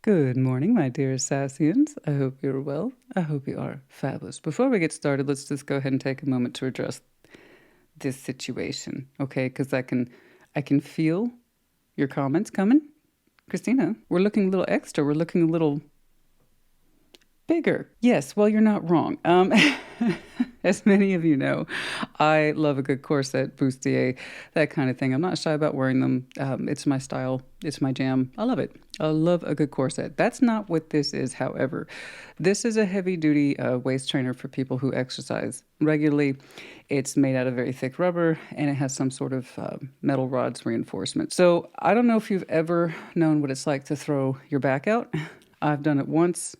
Good morning, my dear Sassians. I hope you're well. I hope you are fabulous. Before we get started, let's just go ahead and take a moment to address this situation, okay? Because I can feel your comments coming. Christina, we're looking a little extra. We're looking a little bigger. Yes, well, you're not wrong. As many of you know, I love a good corset, bustier, that kind of thing. I'm not shy about wearing them. It's my style. It's my jam. I love it. I love a good corset. That's not what this is, however. This is a heavy-duty waist trainer for people who exercise regularly. It's made out of very thick rubber, and it has some sort of metal rods reinforcement. So I don't know if you've ever known what it's like to throw your back out. I've done it once.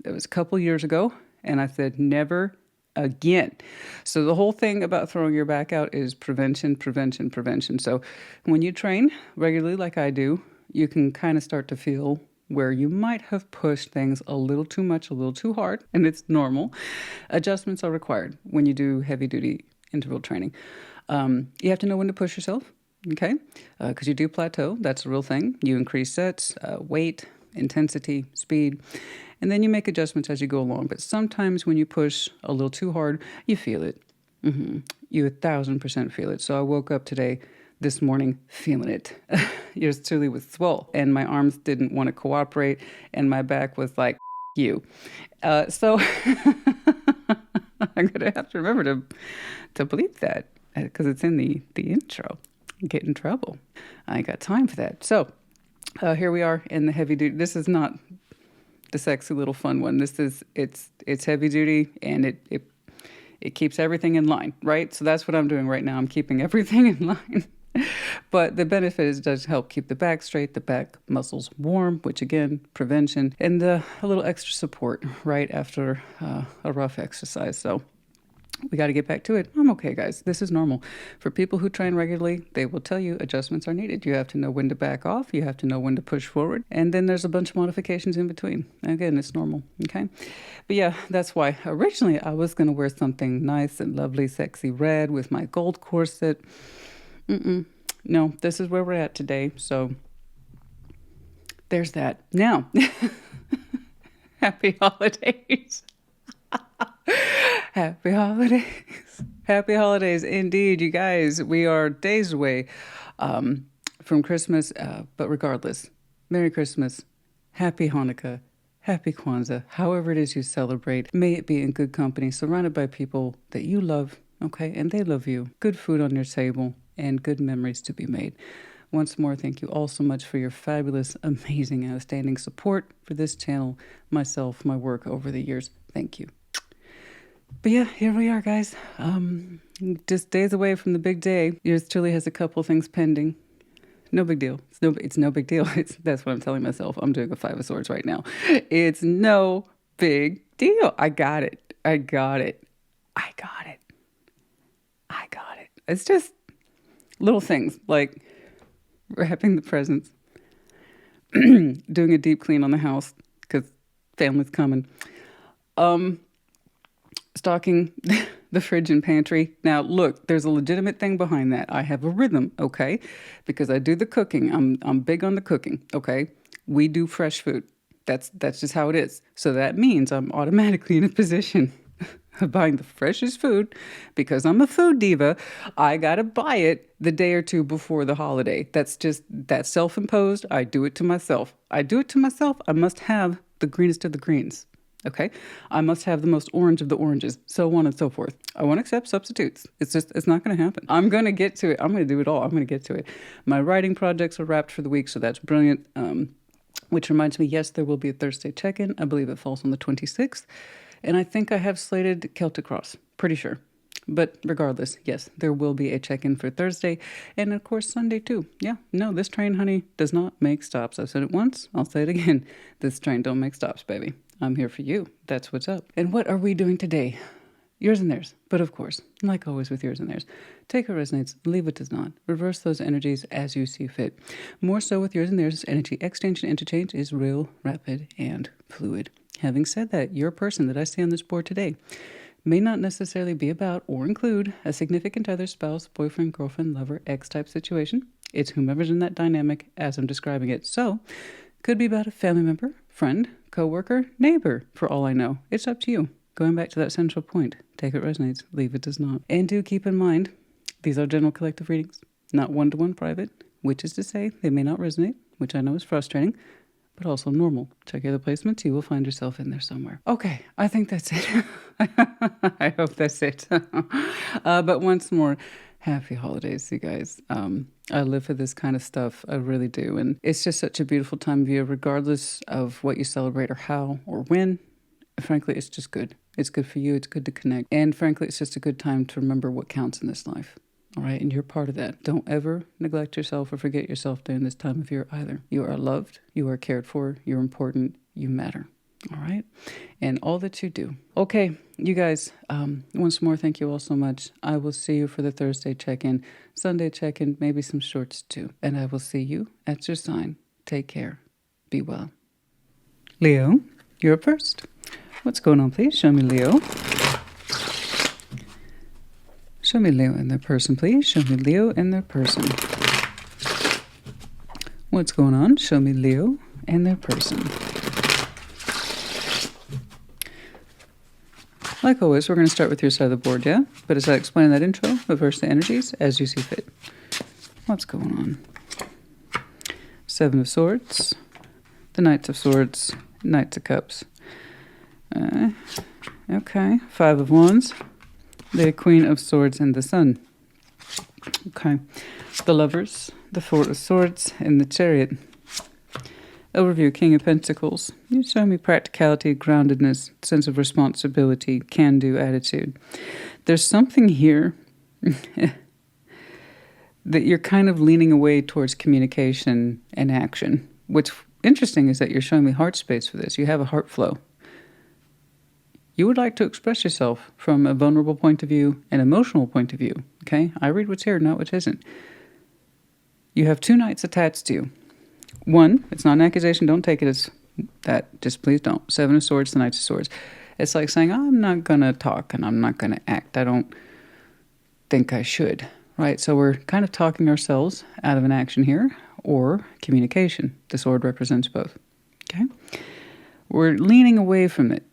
It was a couple years ago, and I said never again. So the whole thing about throwing your back out is prevention, prevention, prevention. So when you train regularly like I do, you can kind of start to feel where you might have pushed things a little too much, a little too hard, and it's normal. Adjustments are required when you do heavy-duty interval training. You have to know when to push yourself, okay? Because you do plateau. That's a real thing. You increase sets, weight, intensity, speed, and then you make adjustments as you go along. But sometimes when you push a little too hard, you feel it. You 1,000% feel it. So I woke up this morning, feeling it. Yours truly was swole, and my arms didn't want to cooperate, and my back was like, you. So I'm going to have to remember to bleep that because it's in the intro. Get in trouble. I ain't got time for that. So here we are in the heavy duty. This is not the sexy little fun one. It's heavy duty, and it keeps everything in line, right? So that's what I'm doing right now. I'm keeping everything in line. But the benefit is it does help keep the back straight, the back muscles warm, which again, prevention, and a little extra support right after a rough exercise. So we got to get back to it. I'm okay, guys. This is normal. For people who train regularly, they will tell you adjustments are needed. You have to know when to back off. You have to know when to push forward. And then there's a bunch of modifications in between. Again, it's normal, okay? But yeah, that's why originally I was going to wear something nice and lovely, sexy red with my gold corset. No, this is where we're at today. So there's that. Now, happy holidays. Happy holidays. Happy holidays indeed, you guys. We are days away from Christmas, but regardless, Merry Christmas, Happy Hanukkah, Happy Kwanzaa, however it is you celebrate. May it be in good company, surrounded by people that you love, okay, and they love you. Good food on your table and good memories to be made. Once more, thank you all so much for your fabulous, amazing, outstanding support for this channel, myself, my work over the years. Thank you. But yeah, here we are, guys. Just days away from the big day. Yours truly has a couple things pending. No big deal. It's no big deal. That's what I'm telling myself. I'm doing a Five of Swords right now. It's no big deal. I got it. I got it. I got it. I got it. It's just little things like wrapping the presents, doing a deep clean on the house because family's coming. Stocking the fridge and pantry. Now, look, there's a legitimate thing behind that. I have a rhythm, okay? Because I do the cooking. I'm big on the cooking, okay? We do fresh food. That's just how it is. So that means I'm automatically in a position of buying the freshest food because I'm a food diva. I gotta buy it the day or two before the holiday. That's self-imposed. I do it to myself. I must have the greenest of the greens. Okay, I must have the most orange of the oranges, so on and so forth. I won't accept substitutes. It's not going to happen. I'm going to get to it. I'm going to do it all. I'm going to get to it. My writing projects are wrapped for the week, so that's brilliant. Which reminds me, yes, there will be a Thursday check-in. I believe it falls on the 26th. And I think I have slated Celtic Cross. Pretty sure. But regardless, yes, there will be a check-in for Thursday. And of course, Sunday too. Yeah, no, this train, honey, does not make stops. I've said it once. I'll say it again. This train don't make stops, baby. I'm here for you. That's what's up. And what are we doing today? Yours and theirs. But of course, like always with yours and theirs, take what resonates, leave what does not. Reverse those energies as you see fit. More so with yours and theirs, energy exchange and interchange is real, rapid, and fluid. Having said that, your person that I see on this board today may not necessarily be about or include a significant other, spouse, boyfriend, girlfriend, lover, ex-type situation. It's whomever's in that dynamic as I'm describing it. So Could be about a family member, friend, coworker, neighbor, for all I know. It's up to you. Going back to that central point. Take it resonates, leave it does not. And do keep in mind, these are general collective readings, not one-to-one private, which is to say they may not resonate, which I know is frustrating, but also normal. Check your other placements. You will find yourself in there somewhere. Okay, I think that's it. I hope that's it. But once more, happy holidays, you guys. I live for this kind of stuff. I really do. And it's just such a beautiful time of year, regardless of what you celebrate or how or when. Frankly, it's just good. It's good for you. It's good to connect. And frankly, it's just a good time to remember what counts in this life. All right, and you're part of that. Don't ever neglect yourself or forget yourself during this time of year either. You are loved, you are cared for, you're important, you matter. All right, and all that you do. Okay, you guys, once more, thank you all so much. I will see you for the Thursday check-in, Sunday check-in, maybe some shorts too. And I will see you at your sign. Take care. Be well. Leo, you're up first. What's going on, please? Show me Leo. Show me Leo and their person, please. Show me Leo and their person. What's going on? Show me Leo and their person. Like always, we're going to start with your side of the board, yeah? But as I explain in that intro, reverse the energies as you see fit. What's going on? Seven of Swords, the Knights of Swords, Knights of Cups. Okay, Five of Wands. The Queen of Swords and the Sun. Okay. The Lovers, the Four of Swords, and the Chariot. Overview, King of Pentacles. You show me practicality, groundedness, sense of responsibility, can-do attitude. There's something here that you're kind of leaning away towards communication and action. What's interesting is that you're showing me heart space for this. You have a heart flow. You would like to express yourself from a vulnerable point of view, an emotional point of view, okay? I read what's here, not what isn't. You have two knights attached to you. One, it's not an accusation, don't take it as that, just please don't. Seven of Swords, the Knights of Swords. It's like saying, I'm not going to talk and I'm not going to act. I don't think I should, right? So we're kind of talking ourselves out of an action here, or communication. The sword represents both, okay? We're leaning away from it.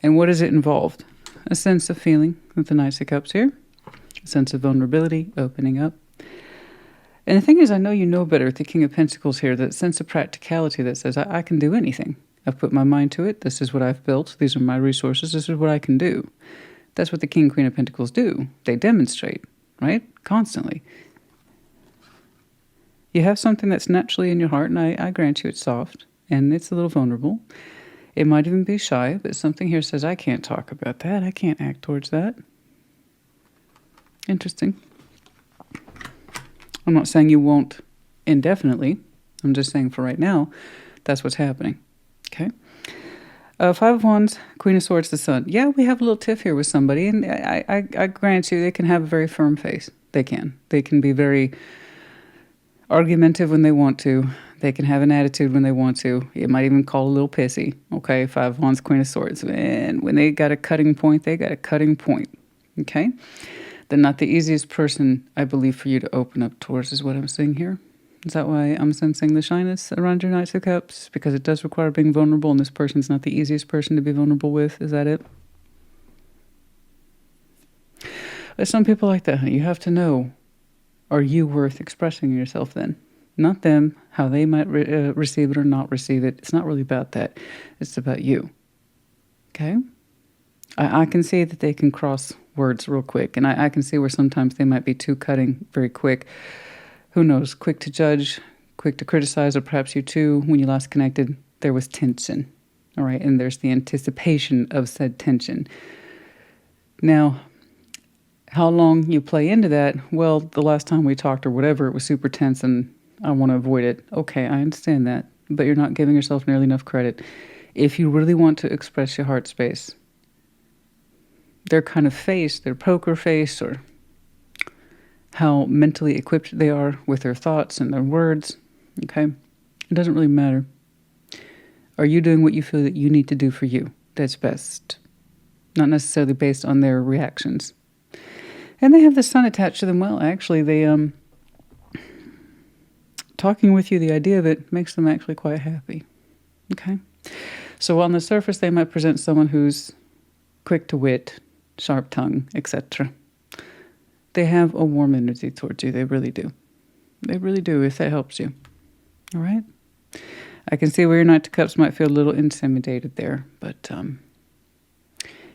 And what is it involved? A sense of feeling with the Knights of Cups here. A sense of vulnerability, opening up. And the thing is, I know you know better with the King of Pentacles here, that sense of practicality that says, I can do anything. I've put my mind to it. This is what I've built. These are my resources. This is what I can do. That's what the King and Queen of Pentacles do. They demonstrate, right? Constantly. You have something that's naturally in your heart, and I grant you it's soft, and it's a little vulnerable. It might even be shy, but something here says, I can't talk about that. I can't act towards that. Interesting. I'm not saying you won't indefinitely. I'm just saying for right now, that's what's happening. Okay? Five of Wands, Queen of Swords, the Sun. Yeah, we have a little tiff here with somebody, and I grant you they can have a very firm face. They can. They can be very argumentative when they want to. They can have an attitude when they want to. You might even call a little pissy. Okay, Five of Wands, Queen of Swords. And when they got a cutting point, they got a cutting point. Okay? They're not the easiest person, I believe, for you to open up towards, is what I'm seeing here. Is that why I'm sensing the shyness around your Knights of Cups? Because it does require being vulnerable, and this person's not the easiest person to be vulnerable with. Is that it? There's some people like that. You have to know, are you worth expressing yourself then? Not them, how they might receive it or not receive it. It's not really about that. It's about you. Okay? I can see that they can cross words real quick, and I can see where sometimes they might be too cutting very quick. Who knows? Quick to judge, quick to criticize, or perhaps you too, when you last connected, there was tension. All right? And there's the anticipation of said tension. Now, how long you play into that? Well, the last time we talked or whatever, it was super tense and I want to avoid it. Okay, I understand that, but you're not giving yourself nearly enough credit. If you really want to express your heart space, their kind of face, their poker face, or how mentally equipped they are with their thoughts and their words, okay? It doesn't really matter. Are you doing what you feel that you need to do for you? That's best. Not necessarily based on their reactions. And they have the Sun attached to them well. Actually, they talking with you, the idea of it makes them actually quite happy. Okay? So on the surface, they might present someone who's quick to wit, sharp tongue, etc. They have a warm energy towards you. They really do. They really do, if that helps you. All right? I can see where your Knight of Cups might feel a little intimidated there, but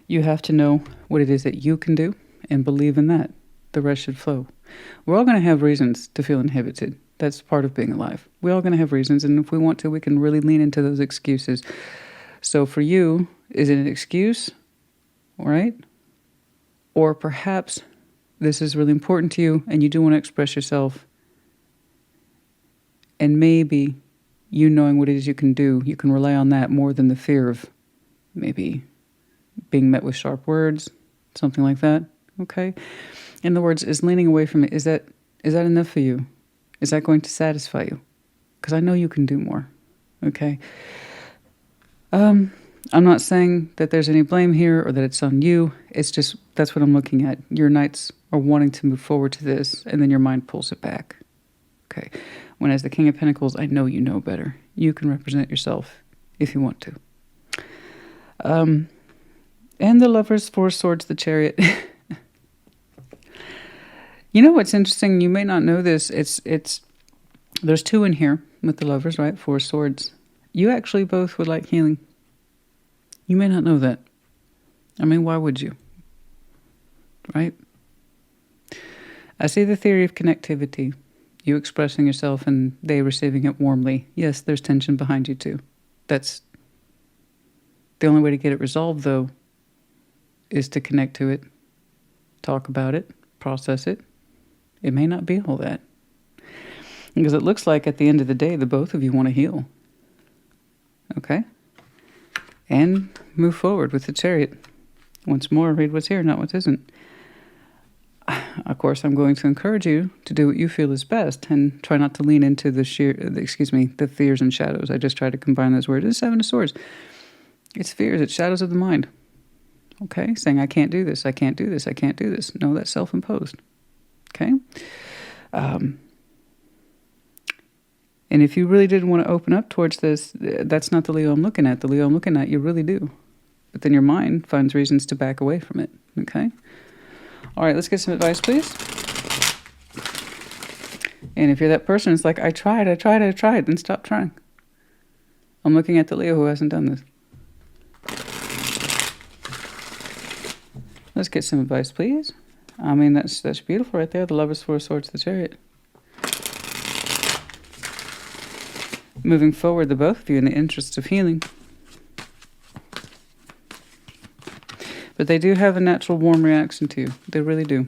you have to know what it is that you can do and believe in that. The rest should flow. We're all going to have reasons to feel inhibited. That's part of being alive. We're all going to have reasons, and if we want to, we can really lean into those excuses. So for you, is it an excuse? All right? Or perhaps this is really important to you, and you do want to express yourself, and maybe you knowing what it is you can do, you can rely on that more than the fear of maybe being met with sharp words, something like that, okay? In other words, is leaning away from it, is that enough for you? Is that going to satisfy you? Because I know you can do more, okay? I'm not saying that there's any blame here or that it's on you. It's just, that's what I'm looking at. Your Knights are wanting to move forward to this, and then your mind pulls it back, okay? When as the King of Pentacles, I know you know better. You can represent yourself if you want to. And the Lovers, Four Swords, the Chariot. You know what's interesting? You may not know this. There's two in here with the Lovers, right? Four Swords. You actually both would like healing. You may not know that. I mean, why would you? Right? I see the theory of connectivity. You expressing yourself and they receiving it warmly. Yes, there's tension behind you too. That's the only way to get it resolved, though, is to connect to it, talk about it, process it. It may not be all that. Because it looks like at the end of the day, the both of you want to heal. Okay? And move forward with the Chariot. Once more, read what's here, not what isn't. Of course, I'm going to encourage you to do what you feel is best and try not to lean into the fears and shadows. I just try to combine those words. It's Seven of Swords. It's fears. It's shadows of the mind. Okay? Saying, I can't do this. I can't do this. I can't do this. No, that's self-imposed. Okay? And if you really didn't want to open up towards this, that's not the Leo I'm looking at. The Leo I'm looking at, you really do. But then your mind finds reasons to back away from it. Okay? All right, let's get some advice, please. And if you're that person, it's like, I tried, then stop trying. I'm looking at the Leo who hasn't done this. Let's get some advice, please. I mean, that's beautiful right there. The Lovers, Four Swords, the Chariot. Moving forward, the both of you in the interests of healing. But they do have a natural warm reaction to you. They really do.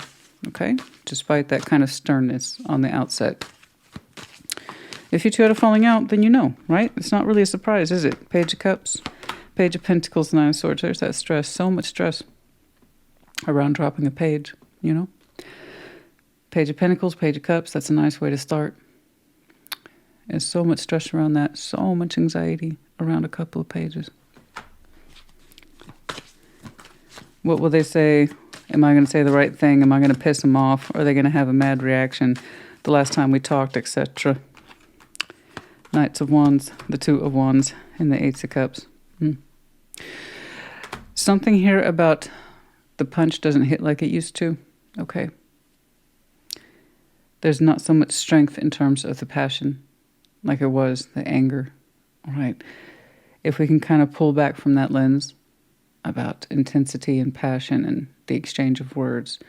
Okay? Despite that kind of sternness on the outset. If you two had a falling out, then you know, right? It's not really a surprise, is it? Page of Cups, Page of Pentacles, Nine of Swords. There's that stress. So much stress around dropping a page, you know? Page of Pentacles, Page of Cups. That's a nice way to start. There's so much stress around that. So much anxiety around a couple of pages. What will they say? Am I going to say the right thing? Am I going to piss them off? Are they going to have a mad reaction? The last time we talked, etc. Knights of Wands, the Two of Wands, and the Eights of Cups. Something here about the punch doesn't hit like it used to. Okay. There's not so much strength in terms of the passion like it was, the anger. All right. If we can kind of pull back from that lens about intensity and passion and the exchange of words,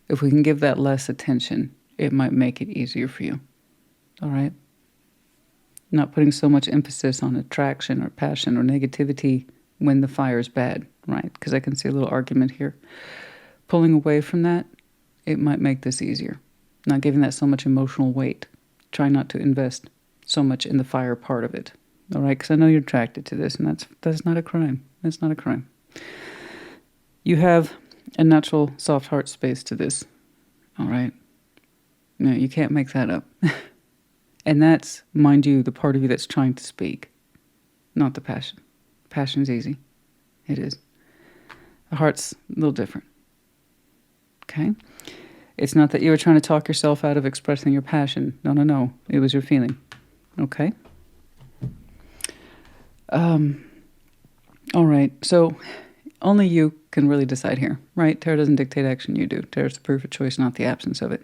if we can give that less attention, it might make it easier for you. All right? Not putting so much emphasis on attraction or passion or negativity when the fire is bad, right? Because I can see a little argument here. Pulling away from that, it might make this easier. Not giving that so much emotional weight. Try not to invest so much in the fire part of it. All right? Because I know you're attracted to this, and that's not a crime. That's not a crime. You have a natural soft heart space to this. All right? No, you can't make that up. And that's, mind you, the part of you that's trying to speak, not the passion. Passion's easy. It is. The heart's a little different. Okay? It's not that you were trying to talk yourself out of expressing your passion. No, no, no. It was your feeling. Okay? All right. So only you can really decide here, right? Tarot doesn't dictate action. You do. Tarot's the proof of choice, not the absence of it.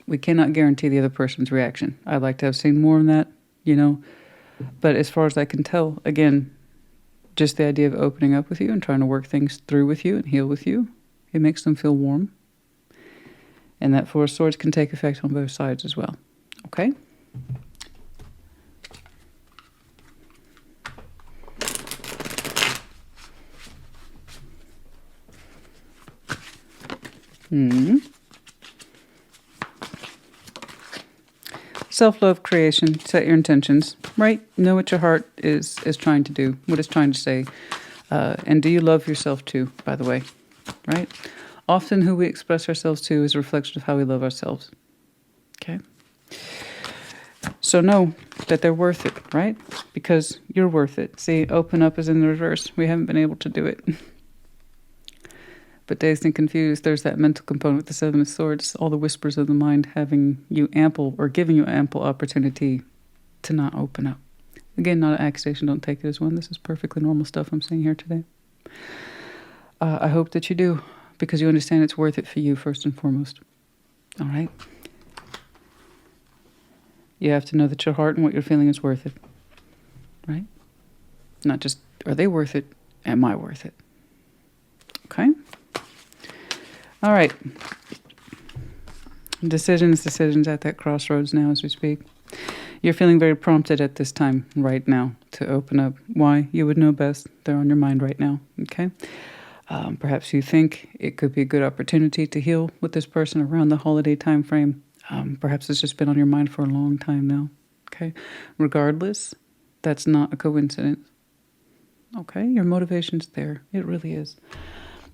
We cannot guarantee the other person's reaction. I'd like to have seen more of that, you know. But as far as I can tell, again, just the idea of opening up with you and trying to work things through with you and heal with you, it makes them feel warm. And that Four of Swords can take effect on both sides as well. Okay? Self-love, creation, set your intentions, right? Know what your heart is trying to do, what it's trying to say. And do you love yourself too, by the way, right? Often who we express ourselves to is a reflection of how we love ourselves, okay? So know that they're worth it, right? Because you're worth it. See, open up is in the reverse. We haven't been able to do it. But dazed and confused, there's that mental component with the Seven of Swords, all the whispers of the mind having you ample or giving you ample opportunity to not open up. Again, not an accusation, don't take it as one. This is perfectly normal stuff I'm saying here today. I hope that you do, because you understand it's worth it for you first and foremost. All right? You have to know that your heart and what you're feeling is worth it. Right? Not just, are they worth it? Am I worth it? Okay? All right. Decisions at that crossroads now as we speak. You're feeling very prompted at this time right now to open up. Why? You would know best. They're on your mind right now. Okay? Perhaps you think it could be a good opportunity to heal with this person around the holiday time frame. Perhaps it's just been on your mind for a long time now. Okay? Regardless, that's not a coincidence. Okay? Your motivation's there. It really is.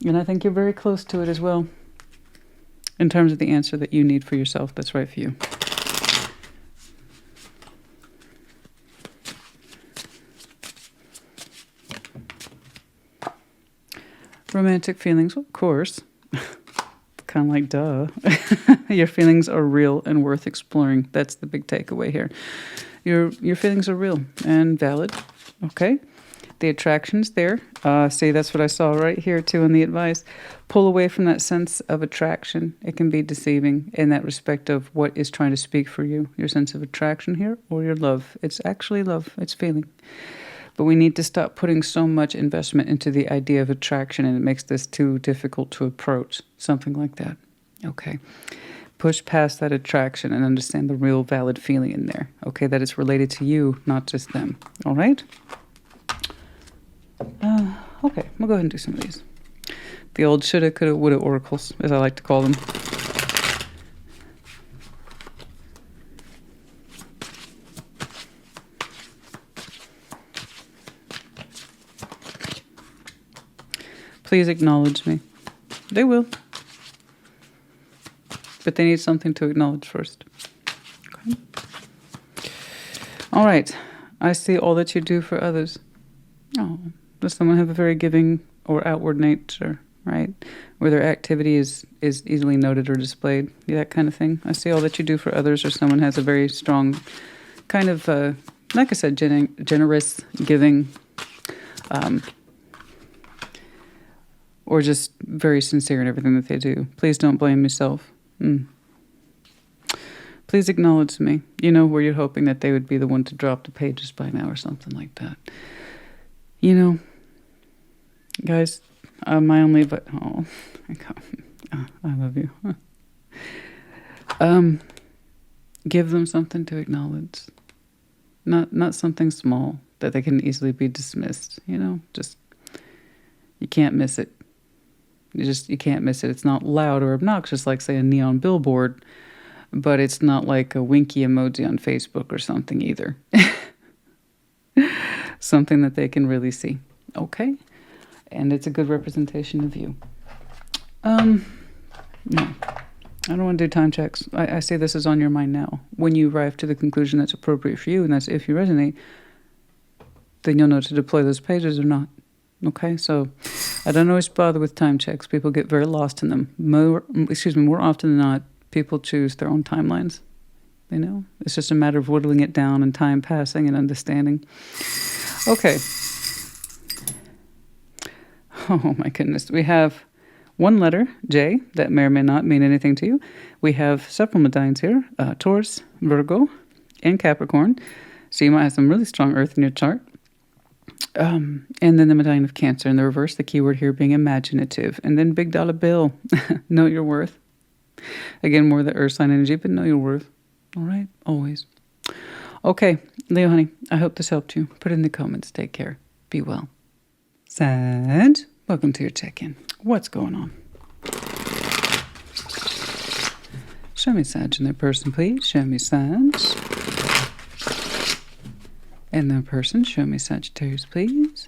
And I think you're very close to it as well, in terms of the answer that you need for yourself that's right for you. Romantic feelings, of course. Kind of like, duh. Your feelings are real and worth exploring. That's the big takeaway here. Your feelings are real and valid. Okay? The attraction's there. See, that's what I saw right here too in the advice. Pull away from that sense of attraction. It can be deceiving in that respect of what is trying to speak for you. Your sense of attraction here or your love. It's actually love. It's feeling. But we need to stop putting so much investment into the idea of attraction, and it makes this too difficult to approach. Something like that. Okay. Push past that attraction and understand the real valid feeling in there. Okay, that it's related to you, not just them. All right? Okay, we'll go ahead and do some of these. The old shoulda, coulda, woulda oracles, as I like to call them. Please acknowledge me. They will. But they need something to acknowledge first. Okay. All right. I see all that you do for others. Oh. Does someone have a very giving or outward nature, right? Where their activity is easily noted or displayed, that kind of thing. I see all that you do for others, or someone has a very strong kind of, like I said, generous, giving, or just very sincere in everything that they do. Please don't blame yourself. Please acknowledge me. You know, where you're hoping that they would be the one to drop the pages by now or something like that. You know, guys, my only, but oh, I love you. Give them something to acknowledge, not something small that they can easily be dismissed. You know, just you can't miss it. You can't miss it. It's not loud or obnoxious like, say, a neon billboard, but it's not like a winky emoji on Facebook or something either. Something that they can really see. Okay? And it's a good representation of you. No. I don't want to do time checks. I say this is on your mind now. When you arrive to the conclusion that's appropriate for you, and that's if you resonate, then you'll know to deploy those pages or not. Okay, so I don't always bother with time checks. People get very lost in them. More often than not, people choose their own timelines. You know, it's just a matter of whittling it down and time passing and understanding. Okay. Oh my goodness. We have one letter, J, that may or may not mean anything to you. We have several medallions here, Taurus, Virgo, and Capricorn. So you might have some really strong earth in your chart. And then the medallion of Cancer in the reverse, the keyword here being imaginative. And then big dollar bill, know your worth. Again, more of the earth sign energy, but know your worth. All right, always. Okay, Leo, honey, I hope this helped you. Put it in the comments. Take care. Be well. Sag, welcome to your check-in. What's going on? Show me Sag in their person, please. Show me Sag. And their person, show me Sagittarius, please.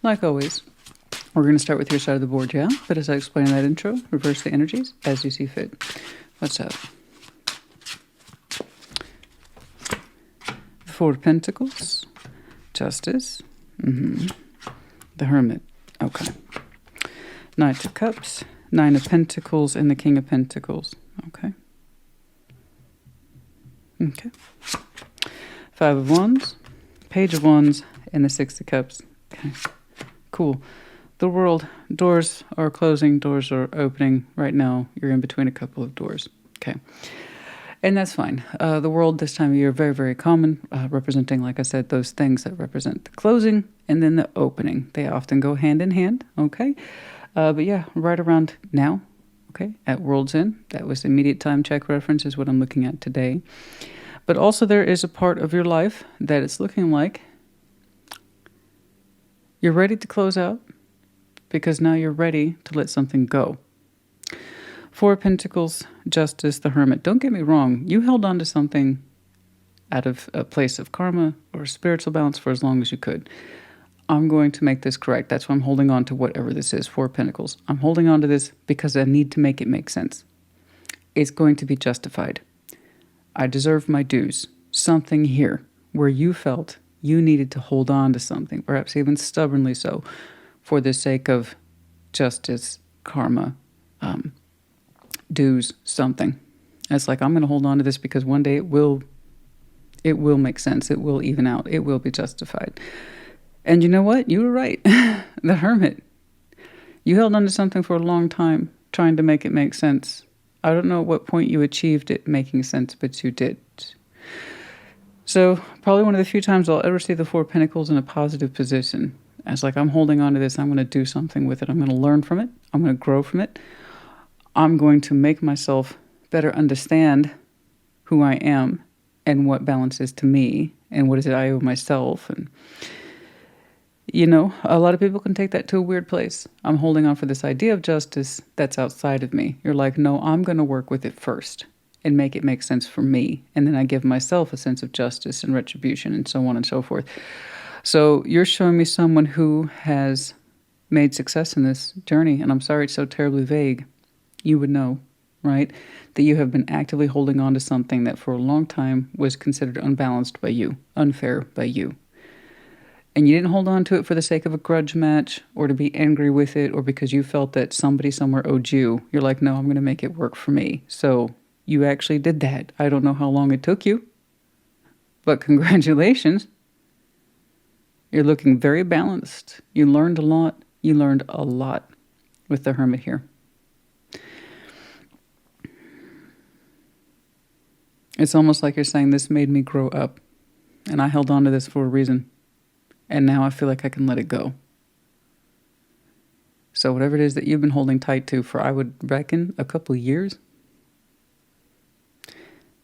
Like always, we're going to start with your side of the board, yeah? But as I explained in that intro, reverse the energies as you see fit. What's up? The Four of Pentacles, Justice, the Hermit, okay. Knight of Cups, Nine of Pentacles, and the King of Pentacles, okay. Okay. Five of Wands, Page of Wands, and the Six of Cups, okay. Cool. The world, doors are closing, doors are opening. Right now, you're in between a couple of doors. Okay. And that's fine. The world this time of year, very, very common, representing, like I said, those things that represent the closing and then the opening. They often go hand in hand, okay? But yeah, right around now, okay, at World's End. That was the immediate time check reference is what I'm looking at today. But also there is a part of your life that it's looking like you're ready to close out because now you're ready to let something go. Four of Pentacles, Justice, the Hermit. Don't get me wrong. You held on to something out of a place of karma or spiritual balance for as long as you could. I'm going to make this correct. That's why I'm holding on to whatever this is, Four of Pentacles. I'm holding on to this because I need to make it make sense. It's going to be justified. I deserve my dues. Something here where you felt you needed to hold on to something, perhaps even stubbornly so, for the sake of justice, karma, dues, something. It's like, I'm going to hold on to this because one day it will make sense. It will even out. It will be justified. And you know what? You were right. The Hermit. You held on to something for a long time, trying to make it make sense. I don't know at what point you achieved it making sense, but you did. So probably one of the few times I'll ever see the Four of Pentacles in a positive position. As like, I'm holding on to this. I'm going to do something with it. I'm going to learn from it. I'm going to grow from it. I'm going to make myself better understand who I am and what balance is to me and what is it I owe myself. And, you know, a lot of people can take that to a weird place. I'm holding on for this idea of justice that's outside of me. You're like, no, I'm going to work with it first and make it make sense for me. And then I give myself a sense of justice and retribution and so on and so forth. So you're showing me someone who has made success in this journey. And I'm sorry it's so terribly vague. You would know, right? That you have been actively holding on to something that for a long time was considered unbalanced by you, unfair by you. And you didn't hold on to it for the sake of a grudge match or to be angry with it or because you felt that somebody somewhere owed you. You're like, no, I'm going to make it work for me. So you actually did that. I don't know how long it took you, but congratulations. You're looking very balanced. You learned a lot. You learned a lot with the Hermit here. It's almost like you're saying, this made me grow up. And I held on to this for a reason. And now I feel like I can let it go. So whatever it is that you've been holding tight to for, I would reckon, a couple of years.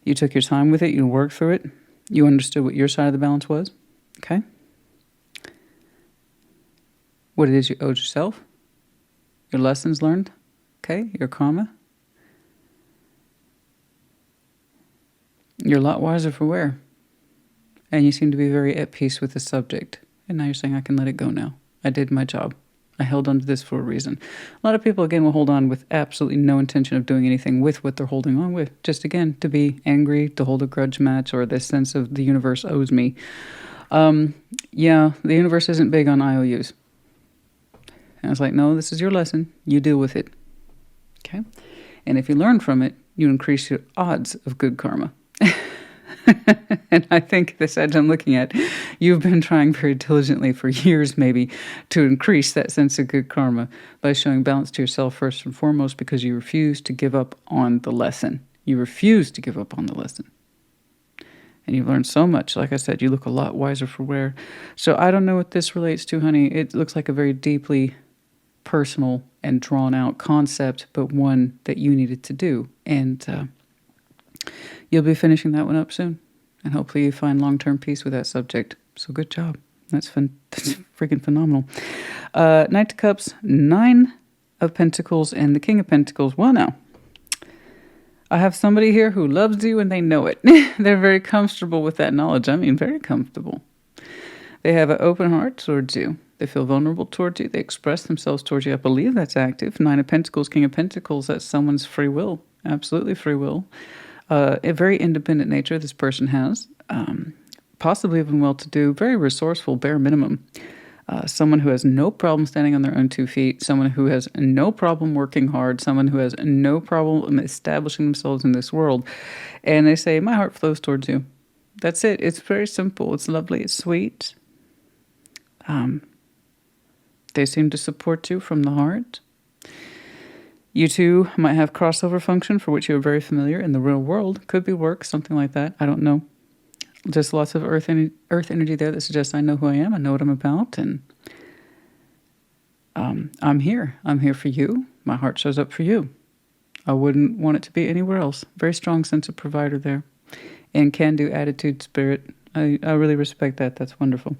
You took your time with it. You worked through it. You understood what your side of the balance was. Okay? What it is you owed yourself. Your lessons learned. Okay? Your karma. You're a lot wiser for wear. And you seem to be very at peace with the subject. And now you're saying, I can let it go now. I did my job. I held on to this for a reason. A lot of people, again, will hold on with absolutely no intention of doing anything with what they're holding on with. Just, again, to be angry, to hold a grudge match, or this sense of the universe owes me. Yeah, the universe isn't big on IOUs. And I was like, no, this is your lesson. You deal with it. Okay? And if you learn from it, you increase your odds of good karma. And I think this edge I'm looking at, you've been trying very diligently for years maybe to increase that sense of good karma by showing balance to yourself first and foremost, because you refuse to give up on the lesson. You refuse to give up on the lesson. And you've learned so much. Like I said, you look a lot wiser for wear. So I don't know what this relates to, honey. It looks like a very deeply personal and drawn out concept, but one that you needed to do. And you'll be finishing that one up soon. And hopefully you find long-term peace with that subject. So good job. That's freaking phenomenal. Knight of Cups, Nine of Pentacles, and the King of Pentacles. Well, now, I have somebody here who loves you and they know it. They're very comfortable with that knowledge. I mean, very comfortable. They have an open heart towards you. They feel vulnerable towards you. They express themselves towards you. I believe that's active. Nine of Pentacles, King of Pentacles, that's someone's free will. Absolutely free will. A very independent nature this person has. Possibly even well-to-do, very resourceful, bare minimum. Someone who has no problem standing on their own 2 feet. Someone who has no problem working hard. Someone who has no problem establishing themselves in this world. And they say, my heart flows towards you. That's it. It's very simple. It's lovely. It's sweet. They seem to support you from the heart. You two might have crossover function for which you are very familiar in the real world. Could be work, something like that. I don't know. Just lots of earth energy there that suggests I know who I am. I know what I'm about. And I'm here. I'm here for you. My heart shows up for you. I wouldn't want it to be anywhere else. Very strong sense of provider there. And can-do attitude, spirit. I really respect that. That's wonderful.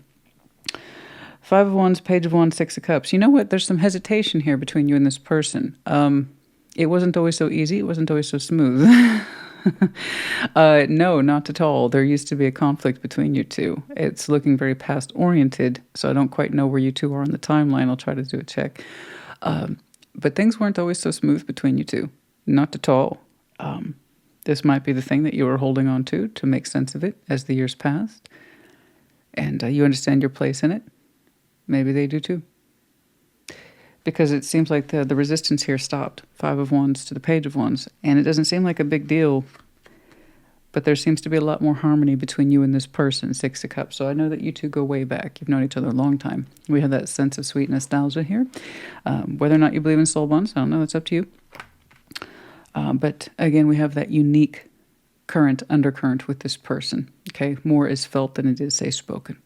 Five of Wands, Page of Wands, Six of Cups. You know what? There's some hesitation here between you and this person. It wasn't always so easy. It wasn't always so smooth. No, not at all. There used to be a conflict between you two. It's looking very past-oriented, so I don't quite know where you two are on the timeline. I'll try to do a check. But things weren't always so smooth between you two. Not at all. This might be the thing that you were holding on to make sense of it as the years passed. And you understand your place in it. Maybe they do too. Because it seems like the resistance here stopped. Five of Wands to the Page of Wands. And it doesn't seem like a big deal. But there seems to be a lot more harmony between you and this person, Six of Cups. So I know that you two go way back. You've known each other a long time. We have that sense of sweet nostalgia here. Whether or not you believe in soul bonds, I don't know. It's up to you. But again, we have that unique undercurrent with this person. Okay, more is felt than it is, say, spoken.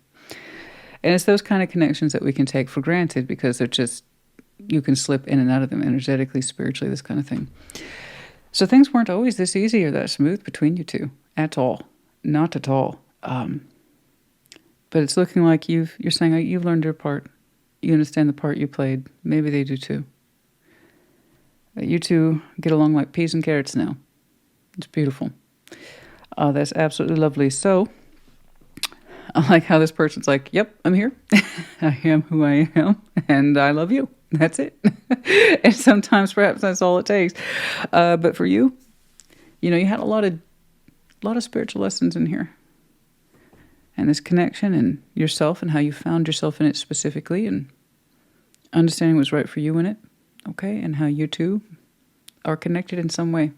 And it's those kind of connections that we can take for granted because they're just, you can slip in and out of them energetically, spiritually, this kind of thing. So things weren't always this easy or that smooth between you two at all. Not at all. But it's looking like you're saying you've learned your part. You understand the part you played. Maybe they do too. You two get along like peas and carrots now. It's beautiful. That's absolutely lovely. So I like how this person's like, yep, I'm here. I am who I am, and I love you. That's it. And sometimes perhaps that's all it takes. But for you, you had a lot of spiritual lessons in here. And this connection and yourself and how you found yourself in it specifically and understanding what's right for you in it. Okay, and how you two are connected in some way.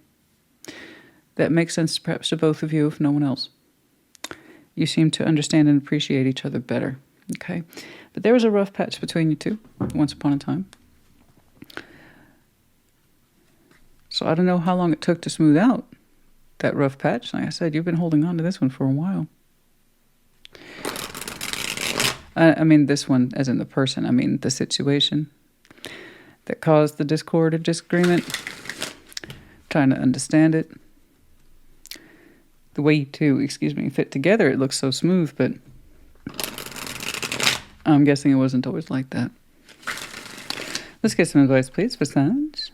That makes sense perhaps to both of you, if no one else. You seem to understand and appreciate each other better. Okay, but there was a rough patch between you two once upon a time. So I don't know how long it took to smooth out that rough patch. Like I said, you've been holding on to this one for a while. I mean this one as in the person. I mean the situation that caused the discord or disagreement. Trying to understand it. The way you two, fit together, it looks so smooth, but I'm guessing it wasn't always like that. Let's get some advice, please, for signs.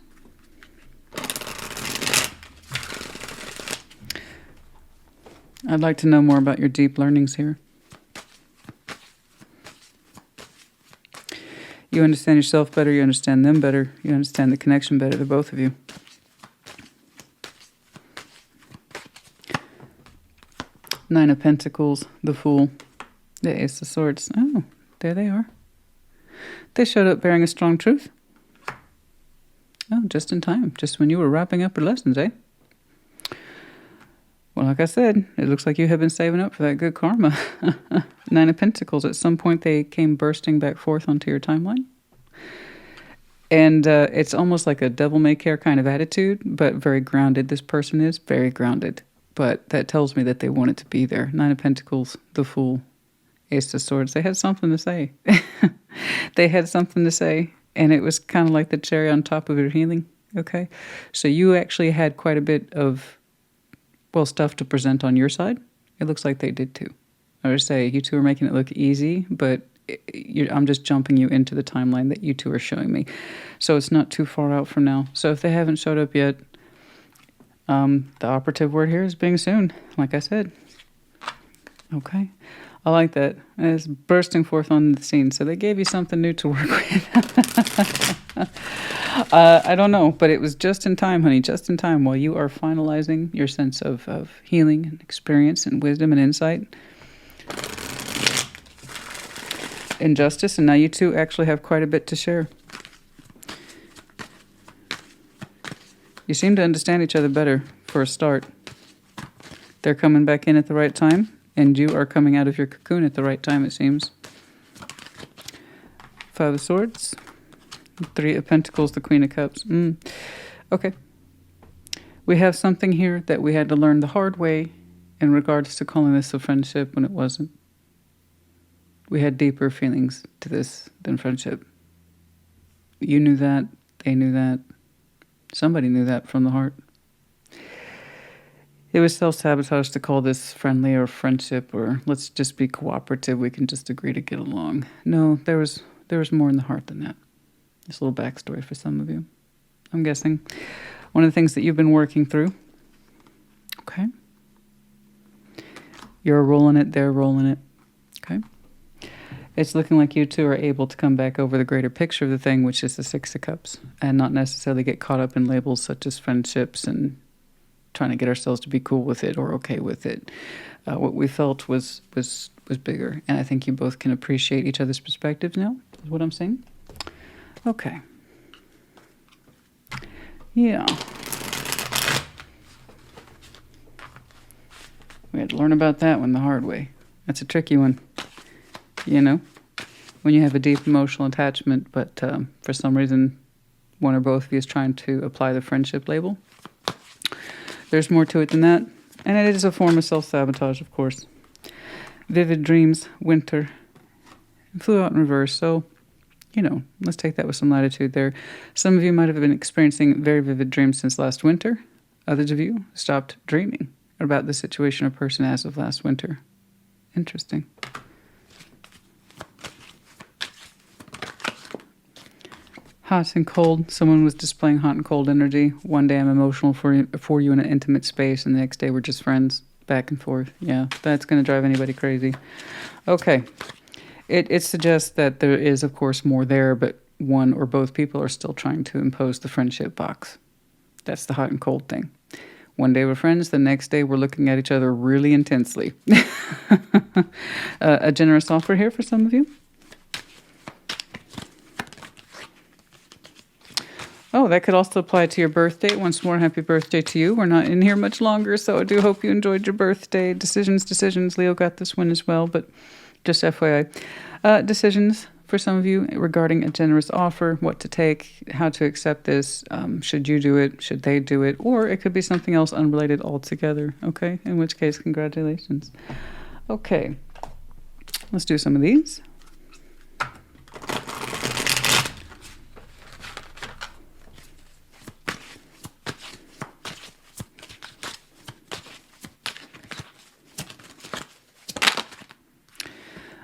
I'd like to know more about your deep learnings here. You understand yourself better. You understand them better. You understand the connection better, the both of you. Nine of Pentacles, the Fool, the Ace of Swords. Oh, there they are. They showed up bearing a strong truth. Oh, just in time. Just when you were wrapping up your lessons, eh? Well, like I said, it looks like you have been saving up for that good karma. Nine of Pentacles. At some point, they came bursting back forth onto your timeline. And it's almost like a devil-may-care kind of attitude, but very grounded. This person is very grounded. But that tells me that they wanted to be there. Nine of Pentacles, the Fool, Ace of Swords. They had something to say. They had something to say. And it was kind of like the cherry on top of your healing. Okay? So you actually had quite a bit of, well, stuff to present on your side. It looks like they did too. I would say you two are making it look easy, but I'm just jumping you into the timeline that you two are showing me. So it's not too far out from now. So if they haven't showed up yet, the operative word here is being soon, like I said. Okay. I like that. It's bursting forth on the scene. So they gave you something new to work with. I don't know, but it was just in time, honey, just in time while you are finalizing your sense of healing and experience and wisdom and insight. Injustice, and now you two actually have quite a bit to share. You seem to understand each other better for a start. They're coming back in at the right time, and you are coming out of your cocoon at the right time, it seems. Five of Swords, Three of Pentacles, the Queen of Cups. Okay. We have something here that we had to learn the hard way in regards to calling this a friendship when it wasn't. We had deeper feelings to this than friendship. You knew that. They knew that. Somebody knew that from the heart. It was self-sabotage to call this friendly or friendship or let's just be cooperative. We can just agree to get along. No, there was more in the heart than that. Just a little backstory for some of you. I'm guessing. One of the things that you've been working through. Okay. You're rolling it. They're rolling it. Okay. It's looking like you two are able to come back over the greater picture of the thing, which is the Six of Cups, and not necessarily get caught up in labels such as friendships and trying to get ourselves to be cool with it or okay with it. What we felt was bigger, and I think you both can appreciate each other's perspectives now, is what I'm saying. Okay. Yeah. We had to learn about that one the hard way. That's a tricky one. You know, when you have a deep emotional attachment, but for some reason, one or both of you is trying to apply the friendship label. There's more to it than that. And it is a form of self-sabotage, of course. Vivid dreams, winter. It flew out in reverse. So, you know, let's take that with some latitude there. Some of you might have been experiencing very vivid dreams since last winter. Others of you stopped dreaming about the situation or person as of last winter. Interesting. Hot and cold. Someone was displaying hot and cold energy. One day I'm emotional for you in an intimate space, and the next day we're just friends, back and forth. Yeah, that's going to drive anybody crazy. Okay. It suggests that there is, of course, more there, but one or both people are still trying to impose the friendship box. That's the hot and cold thing. One day we're friends, the next day we're looking at each other really intensely. A generous offer here for some of you. Oh, that could also apply to your birthday. Once more, happy birthday to you. We're not in here much longer, so I do hope you enjoyed your birthday. Decisions. Leo got this one as well, but just FYI. Decisions for some of you regarding a generous offer, what to take, how to accept this. Should you do it? Should they do it? Or it could be something else unrelated altogether, okay? In which case, congratulations. Okay, let's do some of these.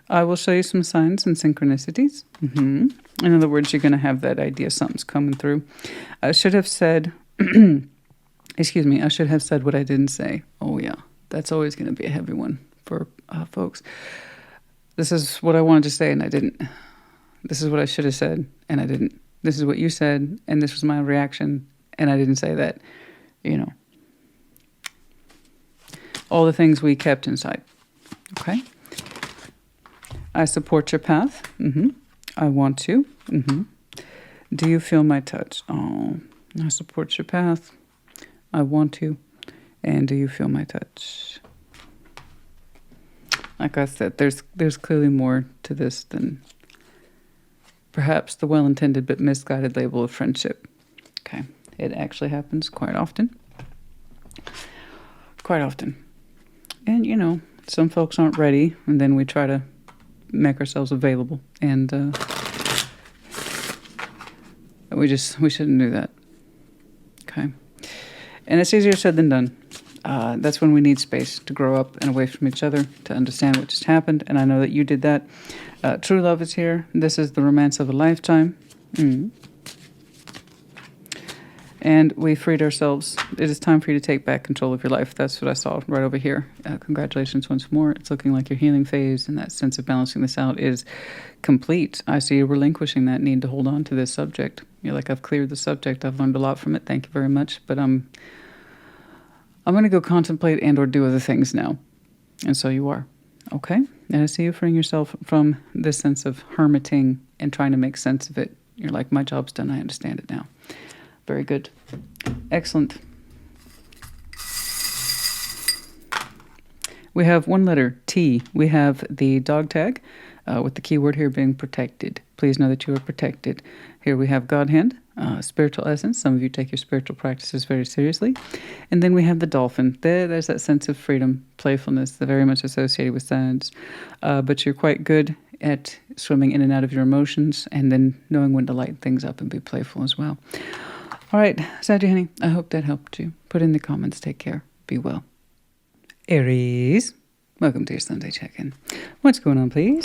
I will show you some signs and synchronicities. In other words, you're going to have that idea something's coming through. I should have said, excuse me, I should have said what I didn't say. Oh, yeah. That's always going to be a heavy one for folks. This is what I wanted to say, and I didn't. this is what I should have said, and I didn't. This is what you said, and this was my reaction, and I didn't say that. You know, all the things we kept inside. Okay. I support your path. I want to. Do you feel my touch? Oh, I support your path. I want to. And do you feel my touch? Like I said, there's clearly more to this than perhaps the well-intended but misguided label of friendship. Okay. It actually happens quite often. Quite often. And, you know, some folks aren't ready, and then we try to make ourselves available. And we shouldn't do that. Okay. And it's easier said than done. That's when we need space to grow up and away from each other, to understand what just happened. And I know that you did that. True love is here. This is the romance of a lifetime. And we freed ourselves. It is time for you to take back control of your life. That's what I saw right over here. Congratulations once more. It's looking like your healing phase and that sense of balancing this out is complete. I see you relinquishing that need to hold on to this subject. You're like, I've cleared the subject. I've learned a lot from it. Thank you very much. But I'm going to go contemplate and or do other things now. And so you are. Okay? And I see you freeing yourself from this sense of hermiting and trying to make sense of it. You're like, my job's done. I understand it now. Very good. Excellent. We have one letter, T. We have the dog tag with the keyword here being protected. Please know that you are protected. Here we have God hand, spiritual essence. Some of you take your spiritual practices very seriously. And then we have the dolphin. There's that sense of freedom, playfulness, that very much associated with science. But you're quite good at swimming in and out of your emotions and then knowing when to lighten things up and be playful as well. All right, Saggy honey, I hope that helped you. Put in the comments. Take care. Be well. Aries, welcome to your Sunday check-in. What's going on, please?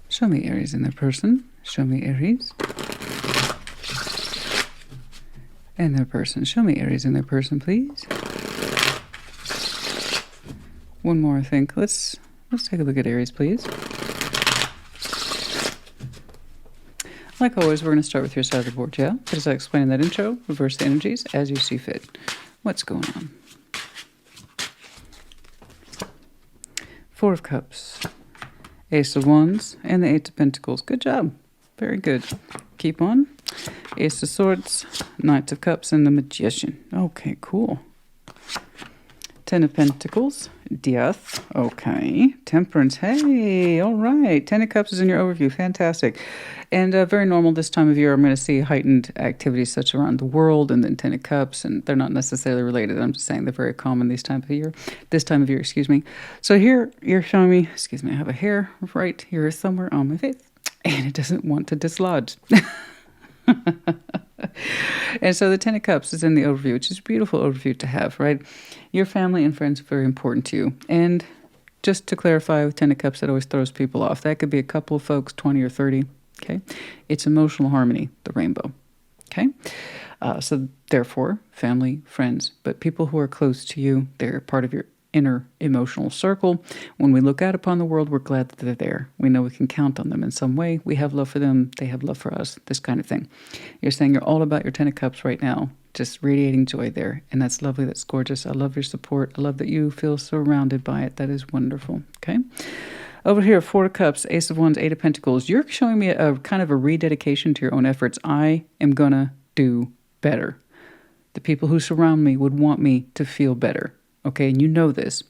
Show me Aries in their person. Show me Aries. And their person. Show me Aries in their person, please. One more, I think. Let's take a look at Aries, please. Like always, we're going to start with your side of the board, yeah? As I explain in that intro, reverse the energies as you see fit. What's going on? Four of Cups, Ace of Wands, and the Eight of Pentacles. Good job. Very good. Keep on. Ace of Swords, Knight of Cups, and the Magician. Okay, cool. Ten of Pentacles, Death. Okay. Temperance. Hey, all right. Ten of Cups is in your overview. Fantastic. And very normal this time of year. I'm going to see heightened activities such around the world, and then Ten of Cups, and they're not necessarily related. I'm just saying they're very common this time of year. Excuse me. So here you're showing me, excuse me, I have a hair right here somewhere on my face, and it doesn't want to dislodge. And so the Ten of Cups is in the overview, which is a beautiful overview to have, right? Your family and friends are very important to you. And just to clarify, with Ten of Cups, that always throws people off. That could be a couple of folks, 20 or 30, okay? It's emotional harmony, the rainbow, okay? So therefore, family, friends, but people who are close to you, they're part of your inner emotional circle. When we look out upon the world, we're glad that they're there. We know we can count on them in some way. We have love for them. They have love for us, this kind of thing. You're saying you're all about your Ten of Cups right now, just radiating joy there. And that's lovely. That's gorgeous. I love your support. I love that you feel surrounded by it. That is wonderful. Okay. Over here, Four of Cups, Ace of Wands, Eight of Pentacles. You're showing me a kind of a rededication to your own efforts. I am going to do better. The people who surround me would want me to feel better. Okay, and you know this.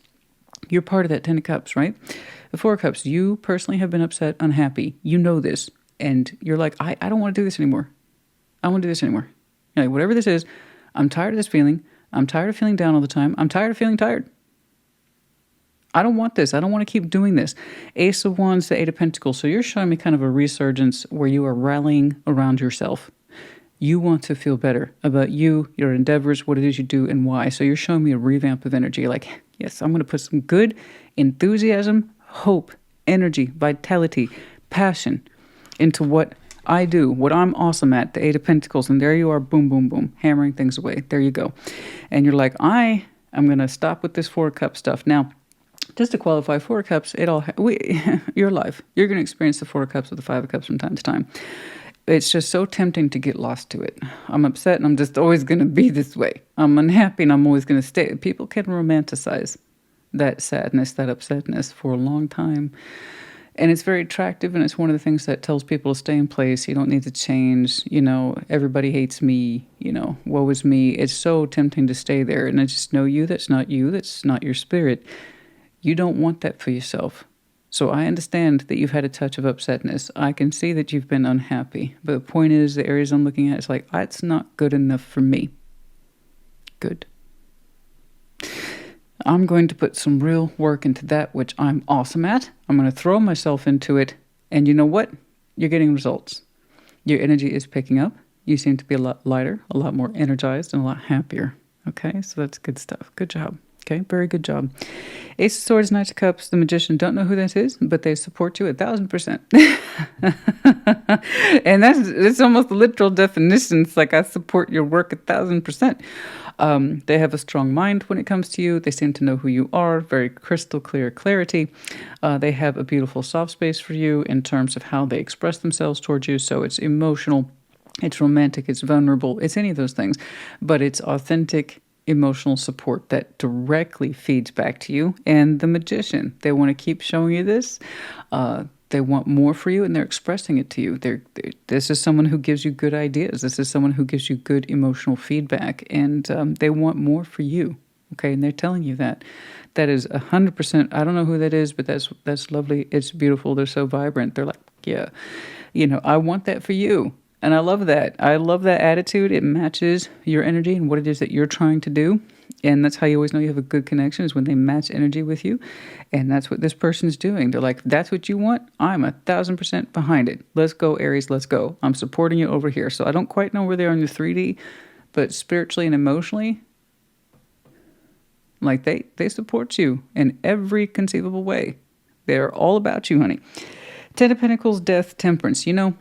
You're part of that Ten of Cups, right? The Four of Cups, you personally have been upset, unhappy. You know this. And you're like, I don't want to do this anymore. I don't want to do this anymore. You're like, whatever this is, I'm tired of this feeling. I'm tired of feeling down all the time. I'm tired of feeling tired. I don't want this. I don't want to keep doing this. Ace of Wands, the Eight of Pentacles. So you're showing me kind of a resurgence where you are rallying around yourself. You want to feel better about you, your endeavors, what it is you do, and why. So you're showing me a revamp of energy. Like, yes, I'm going to put some good enthusiasm, hope, energy, vitality, passion into what I do, what I'm awesome at, the Eight of Pentacles. And there you are, boom, boom, boom, hammering things away. There you go. And you're like, I am going to stop with this Four of Cups stuff. Now, Just to qualify, Four of Cups, you're alive. You're going to experience the Four of Cups with the Five of Cups from time to time. It's just so tempting to get lost to it. I'm upset and I'm just always going to be this way. I'm unhappy and I'm always going to stay. People can romanticize that sadness, that upsetness for a long time. And it's very attractive, and it's one of the things that tells people to stay in place. You don't need to change. You know, everybody hates me. You know, woe is me. It's so tempting to stay there. And I just know you. That's not you. That's not your spirit. You don't want that for yourself. So I understand that you've had a touch of upsetness. I can see that you've been unhappy. But the point is, the areas I'm looking at, it's like, it's not good enough for me. Good. I'm going to put some real work into that, which I'm awesome at. I'm going to throw myself into it. And you know what? You're getting results. Your energy is picking up. You seem to be a lot lighter, a lot more energized, and a lot happier. Okay, so that's good stuff. Good job. Okay, very good job. Ace of Swords, Knight of Cups, the Magician. Don't know who that is, but they support you 1,000%. And it's almost the literal definition. It's like, I support your work 1,000%. They have a strong mind when it comes to you. They seem to know who you are. Very crystal clear clarity. They have a beautiful soft space for you in terms of how they express themselves towards you. So it's emotional, it's romantic, it's vulnerable, it's any of those things. But it's authentic emotional support that directly feeds back to you. And the Magician, they want to keep showing you this. They want more for you, and they're expressing it to you. This is someone who gives you good ideas. This is someone who gives you good emotional feedback, and they want more for you. Okay, and they're telling you that. That is 100%. I don't know who that is, but that's lovely. It's beautiful. They're so vibrant. They're like, yeah, you know, I want that for you. And I love that. I love that attitude. It matches your energy and what it is that you're trying to do. And that's how you always know you have a good connection, is when they match energy with you. And that's what this person's doing. They're like, that's what you want? I'm 1,000% behind it. Let's go, Aries. Let's go. I'm supporting you over here. So I don't quite know where they are in the 3D, but spiritually and emotionally, like they support you in every conceivable way. They're all about you, honey. Ten of Pentacles, Death, Temperance. You know,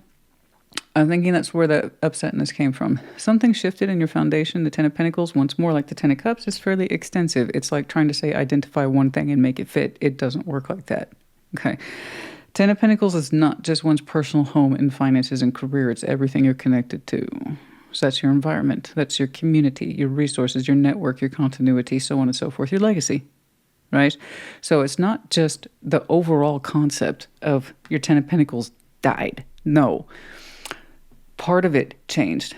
I'm thinking that's where the upsetness came from. Something shifted in your foundation. The Ten of Pentacles, once more, like the Ten of Cups, is fairly extensive. It's like trying to say identify one thing and make it fit. It doesn't work like that. Okay. Ten of Pentacles is not just one's personal home and finances and career. It's everything you're connected to. So that's your environment. That's your community, your resources, your network, your continuity, so on and so forth, your legacy. Right? So it's not just the overall concept of your Ten of Pentacles died. No. Part of it changed.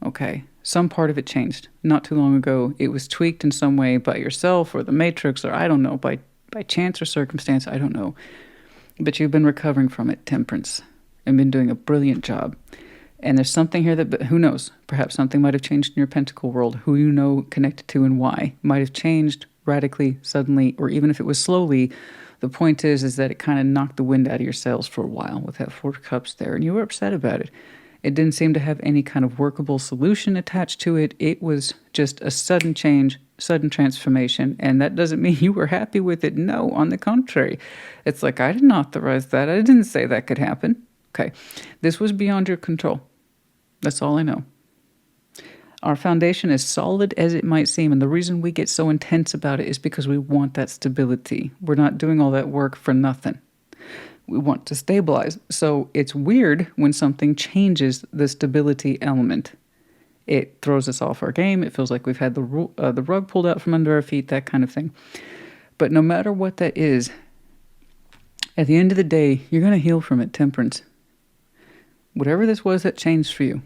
Okay. Some part of it changed. Not too long ago, it was tweaked in some way by yourself or the matrix, or I don't know, by chance or circumstance, I don't know. But you've been recovering from it, Temperance, and been doing a brilliant job. And there's something here that, who knows, perhaps something might have changed in your pentacle world, who you know connected to and why. Might have changed radically, suddenly, or even if it was slowly. The point is that it kind of knocked the wind out of your sails for a while with that Four of Cups there, and you were upset about it. It didn't seem to have any kind of workable solution attached to it. It was just a sudden change, sudden transformation, and that doesn't mean you were happy with it. No, on the contrary. It's like, I didn't authorize that. I didn't say that could happen. Okay, this was beyond your control. That's all I know. Our foundation is solid as it might seem, and the reason we get so intense about it is because we want that stability. We're not doing all that work for nothing. We want to stabilize. So it's weird when something changes the stability element. It throws us off our game. It feels like we've had the rug pulled out from under our feet, that kind of thing. But no matter what that is, at the end of the day, you're going to heal from it, Temperance. Whatever this was that changed for you,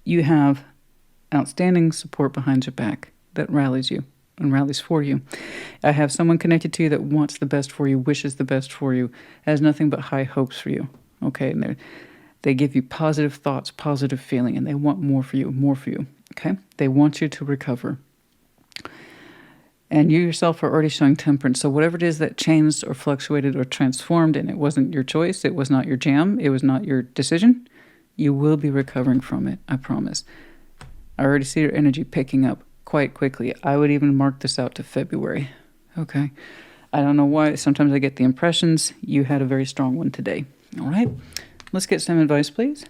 you have outstanding support behind your back that rallies you and rallies for you. I have someone connected to you that wants the best for you, wishes the best for you, has nothing but high hopes for you. Okay, and they give you positive thoughts, positive feeling, and they want more for you, more for you. Okay, they want you to recover. And you yourself are already showing temperance. So whatever it is that changed or fluctuated or transformed, and it wasn't your choice, it was not your jam, it was not your decision, you will be recovering from it, I promise. I already see your energy picking up quite quickly. I would even mark this out to February. Okay. I don't know why. Sometimes I get the impressions you had a very strong one today. All right. Let's get some advice, please.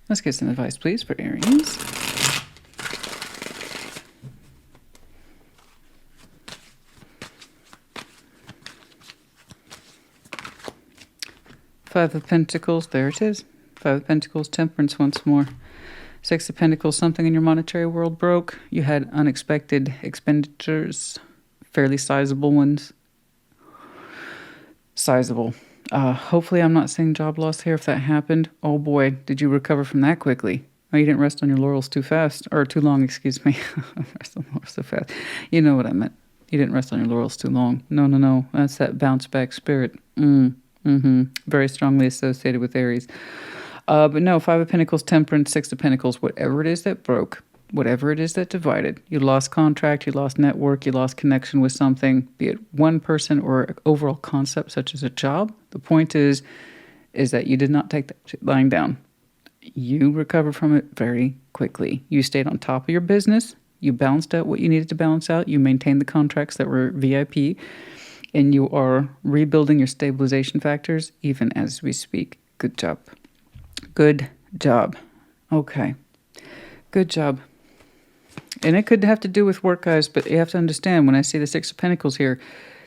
Let's get some advice, please, for Aries. Five of Pentacles, there it is. Five of Pentacles, Temperance once more. Six of Pentacles, something in your monetary world broke. You had unexpected expenditures, fairly sizable ones. Sizable. Hopefully I'm not seeing job loss here if that happened. Oh boy, did you recover from that quickly? Oh, you didn't rest on your laurels too fast, or too long, excuse me. Rest on laurels so fast. You know what I meant. You didn't rest on your laurels too long. No, no, no. That's that bounce back spirit. Very strongly associated with Aries. But no, Five of Pentacles, Temperance, Six of Pentacles, whatever it is that broke, whatever it is that divided, you lost contract, you lost network, you lost connection with something, be it one person or an overall concept such as a job. The point is that you did not take that shit lying down. You recovered from it very quickly. You stayed on top of your business. You balanced out what you needed to balance out. You maintained the contracts that were VIP. And you are rebuilding your stabilization factors even as we speak. Good job. Good job. Okay. Good job. And it could have to do with work, guys, but you have to understand, when I see the Six of Pentacles here,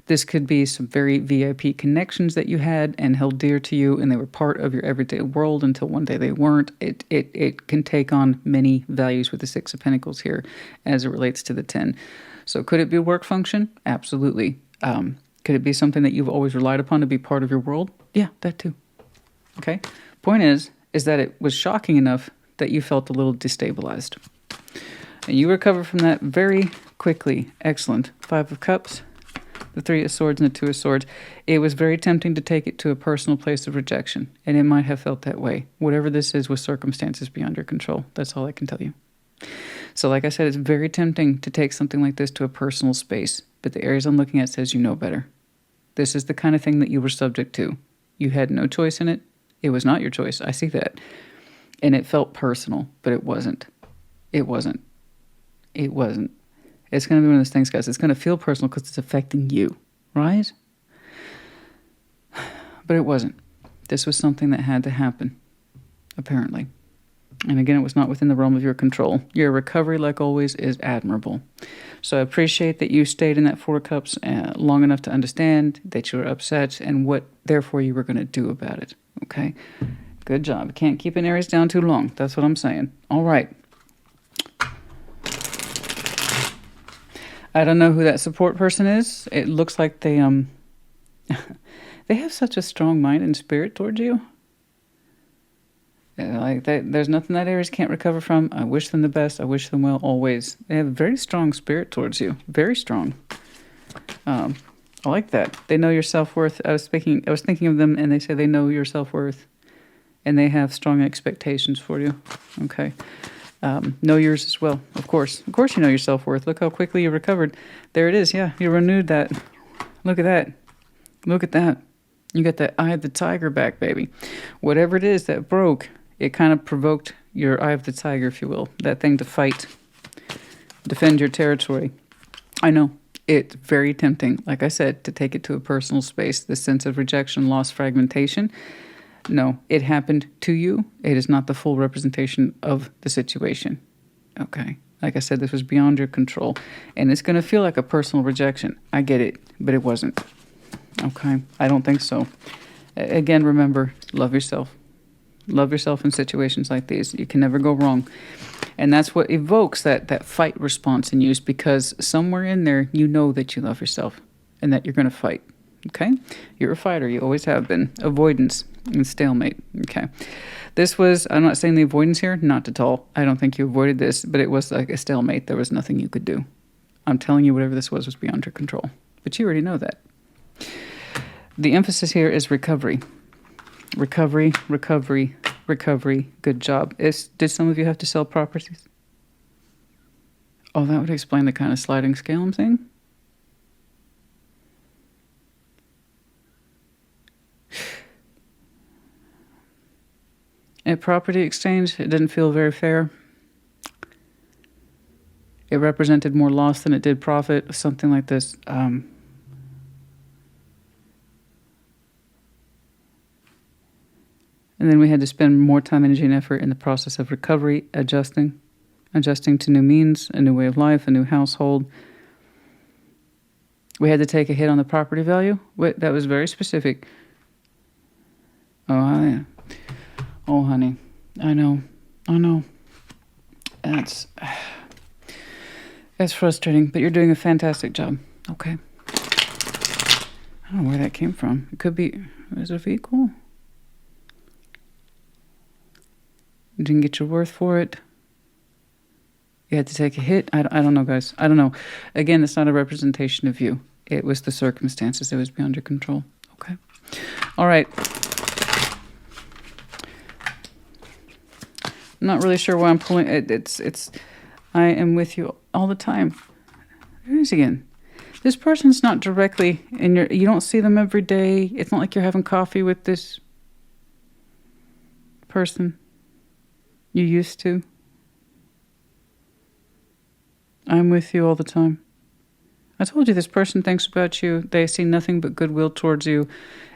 this could be some very VIP connections that you had and held dear to you, and they were part of your everyday world until one day they weren't. It can take on many values with the Six of Pentacles here as it relates to the 10. So could it be a work function? Absolutely. Could it be something that you've always relied upon to be part of your world? Yeah, that too. Okay. Point is that it was shocking enough that you felt a little destabilized. And you recover from that very quickly. Excellent. Five of Cups, the Three of Swords, and the Two of Swords. It was very tempting to take it to a personal place of rejection, and it might have felt that way. Whatever this is with circumstances beyond your control. That's all I can tell you. So like I said, it's very tempting to take something like this to a personal space, but the Aries I'm looking at says you know better. This is the kind of thing that you were subject to. You had no choice in it. It was not your choice. I see that. And it felt personal, but it wasn't. It wasn't. It wasn't. It's going to be one of those things, guys. It's going to feel personal because it's affecting you, right? But it wasn't. This was something that had to happen, apparently. And again, it was not within the realm of your control. Your recovery, like always, is admirable. So I appreciate that you stayed in that Four of Cups long enough to understand that you were upset and what, therefore, you were going to do about it. Okay? Good job. Can't keep an Aries down too long. That's what I'm saying. All right. I don't know who that support person is. It looks like they they have such a strong mind and spirit towards you. Like there's nothing that Aries can't recover from. I wish them the best. I wish them well always. They have a very strong spirit towards you. Very strong. I like that. They know your self-worth. I was thinking of them, and they say they know your self-worth, and they have strong expectations for you. Okay. Know yours as well. Of course you know your self-worth. Look how quickly you recovered. There it is. Yeah, you renewed that. Look at that. Look at that. You got that eye of the tiger back, baby. Whatever it is that broke, it kind of provoked your eye of the tiger, if you will. That thing to fight. Defend your territory. I know. It's very tempting, like I said, to take it to a personal space. The sense of rejection, loss, fragmentation. No, it happened to you. It is not the full representation of the situation. Okay. Like I said, this was beyond your control. And it's going to feel like a personal rejection. I get it, but it wasn't. Okay. I don't think so. Again, remember, love yourself. Love yourself in situations like these. You can never go wrong. And that's what evokes that fight response in you, is because somewhere in there, you know that you love yourself and that you're going to fight. Okay? You're a fighter. You always have been. Avoidance and stalemate. Okay. This was, I'm not saying the avoidance here, not at all. I don't think you avoided this, but it was like a stalemate. There was nothing you could do. I'm telling you, whatever this was beyond your control. But you already know that. The emphasis here is recovery. Recovery, recovery, recovery. Good job. Did some of you have to sell properties? Oh, that would explain the kind of sliding scale I'm seeing. At property exchange, it didn't feel very fair. It represented more loss than it did profit, something like this. And then we had to spend more time, energy, and effort in the process of recovery, adjusting to new means, a new way of life, a new household. We had to take a hit on the property value. That was very specific. Oh, oh, honey. I know. I know. That's frustrating, but you're doing a fantastic job. Okay. I don't know where that came from. It could be, is it a vehicle? You didn't get your worth for it. You had to take a hit. I don't know, guys. I don't know. Again, it's not a representation of you. It was the circumstances. It was beyond your control. Okay. All right. I'm not really sure why I'm pulling it. I am with you all the time. There it is again. This person's not directly in your, you don't see them every day. It's not like you're having coffee with this person. You used to. I'm with you all the time. I told you this person thinks about you. They see nothing but goodwill towards you.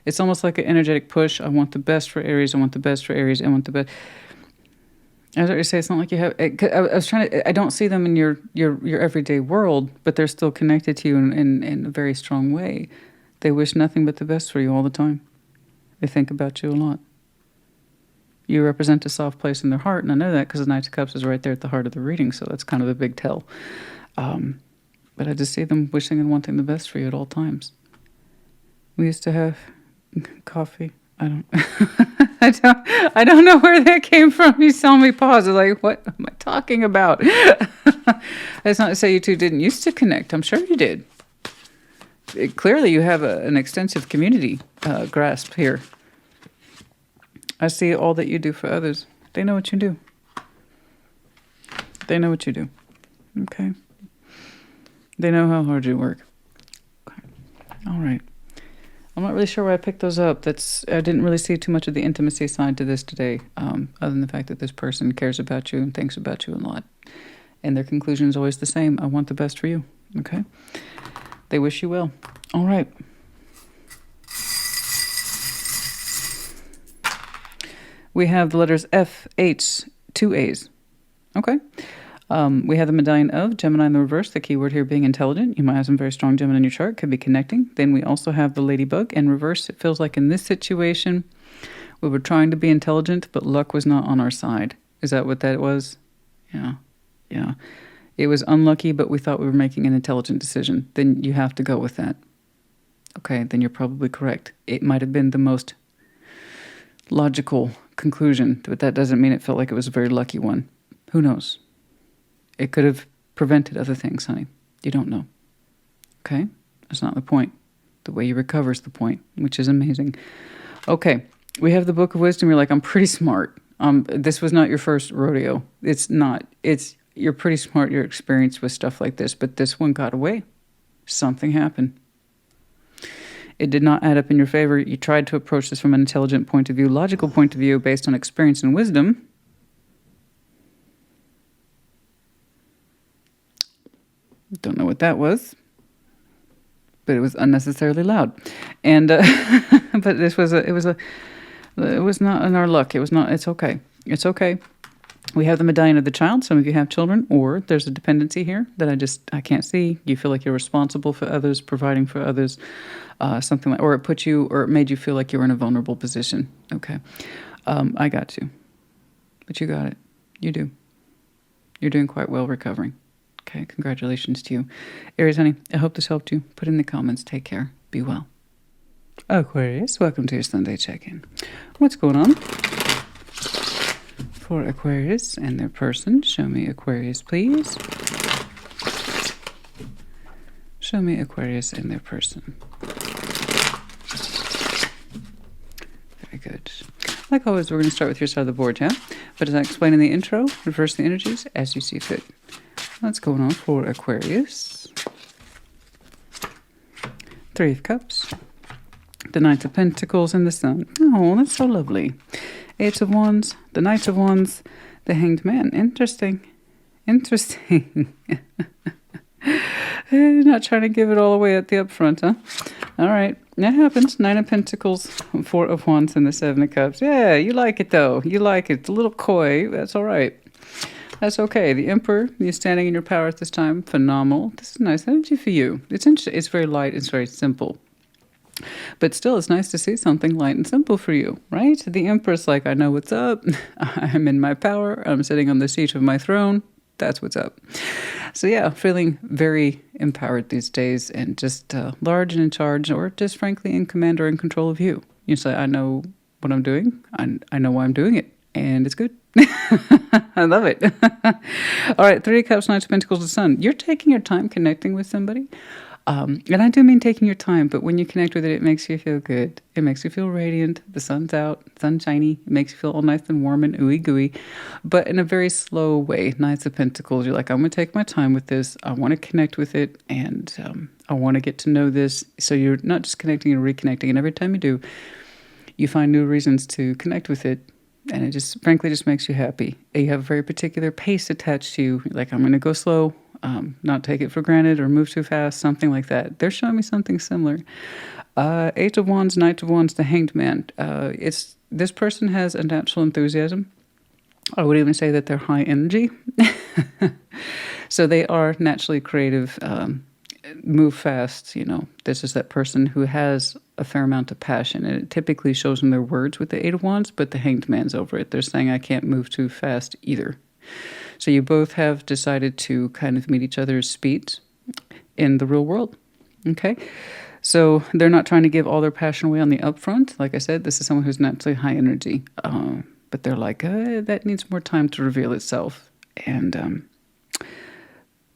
It's almost like an energetic push. I want the best for Aries. I want the best for Aries. I want the best. I was going to say, it's not like you have, I was trying to, I don't see them in your everyday world, but they're still connected to you in a very strong way. They wish nothing but the best for you all the time. They think about you a lot. You represent a soft place in their heart, and I know that because the Knight of Cups is right there at the heart of the reading, so that's kind of a big tell. But I just see them wishing and wanting the best for you at all times. We used to have coffee. I don't know where that came from. You saw me pause. I was like, what am I talking about? That's not to say you two didn't used to connect. I'm sure you did. Clearly, you have an extensive community grasp here. I see all that you do for others. They know what you do. They know what you do. Okay. They know how hard you work. Okay. All right. I'm not really sure why I picked those up. I didn't really see too much of the intimacy side to this today, other than the fact that this person cares about you and thinks about you a lot. And their conclusion is always the same. I want the best for you. Okay? They wish you well. All right. We have the letters F, H, 2 A's. Okay. We have the medallion of Gemini in the reverse, the key word here being intelligent. You might have some very strong Gemini in your chart, could be connecting. Then we also have the ladybug in reverse. It feels like in this situation, we were trying to be intelligent, but luck was not on our side. Is that what that was? Yeah. Yeah. It was unlucky, but we thought we were making an intelligent decision. Then you have to go with that. Okay, then you're probably correct. It might have been the most logical conclusion, but that doesn't mean it felt like it was a very lucky one. Who knows? It could have prevented other things, honey. You don't know. Okay? That's not the point. The way you recover is the point, which is amazing. Okay. We have the Book of Wisdom. You're like, I'm pretty smart. This was not your first rodeo. It's not. You're pretty smart. You're experienced with stuff like this, but this one got away. Something happened. It did not add up in your favor. You tried to approach this from an intelligent point of view, logical point of view, based on experience and wisdom. Don't know what that was, but it was unnecessarily loud. And but it was not in our luck. It was not. It's okay. It's okay. We have the medallion of the child. Some of you have children, or there's a dependency here that I can't see. You feel like you're responsible for others, providing for others, something like, or it made you feel like you were in a vulnerable position. Okay, I got you, but you got it. You do. You're doing quite well recovering. Okay, congratulations to you. Aries, honey, I hope this helped you. Put in the comments. Take care. Be well. Aquarius, welcome to your Sunday check-in. What's going on? For Aquarius and their person, show me Aquarius, please. Show me Aquarius and their person. Very good. Like always, we're going to start with your side of the board, yeah? But as I explained in the intro, reverse the energies as you see fit. What's going on for Aquarius? 3 of Cups. The Knight of Pentacles and the Sun. Oh, that's so lovely. 8 of Wands, the Knight of Wands, the Hanged Man. Interesting. Interesting. You're not trying to give it all away at the upfront, huh? All right. That happens. 9 of Pentacles, 4 of Wands, and the 7 of Cups. Yeah, you like it, though. You like it. It's a little coy. That's all right. That's okay. The Emperor, you're standing in your power at this time. Phenomenal. This is nice energy for you. It's interesting. It's very light. It's very simple. But still, it's nice to see something light and simple for you, right? The Empress, like, I know what's up. I'm in my power. I'm sitting on the seat of my throne. That's what's up. So yeah, feeling very empowered these days and just large and in charge, or just frankly in command or in control of you. You say, I know what I'm doing. I know why I'm doing it. And it's good. I love it. All right, Three of Cups, Knight of Pentacles, the Sun. You're taking your time connecting with somebody. And I do mean taking your time, but when you connect with it, it makes you feel good. It makes you feel radiant. The sun's out, sunshiny. It makes you feel all nice and warm and ooey gooey, but in a very slow way. Knights of Pentacles, you're like, I'm going to take my time with this. I want to connect with it, and I want to get to know this. So you're not just connecting and reconnecting, and every time you do, you find new reasons to connect with it. And it just, frankly, just makes you happy. You have a very particular pace attached to you. You're like, I'm going to go slow. Not take it for granted or move too fast, something like that. They're showing me something similar. Eight of Wands, Knight of Wands, the Hanged Man. This person has a natural enthusiasm. I would even say that they're high energy. So they are naturally creative, move fast. You know, this is that person who has a fair amount of passion, and it typically shows in their words with the Eight of Wands, but the Hanged Man's over it. They're saying, I can't move too fast either. So you both have decided to kind of meet each other's speeds in the real world. Okay? So they're not trying to give all their passion away on the upfront. Like I said, this is someone who's naturally high energy. But they're like, that needs more time to reveal itself. And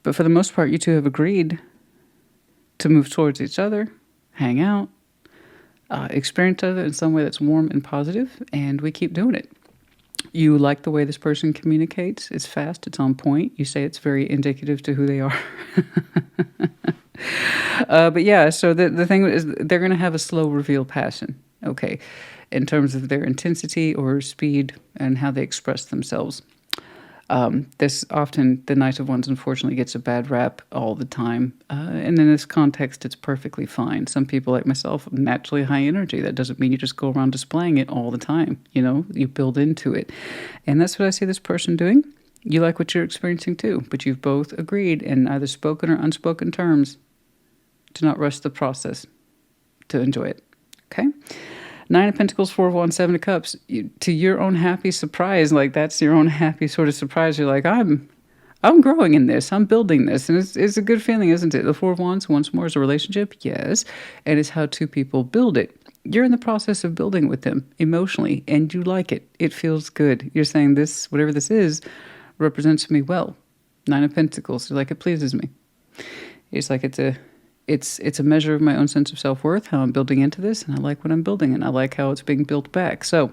but for the most part, you two have agreed to move towards each other, hang out, experience each other in some way that's warm and positive, and we keep doing it. You like the way this person communicates. It's fast. It's on point. You say it's very indicative to who they are. But yeah, so the thing is, they're going to have a slow reveal passion, okay, in terms of their intensity or speed and how they express themselves. This often, the Knight of Wands, unfortunately, gets a bad rap all the time. And in this context, it's perfectly fine. Some people, like myself, are naturally high energy. That doesn't mean you just go around displaying it all the time. You know, you build into it. And that's what I see this person doing. You like what you're experiencing too, but you've both agreed in either spoken or unspoken terms to not rush the process, to enjoy it. Okay? Nine of Pentacles, Four of Wands, Seven of Cups. To your own happy surprise, like that's your own happy sort of surprise. You're like, I'm growing in this. I'm building this. And it's a good feeling, isn't it? The Four of Wands, once more, is a relationship. Yes. And it's how two people build it. You're in the process of building with them emotionally, and you like it. It feels good. You're saying this, whatever this is, represents me well. Nine of Pentacles. You're like, it pleases me. It's like it's a measure of my own sense of self-worth, how I'm building into this, and I like what I'm building, and I like how it's being built back. So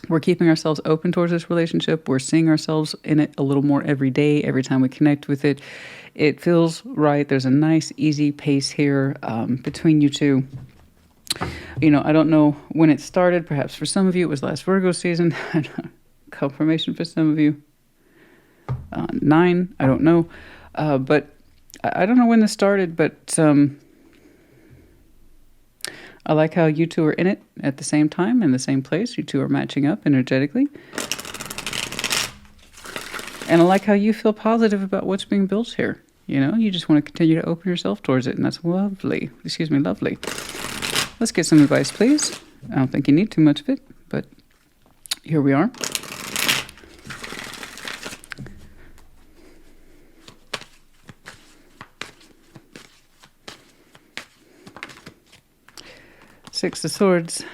we're keeping ourselves open towards this relationship. We're seeing ourselves in it a little more every day, every time we connect with it. It feels right. There's a nice, easy pace here between you two. You know, I don't know when it started. Perhaps for some of you, it was last Virgo season. Confirmation for some of you. 9, I don't know. But I don't know when this started, but I like how you two are in it at the same time, in the same place. You two are matching up energetically. And I like how you feel positive about what's being built here. You know, you just want to continue to open yourself towards it, and that's lovely. Excuse me, lovely. Let's get some advice, please. I don't think you need too much of it, but here we are. Six of Swords,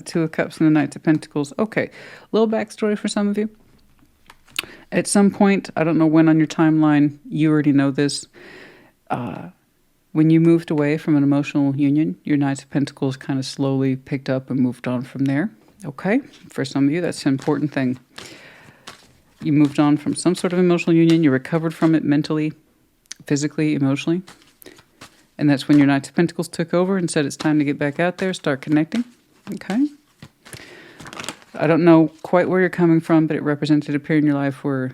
Two of Cups, and the Knight of Pentacles. Okay, little backstory for some of you. At some point, I don't know when on your timeline, you already know this. When you moved away from an emotional union, your Knight of Pentacles kind of slowly picked up and moved on from there. Okay, for some of you, that's an important thing. You moved on from some sort of emotional union. You recovered from it mentally, physically, emotionally. And that's when your Knight of Pentacles took over and said it's time to get back out there, start connecting. Okay. I don't know quite where you're coming from, but it represented a period in your life where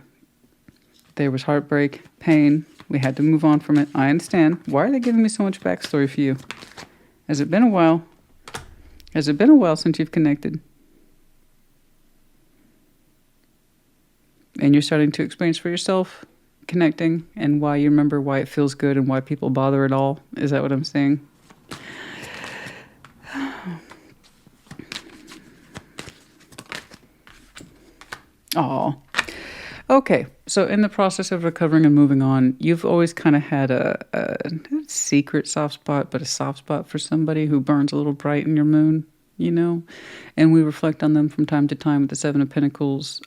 there was heartbreak, pain. We had to move on from it. I understand. Why are they giving me so much backstory for you? Has it been a while? Has it been a while since you've connected? And you're starting to experience for yourself connecting, and why you remember why it feels good and why people bother at all. Is that what I'm saying? Oh, okay. So in the process of recovering and moving on, you've always kind of had a secret soft spot, but a soft spot for somebody who burns a little bright in your moon, you know? And we reflect on them from time to time with the Seven of Pentacles.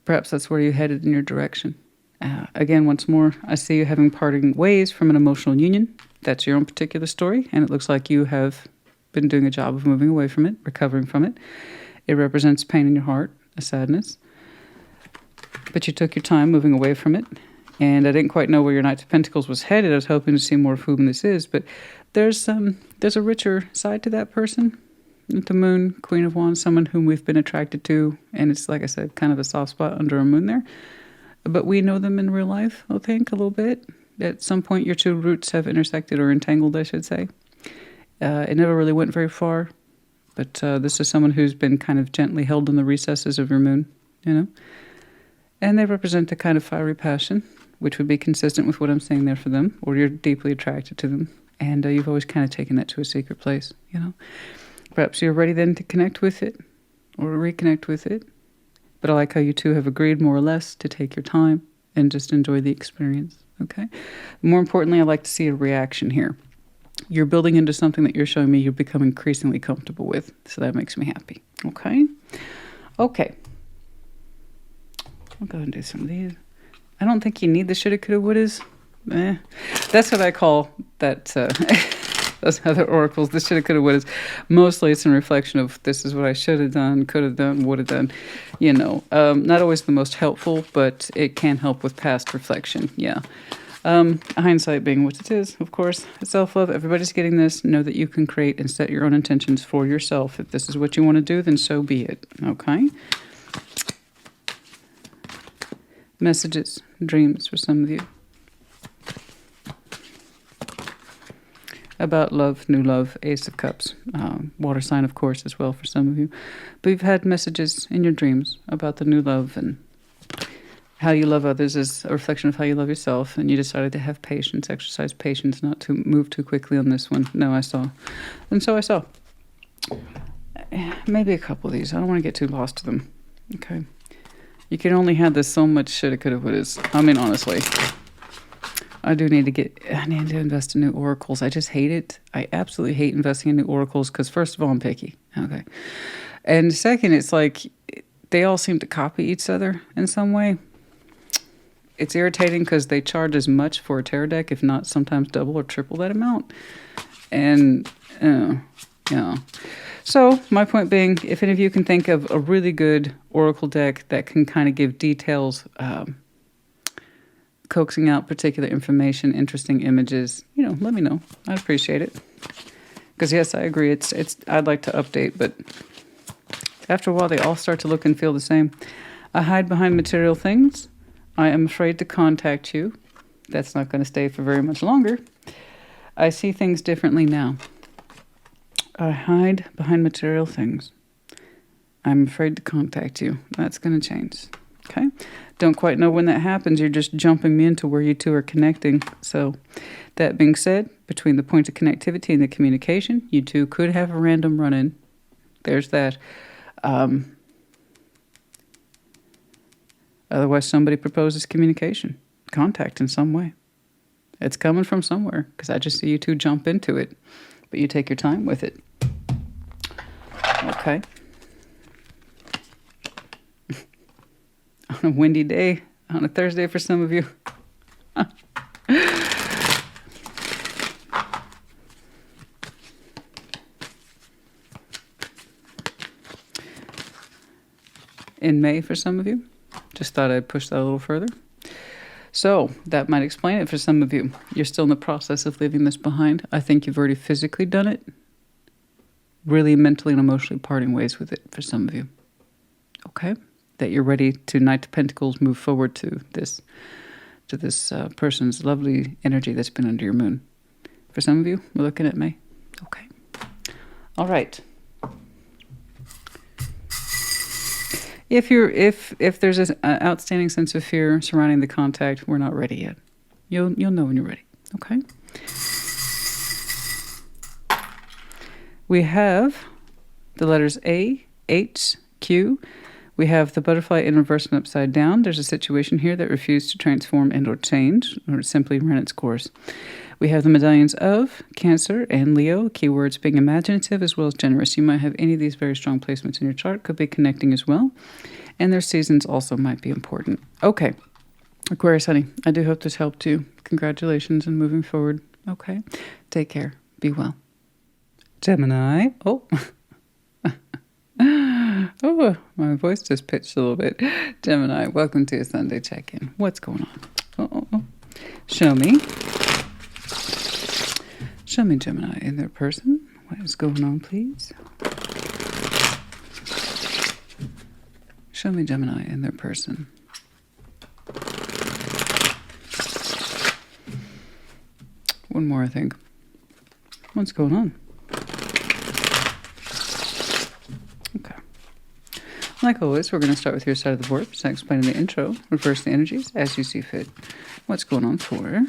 Perhaps that's where you headed in your direction. Again, once more, I see you having parting ways from an emotional union. That's your own particular story, and it looks like you have been doing a job of moving away from it, recovering from it. It represents pain in your heart, a sadness. But you took your time moving away from it, and I didn't quite know where your Knight of Pentacles was headed. I was hoping to see more of whom this is, but there's a richer side to that person. The Moon, Queen of Wands, someone whom we've been attracted to, and it's, like I said, kind of a soft spot under a moon there. But we know them in real life, I think, a little bit. At some point, your two roots have intersected or entangled, I should say. It never really went very far, but this is someone who's been kind of gently held in the recesses of your moon, you know? And they represent a kind of fiery passion, which would be consistent with what I'm saying there for them, or you're deeply attracted to them, and you've always kind of taken that to a secret place, you know? Perhaps you're ready then to connect with it or reconnect with it. But I like how you two have agreed more or less to take your time and just enjoy the experience, okay? More importantly, I like to see a reaction here. You're building into something that you're showing me you become increasingly comfortable with, so that makes me happy, okay? Okay. I'll go ahead and do some of these. I don't think you need the shoulda, coulda, wouldas. That's what I call that... those other oracles, the shoulda, coulda, wouldas. Mostly it's in reflection of this is what I should have done, could have done, would have done. You know, not always the most helpful, but it can help with past reflection. Yeah. Hindsight being what it is, of course. Self-love, everybody's getting this. Know that you can create and set your own intentions for yourself. If this is what you want to do, then so be it. Okay? Messages, dreams for some of you. About love, new love, Ace of Cups, water sign, of course, as well for some of you. But you've had messages in your dreams about the new love, and how you love others is a reflection of how you love yourself, and you decided to have patience, exercise patience, not to move too quickly on this one. No, I saw. And so I saw. Maybe a couple of these. I don't want to get too lost to them. Okay. You can only have this so much shoulda, coulda, wouldas. I mean, honestly. I need to invest in new oracles. I just hate it. I absolutely hate investing in new oracles because, first of all, I'm picky. Okay. And second, it's like they all seem to copy each other in some way. It's irritating because they charge as much for a tarot deck, if not sometimes double or triple that amount. And, yeah. So, my point being, if any of you can think of a really good oracle deck that can kind of give details, coaxing out particular information, interesting images, you know, let me know. I'd appreciate it. Because yes, I agree. I'd like to update, but after a while, they all start to look and feel the same. I hide behind material things. I am afraid to contact you. That's not going to stay for very much longer. I see things differently now. I hide behind material things. I'm afraid to contact you. That's going to change. Okay? Don't quite know when that happens. You're just jumping me into where you two are connecting. So, that being said, between the point of connectivity and the communication, you two could have a random run-in. There's that. Otherwise, somebody proposes communication, contact in some way. It's coming from somewhere, because I just see you two jump into it. But you take your time with it. Okay. On a windy day, on a Thursday for some of you. In May for some of you. Just thought I'd push that a little further. So that might explain it for some of you. You're still in the process of leaving this behind. I think you've already physically done it. Really mentally and emotionally parting ways with it for some of you. Okay? That you're ready to Knight of Pentacles move forward to this person's lovely energy that's been under your moon. For some of you, we're looking at May. Okay. All right. If there's an outstanding sense of fear surrounding the contact, we're not ready yet. You'll know when you're ready. Okay. We have the letters A, H, Q. We have the butterfly in reverse and upside down. There's a situation here that refused to transform and or change, or simply ran its course. We have the medallions of Cancer and Leo, keywords being imaginative as well as generous. You might have any of these very strong placements in your chart, could be connecting as well. And their seasons also might be important. Okay, Aquarius, honey, I do hope this helped you. Congratulations and moving forward. Okay, take care. Be well. Gemini. Oh. Oh, my voice just pitched a little bit. Gemini, welcome to a Sunday check-in. What's going on? Show me. Show me Gemini in their person. What is going on, please? Show me Gemini in their person. One more, I think. What's going on? Okay. Like always, we're going to start with your side of the board. So I explain in the intro, reverse the energies as you see fit. What's going on for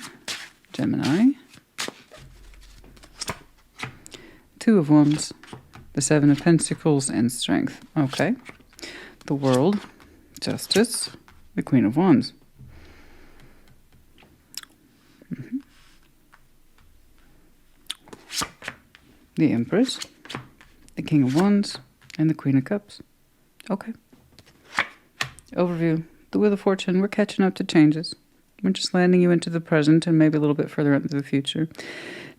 Gemini? Two of Wands, the Seven of Pentacles, and Strength. Okay. The World, Justice, the Queen of Wands. The Empress, the King of Wands, and the Queen of Cups. Okay. Overview. The Wheel of Fortune, we're catching up to changes. We're just landing you into the present and maybe a little bit further into the future.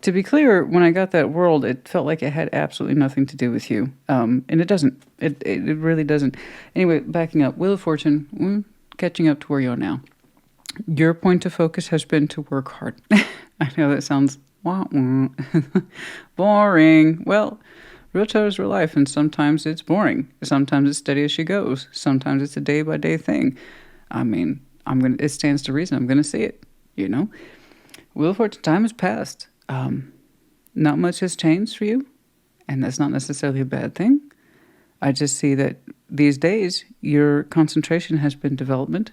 To be clear, when I got that World, it felt like it had absolutely nothing to do with you. And it doesn't. It really doesn't. Anyway, backing up. Wheel of Fortune, catching up to where you are now. Your point of focus has been to work hard. I know that sounds boring. Well, real is real life, and sometimes it's boring. Sometimes it's steady as she goes. Sometimes it's a day-by-day thing. I mean, it stands to reason. I'm going to see it, you know. Wheel of Fortune, time has passed. Not much has changed for you, and that's not necessarily a bad thing. I just see that these days, your concentration has been development,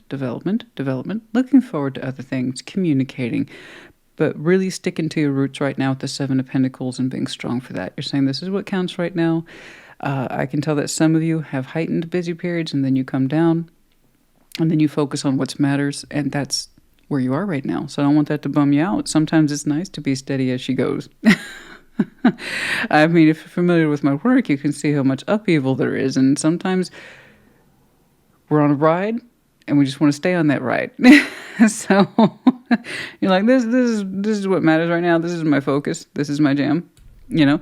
looking forward to other things, communicating, but really sticking to your roots right now with the Seven of Pentacles and being strong for that. You're saying this is what counts right now. I can tell that some of you have heightened busy periods, and then you come down, and then you focus on what matters, and that's where you are right now. So I don't want that to bum you out. Sometimes it's nice to be steady as she goes. I mean, if you're familiar with my work, you can see how much upheaval there is. And sometimes we're on a ride and we just want to stay on that ride. So you're like, this is what matters right now. This is my focus. This is my jam. You know,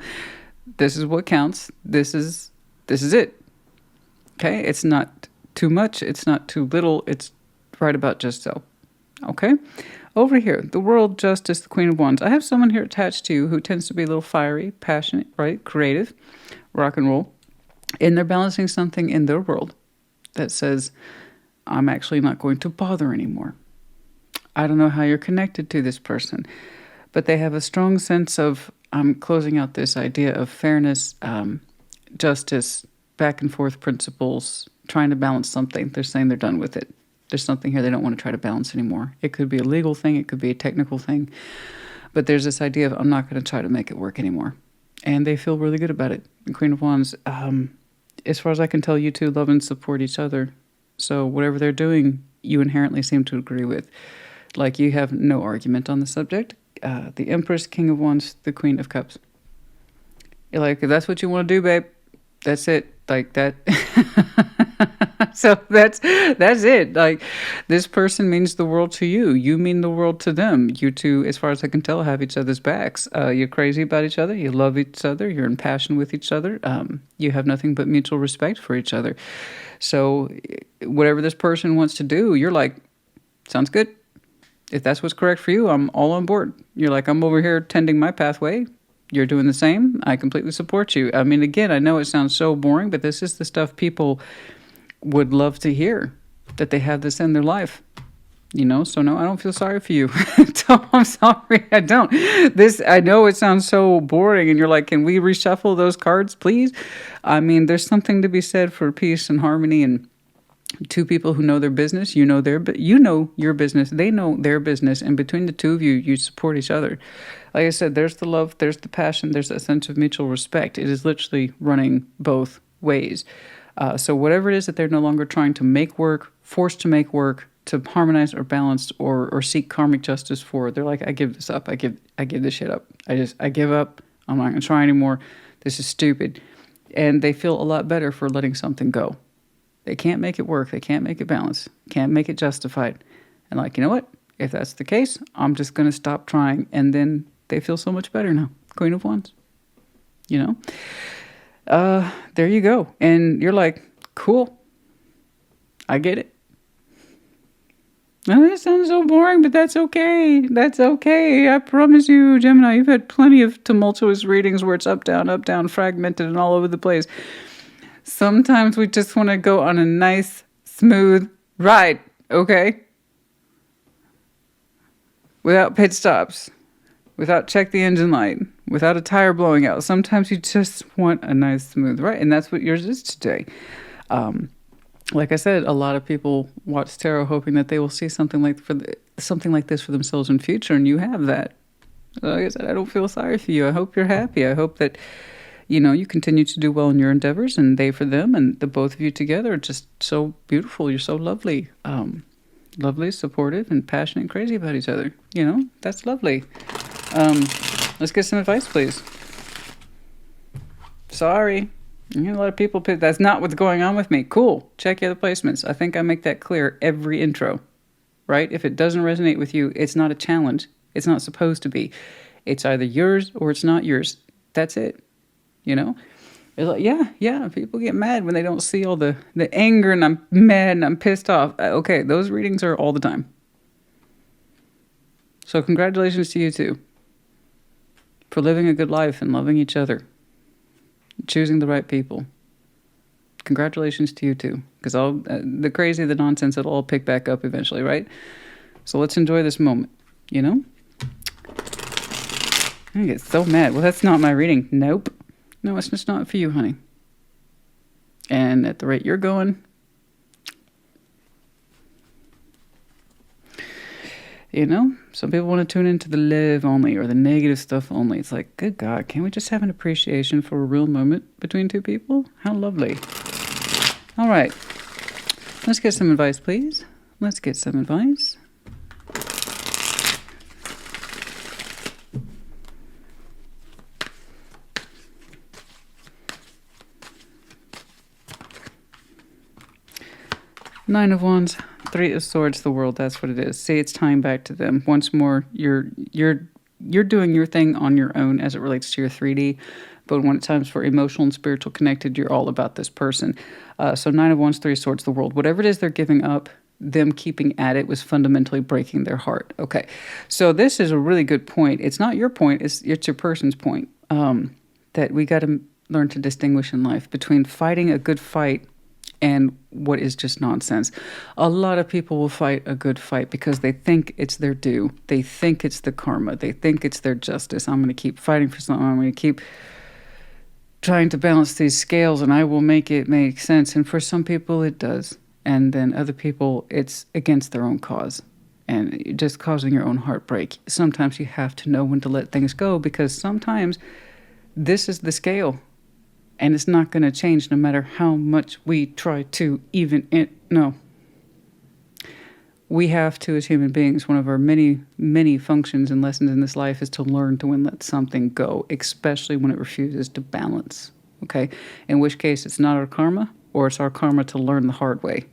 this is what counts. This is it. Okay. It's not too much. It's not too little. It's right about just so. Okay. Over here, the World, Justice, the Queen of Wands. I have someone here attached to you who tends to be a little fiery, passionate, right? Creative, rock and roll. And they're balancing something in their world that says, I'm actually not going to bother anymore. I don't know how you're connected to this person, but they have a strong sense of, I'm closing out this idea of fairness, justice, back and forth principles, trying to balance something. They're saying they're done with it. There's something here they don't want to try to balance anymore. It could be a legal thing. It could be a technical thing. But there's this idea of, I'm not going to try to make it work anymore. And they feel really good about it. The Queen of Wands, as far as I can tell, you two love and support each other. So whatever they're doing, you inherently seem to agree with. Like, you have no argument on the subject. The Empress, King of Wands, the Queen of Cups. You're like, if that's what you want to do, babe, that's it. Like that. So that's it. Like, this person means the world to you. You mean the world to them. You two, as far as I can tell, have each other's backs. You're crazy about each other. You love each other. You're in passion with each other. You have nothing but mutual respect for each other. So whatever this person wants to do, you're like, sounds good. If that's what's correct for you, I'm all on board. You're like, I'm over here tending my pathway. You're doing the same. I completely support you. I mean, again, I know it sounds so boring, but this is the stuff people would love to hear, that they have this in their life. You know, so no, I don't feel sorry for you. So I'm sorry, I don't. I know it sounds so boring, and you're like, can we reshuffle those cards, please? I mean, there's something to be said for peace and harmony, and two people who know their business. You know your business, they know their business, and between the two of you, you support each other. Like I said, there's the love, there's the passion, there's a sense of mutual respect. It is literally running both ways. So whatever it is that they're no longer trying to make work, forced to make work, to harmonize or balance or seek karmic justice for, they're like, I give this up. I give this shit up. I give up. I'm not going to try anymore. This is stupid. And they feel a lot better for letting something go. They can't make it work. They can't make it balance. Can't make it justified. And like, you know what? If that's the case, I'm just going to stop trying. And then they feel so much better now. Queen of Wands. You know? There you go. And you're like, cool. I get it. Oh, that sounds so boring, but that's okay. That's okay. I promise you, Gemini, you've had plenty of tumultuous readings where it's up, down, fragmented, and all over the place. Sometimes we just want to go on a nice, smooth ride, okay? Without pit stops, without check the engine light, without a tire blowing out. Sometimes you just want a nice, smooth ride, and that's what yours is today. Like I said, a lot of people watch tarot hoping that they will see something like this for themselves in future, and you have that. Like I said, I don't feel sorry for you. I hope you're happy. I hope that, you know, you continue to do well in your endeavors, and they for them, and the both of you together are just so beautiful. You're so lovely, lovely, supportive, and passionate and crazy about each other. You know, that's lovely. Let's get some advice, please. Sorry. You know, a lot of people pick, that's not what's going on with me. Cool. Check your other placements. I think I make that clear every intro, right? If it doesn't resonate with you, it's not a challenge. It's not supposed to be. It's either yours or it's not yours. That's it. You know? It's like, yeah, people get mad when they don't see all the anger and I'm mad and I'm pissed off. Okay, those readings are all the time. So congratulations to you too for living a good life and loving each other. Choosing the right people. Congratulations to you too. Because all the crazy, the nonsense, it'll all pick back up eventually, right? So let's enjoy this moment, you know? I get so mad. Well, that's not my reading. Nope. No, it's just not for you, honey. And at the rate you're going, you know, some people want to tune into the live only or the negative stuff only. It's like, good God, can't we just have an appreciation for a real moment between two people? How lovely. All right. Let's get some advice, please. Let's get some advice. Nine of Wands. Three of Swords, the world, that's what it is. See, it's tying back to them. Once more, you're doing your thing on your own as it relates to your 3D, but when it's times for emotional and spiritual connected, you're all about this person. So Nine of Wands, Three of Swords, the world. Whatever it is they're giving up, them keeping at it was fundamentally breaking their heart. Okay, so this is a really good point. It's not your point, it's your person's point, that we got to learn to distinguish in life between fighting a good fight and what is just nonsense. A lot of people will fight a good fight because they think it's their due. They think it's the karma. They think it's their justice. I'm going to keep fighting for something. I'm going to keep trying to balance these scales and I will make it make sense. And for some people it does. And then other people, it's against their own cause and just causing your own heartbreak. Sometimes you have to know when to let things go because sometimes this is the scale. And it's not going to change no matter how much we try to even it. No. We have to, as human beings, one of our many, many functions and lessons in this life is to learn to let something go, especially when it refuses to balance. Okay? In which case, it's not our karma, or it's our karma to learn the hard way.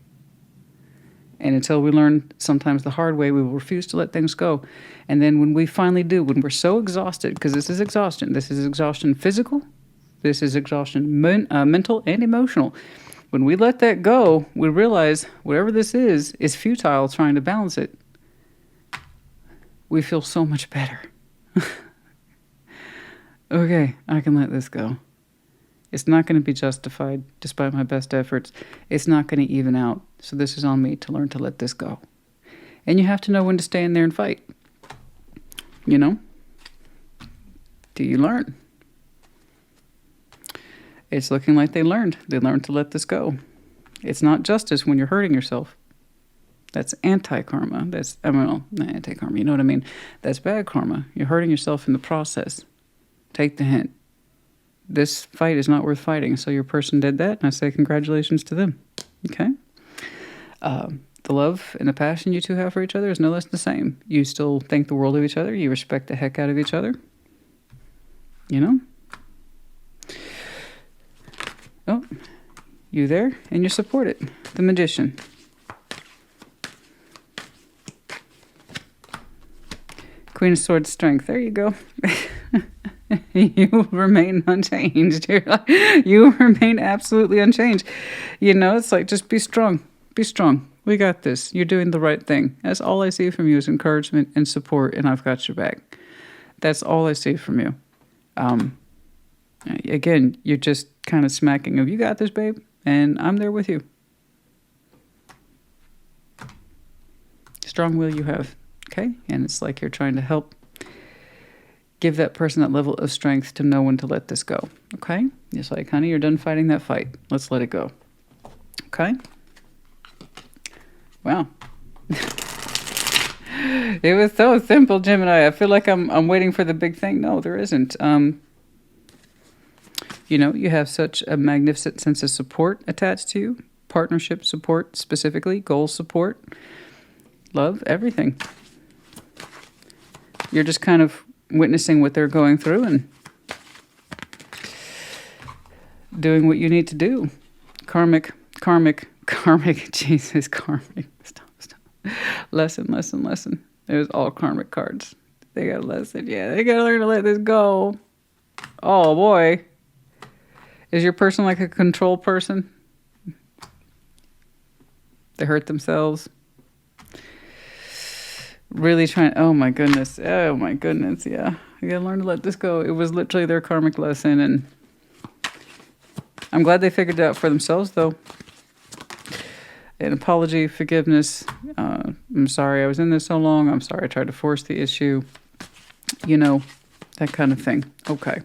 And until we learn sometimes the hard way, we will refuse to let things go. And then when we finally do, when we're so exhausted, because this is exhaustion physical, this is exhaustion mental and emotional. When we let that go, we realize whatever this is futile trying to balance it. We feel so much better. Okay, I can let this go. It's not going to be justified despite my best efforts. It's not going to even out. So this is on me to learn to let this go. And you have to know when to stay in there and fight. You know? Do you learn? It's looking like they learned. They learned to let this go. It's not justice when you're hurting yourself. That's anti-karma. Not anti-karma, you know what I mean? That's bad karma. You're hurting yourself in the process. Take the hint. this fight is not worth fighting. So your person did that, and I say congratulations to them. Okay? The love and the passion you two have for each other is no less the same. You still think the world of each other. You respect the heck out of each other. You know? Oh, you there, and you support it. The Magician. Queen of Swords, Strength. There you go. You remain unchanged. You remain absolutely unchanged. You know, it's like, just be strong. Be strong. We got this. You're doing the right thing. That's all I see from you is encouragement and support, and I've got your back. That's all I see from you. Again, you're just kind of smacking of, you got this, babe, and I'm there with you. Strong will you have. Okay? And it's like you're trying to help give that person that level of strength to know when to let this go. Okay? It's like, honey, you're done fighting that fight. Let's let it go. Okay? Wow. It was so simple, Gemini. I feel like I'm waiting for the big thing. No, there isn't. You know, you have such a magnificent sense of support attached to you. Partnership support specifically. Goal support. Love. Everything. You're just kind of witnessing what they're going through and doing what you need to do. Karmic. Jesus, karmic. Stop. Lesson. It was all karmic cards. They got a lesson. Yeah, they got to learn to let this go. Oh, boy. Is your person like a control person? They hurt themselves. Really trying, oh my goodness, yeah. You gotta learn to let this go. It was literally their karmic lesson, and I'm glad they figured it out for themselves, though. An apology, forgiveness. I'm sorry I was in this so long. I'm sorry I tried to force the issue. You know, that kind of thing. Okay.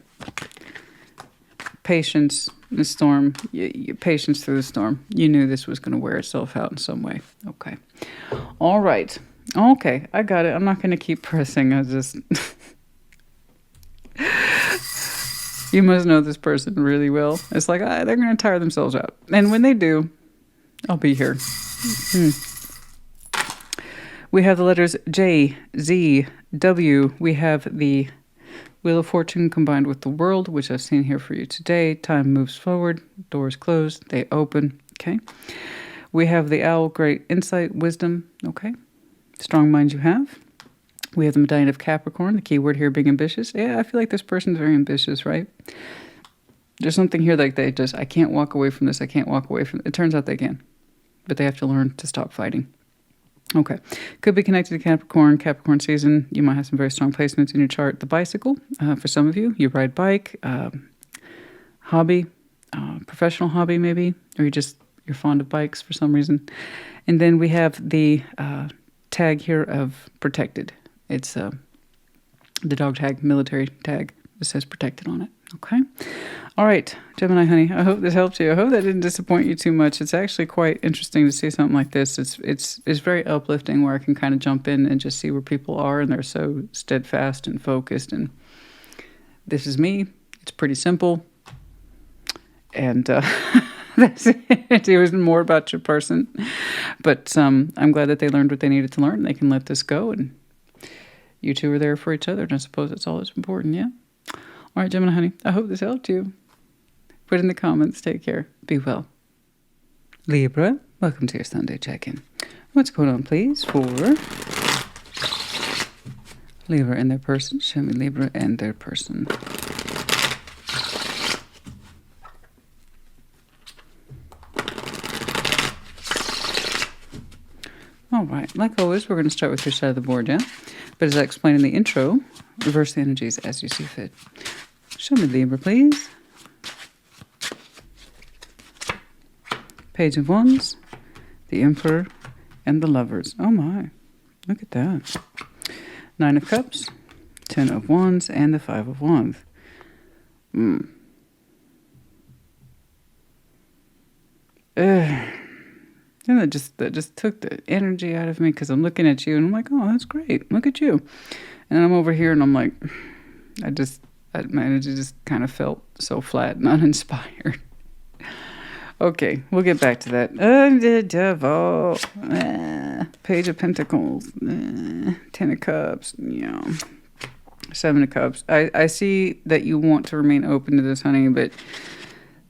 Patience in the storm. Patience through the storm. You knew this was going to wear itself out in some way. Okay. All right. Okay, I got it. I'm not going to keep pressing. I just... You must know this person really well. It's like, they're going to tire themselves out. And when they do, I'll be here. We have the letters J, Z, W. We have the Wheel of Fortune combined with the World, which I've seen here for you today. Time moves forward. Doors close. They open. Okay. We have the Owl, Great Insight, Wisdom. Okay. Strong mind you have. We have the Medallion of Capricorn, the key word here being ambitious. Yeah, I feel like this person's very ambitious, right? There's something here like they just, I can't walk away from this. I can't walk away from it. It turns out they can, but they have to learn to stop fighting. Okay. Could be connected to Capricorn season. You might have some very strong placements in your chart. The bicycle, for some of you, you ride bike, hobby, professional hobby maybe, or you're fond of bikes for some reason. And then we have the tag here of protected. It's the dog tag, military tag. It says protected on it. Okay. All right, Gemini, honey. I hope this helped you. I hope that didn't disappoint you too much. It's actually quite interesting to see something like this. It's very uplifting, where I can kind of jump in and just see where people are, and they're so steadfast and focused. And this is me. It's pretty simple. And that's it. It was more about your person. But I'm glad that they learned what they needed to learn. They can let this go, and you two are there for each other. And I suppose that's all that's important, yeah? All right, Gemini, honey. I hope this helped you. Put in the comments. Take care. Be well. Libra, welcome to your Sunday check-in. What's going on, please, for Libra and their person? Show me Libra and their person. All right, like always, we're going to start with your side of the board, yeah? But as I explained in the intro, reverse the energies as you see fit. Show me Libra, please. Page of Wands, the Emperor, and the Lovers. Oh my, look at that. 9 of Cups, 10 of Wands, and the 5 of Wands. And that just took the energy out of me, because I'm looking at you and I'm like, oh, that's great. Look at you. And I'm over here and I'm like, Man, it just kind of felt so flat and uninspired. Okay, we'll get back to that. The devil. Page of Pentacles. Ten of Cups. Yeah. Seven of Cups. I see that you want to remain open to this, honey, but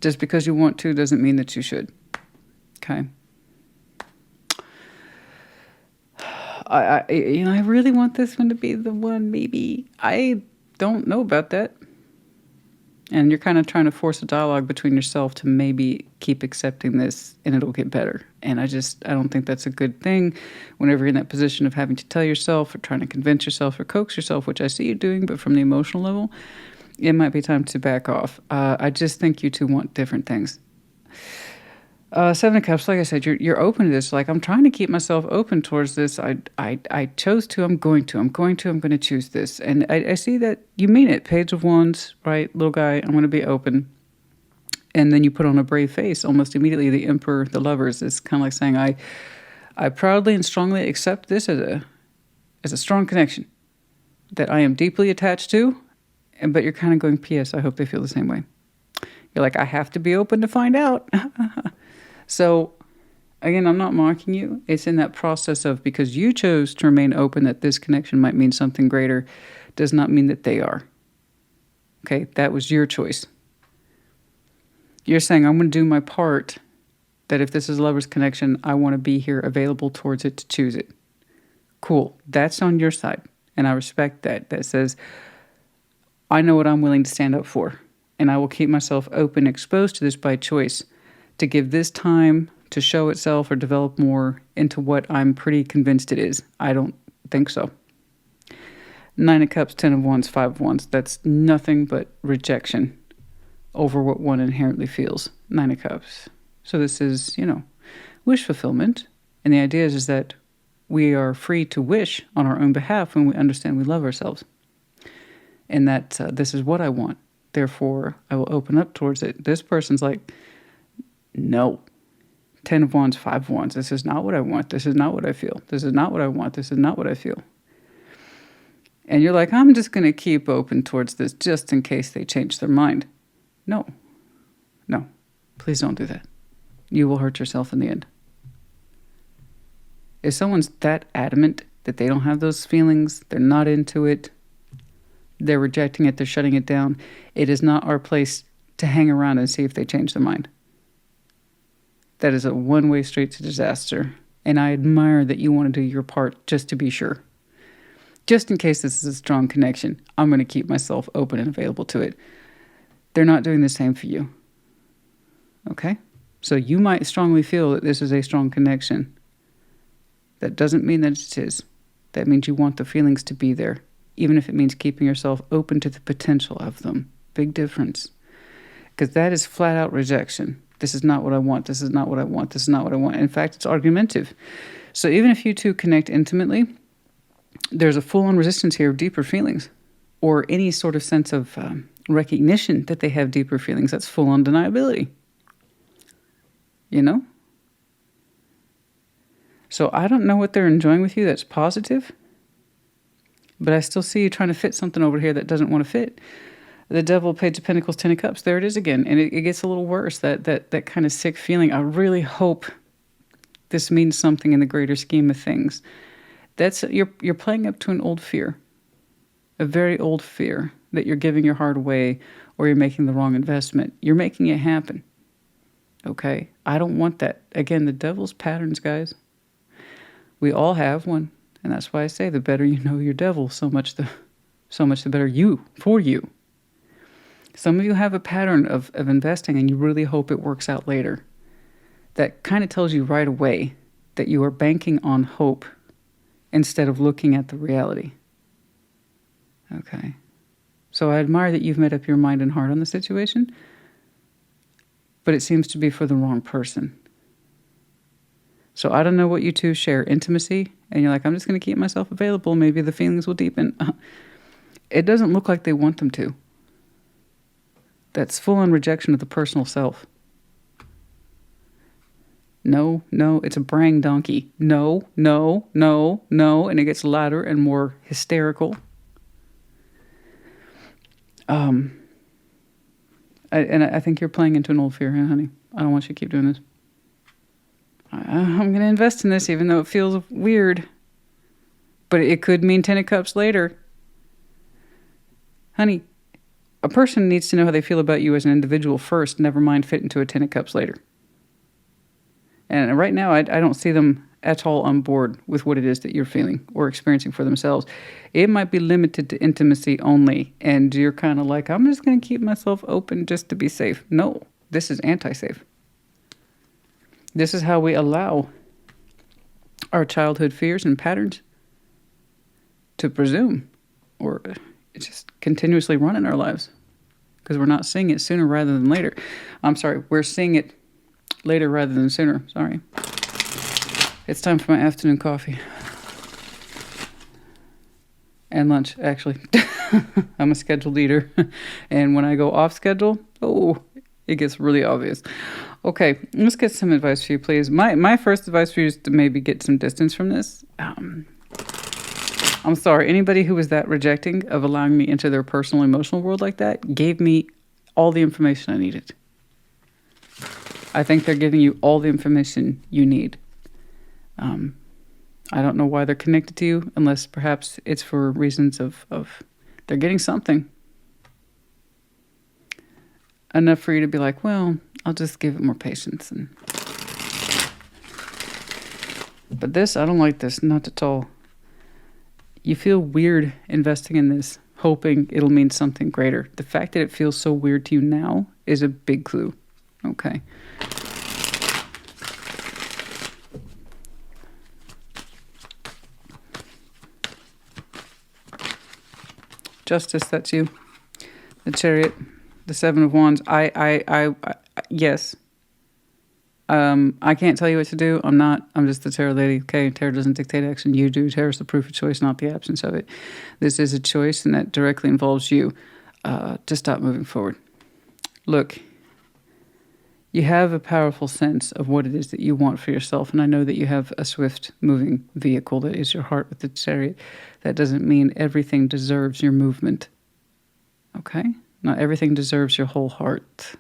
just because you want to doesn't mean that you should. Okay. I really want this one to be the one, maybe. I don't know about that. And you're kind of trying to force a dialogue between yourself to maybe keep accepting this and it'll get better. And I don't think that's a good thing whenever you're in that position of having to tell yourself or trying to convince yourself or coax yourself, which I see you doing, but from the emotional level, it might be time to back off. I just think you two want different things. Seven of Cups, like I said, you're open to this. Like, I'm trying to keep myself open towards this. I chose to. I'm going to choose this. And I see that you mean it. Page of Wands, right? Little guy, I'm going to be open. And then you put on a brave face almost immediately. The Emperor, the Lovers, is kind of like saying, I proudly and strongly accept this as a strong connection that I am deeply attached to. But you're kind of going, P.S., I hope they feel the same way. You're like, I have to be open to find out. So, again, I'm not mocking you. It's in that process of, because you chose to remain open that this connection might mean something greater, does not mean that they are. Okay, that was your choice. You're saying, I'm going to do my part, that if this is a lover's connection, I want to be here available towards it to choose it. Cool. That's on your side. And I respect that. That says, I know what I'm willing to stand up for. And I will keep myself open, exposed to this by choice, to give this time to show itself or develop more into what I'm pretty convinced it is. I don't think so. Nine of Cups, Ten of Wands, Five of Wands. That's nothing but rejection over what one inherently feels. Nine of Cups. So this is, wish fulfillment. And the idea is that we are free to wish on our own behalf when we understand we love ourselves. And that this is what I want. Therefore, I will open up towards it. This person's like, no. Ten of Wands, Five of Wands. This is not what I want. This is not what I feel. This is not what I want. This is not what I feel. And you're like, I'm just going to keep open towards this just in case they change their mind. No. No. Please don't do that. You will hurt yourself in the end. If someone's that adamant that they don't have those feelings, they're not into it, they're rejecting it, they're shutting it down, it is not our place to hang around and see if they change their mind. That is a one-way street to disaster. And I admire that you want to do your part just to be sure. Just in case this is a strong connection, I'm going to keep myself open and available to it. They're not doing the same for you. Okay? So you might strongly feel that this is a strong connection. That doesn't mean that it is. That means you want the feelings to be there, even if it means keeping yourself open to the potential of them. Big difference. Because that is flat-out rejection. This is not what I want. This is not what I want. This is not what I want. In fact, it's argumentative. So even if you two connect intimately, there's a full-on resistance here of deeper feelings or any sort of sense of recognition that they have deeper feelings. That's full-on deniability. So I don't know what they're enjoying with you that's positive, but I still see you trying to fit something over here that doesn't want to fit. The Devil, Page of Pentacles, Ten of Cups. There it is again. And it gets a little worse, that kind of sick feeling. I really hope this means something in the greater scheme of things. You're playing up to an old fear. A very old fear that you're giving your heart away or you're making the wrong investment. You're making it happen. Okay? I don't want that. Again, the devil's patterns, guys. We all have one. And that's why I say the better you know your devil, so much the better for you. Some of you have a pattern of investing and you really hope it works out later. That kind of tells you right away that you are banking on hope instead of looking at the reality. Okay. So I admire that you've made up your mind and heart on the situation, but it seems to be for the wrong person. So I don't know what you two share, intimacy, and you're like, I'm just going to keep myself available. Maybe the feelings will deepen. It doesn't look like they want them to. That's full-on rejection of the personal self. No, it's a braying donkey. No, and it gets louder and more hysterical. I think you're playing into an old fear, honey. I don't want you to keep doing this. I'm going to invest in this even though it feels weird. But it could mean 10 of Cups later. Honey, a person needs to know how they feel about you as an individual first, never mind fit into a 10 of Cups later. And right now, I don't see them at all on board with what it is that you're feeling or experiencing for themselves. It might be limited to intimacy only, and you're kind of like, I'm just going to keep myself open just to be safe. No, this is anti-safe. This is how we allow our childhood fears and patterns to presume or just continuously run in our lives because we're not seeing it sooner rather than later. I'm sorry, we're seeing it later rather than sooner. Sorry. It's time for my afternoon coffee. And lunch, actually. I'm a scheduled eater. And when I go off schedule, it gets really obvious. Okay, let's get some advice for you, please. My first advice for you is to maybe get some distance from this. I'm sorry, anybody who was that rejecting of allowing me into their personal emotional world like that gave me all the information I needed. I think they're giving you all the information you need. I don't know why they're connected to you, unless perhaps it's for reasons of they're getting something. Enough for you to be like, well, I'll just give it more patience. But this, I don't like this, not at all. You feel weird investing in this, hoping it'll mean something greater. The fact that it feels so weird to you now is a big clue. Okay. Justice, that's you. The Chariot, the Seven of Wands. Yes. I can't tell you what to do. I'm just the tarot lady. Okay, tarot doesn't dictate action. You do. Tarot's the proof of choice, not the absence of it. This is a choice, and that directly involves you to stop moving forward. Look, you have a powerful sense of what it is that you want for yourself, and I know that you have a swift moving vehicle that is your heart with the Chariot. That doesn't mean everything deserves your movement. Okay? Not everything deserves your whole heart.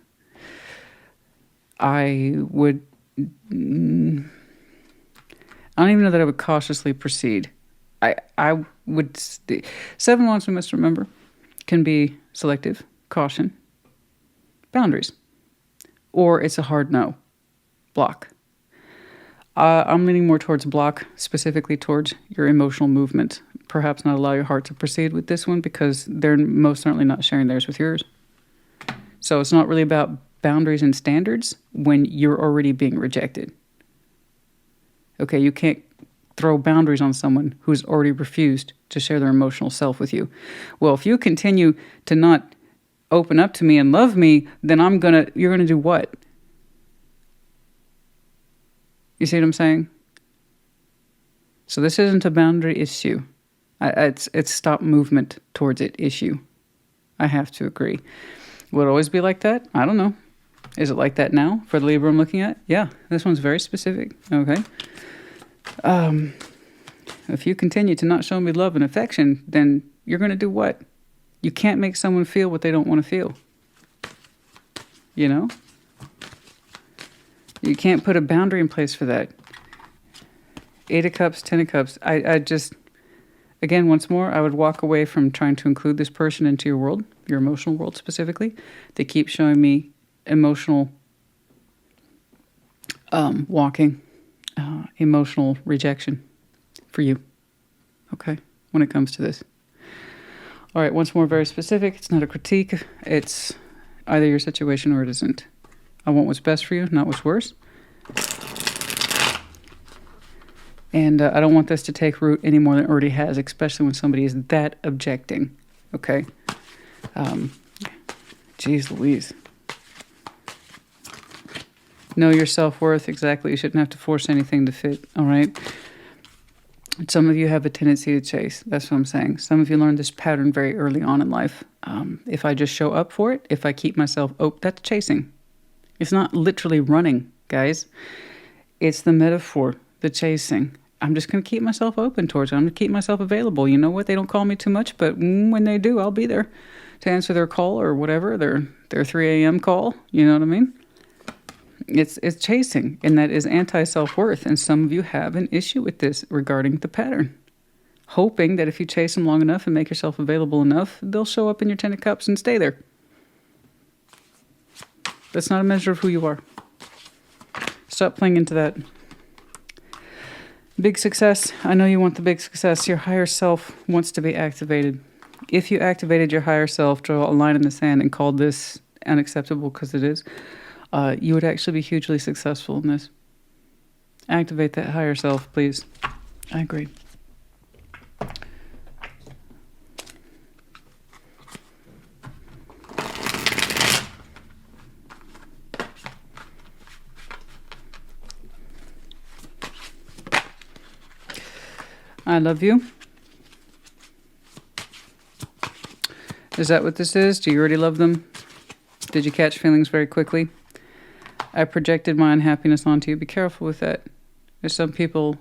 I don't even know that I would cautiously proceed. I would... Seven Wands, we must remember, can be selective, caution, boundaries. Or it's a hard no. Block. I'm leaning more towards block, specifically towards your emotional movement. Perhaps not allow your heart to proceed with this one because they're most certainly not sharing theirs with yours. So it's not really about boundaries and standards when you're already being rejected. Okay, you can't throw boundaries on someone who's already refused to share their emotional self with you. Well, if you continue to not open up to me and love me, then you're gonna do what? You see what I'm saying? So this isn't a boundary issue. It's stop movement towards it issue. I have to agree. Will it always be like that? I don't know. Is it like that now for the Libra I'm looking at? Yeah, this one's very specific. Okay. If you continue to not show me love and affection, then you're going to do what? You can't make someone feel what they don't want to feel. You know? You can't put a boundary in place for that. 8 of Cups, 10 of Cups. I just, again, once more, I would walk away from trying to include this person into your world, your emotional world specifically. They keep showing me emotional walking, emotional rejection for you. Okay? When it comes to this. All right, once more, very specific. It's not a critique. It's either your situation or it isn't. I want what's best for you, not what's worse. And I don't want this to take root any more than it already has, especially when somebody is that objecting. Okay? Jeez Louise. Know your self-worth, exactly. You shouldn't have to force anything to fit, all right? Some of you have a tendency to chase. That's what I'm saying. Some of you learned this pattern very early on in life. If I just show up for it, if I keep myself open, that's chasing. It's not literally running, guys. It's the metaphor, the chasing. I'm just going to keep myself open towards it. I'm going to keep myself available. You know what? They don't call me too much, but when they do, I'll be there. to answer their call or whatever, their 3 a.m. call. You know what I mean? It's chasing, and that is anti-self-worth. And some of you have an issue with this regarding the pattern. Hoping that if you chase them long enough and make yourself available enough, they'll show up in your Ten of Cups and stay there. That's not a measure of who you are. Stop playing into that. Big success. I know you want the big success. Your higher self wants to be activated. If you activated your higher self, draw a line in the sand and called this unacceptable, because it is, you would actually be hugely successful in this. Activate that higher self, please. I agree. I love you. Is that what this is? Do you already love them? Did you catch feelings very quickly? I projected my unhappiness onto you. Be careful with that. There's some people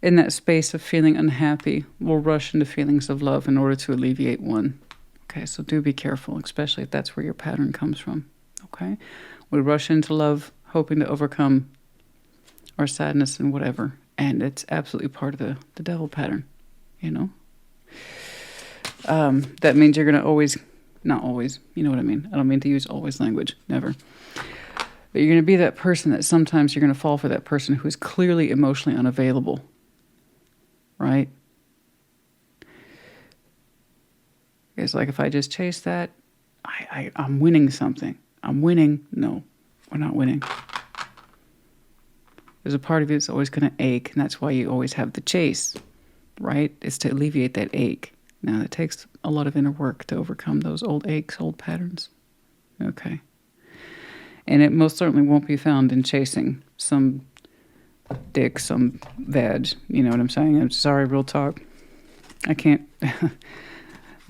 in that space of feeling unhappy will rush into feelings of love in order to alleviate one. Okay, so do be careful, especially if that's where your pattern comes from. Okay? We rush into love hoping to overcome our sadness and whatever. And it's absolutely part of the devil pattern, you know? That means you're going to always, not always, you know what I mean? I don't mean to use always language, never. But you're going to be that person that sometimes you're going to fall for that person who is clearly emotionally unavailable, right? It's like, if I just chase that, I'm winning something. I'm winning. No, we're not winning. There's a part of you that's always going to ache, and that's why you always have the chase, right? It's to alleviate that ache. Now, it takes a lot of inner work to overcome those old aches, old patterns. Okay. And it most certainly won't be found in chasing some dick, some veg. You know what I'm saying? I'm sorry, real talk. I can't...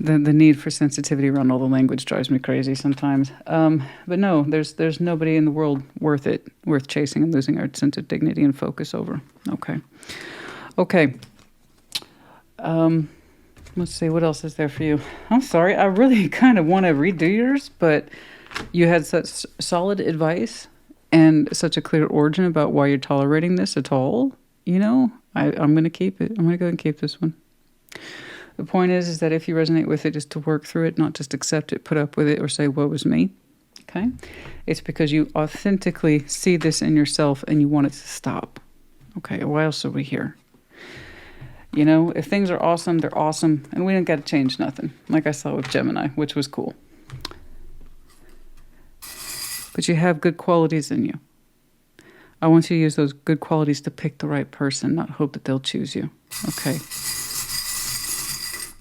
The need for sensitivity around all the language drives me crazy sometimes. But no, there's nobody in the world worth chasing and losing our sense of dignity and focus over. Okay. Okay. Let's see, what else is there for you? I'm sorry, I really kind of want to redo yours, but you had such solid advice and such a clear origin about why you're tolerating this at all. You know, I'm going to keep it. I'm going to go and keep this one. The point is that if you resonate with it, is to work through it, not just accept it, put up with it, or say, woe was me. Okay? It's because you authentically see this in yourself and you want it to stop. Okay, why else are we here? You know, if things are awesome, they're awesome, and we don't got to change nothing, like I saw with Gemini, which was cool. But you have good qualities in you. I want you to use those good qualities to pick the right person, not hope that they'll choose you. Okay?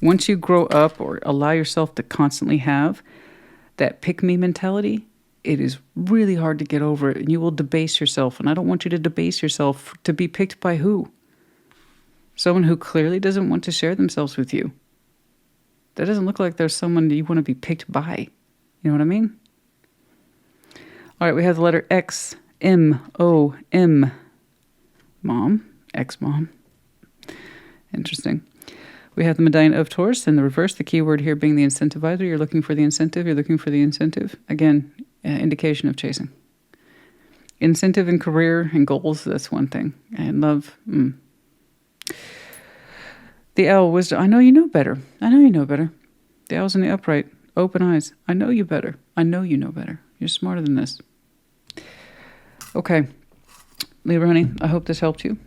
Once you grow up or allow yourself to constantly have that pick-me mentality, it is really hard to get over it, and you will debase yourself. And I don't want you to debase yourself to be picked by who? Someone who clearly doesn't want to share themselves with you. That doesn't look like there's someone you want to be picked by. You know what I mean? All right, we have the letter X, M-O-M. Mom, ex-mom. Interesting. We have the medallion of Taurus in the reverse, the key word here being the incentivizer. You're looking for the incentive. You're looking for the incentive. Again, indication of chasing. Incentive in career and goals, that's one thing. And love, The owl, wisdom. I know you know better. I know you know better. The owl's in the upright. Open eyes. I know you better. I know you know better. You're smarter than this. Okay. Libra, honey, I hope this helped you.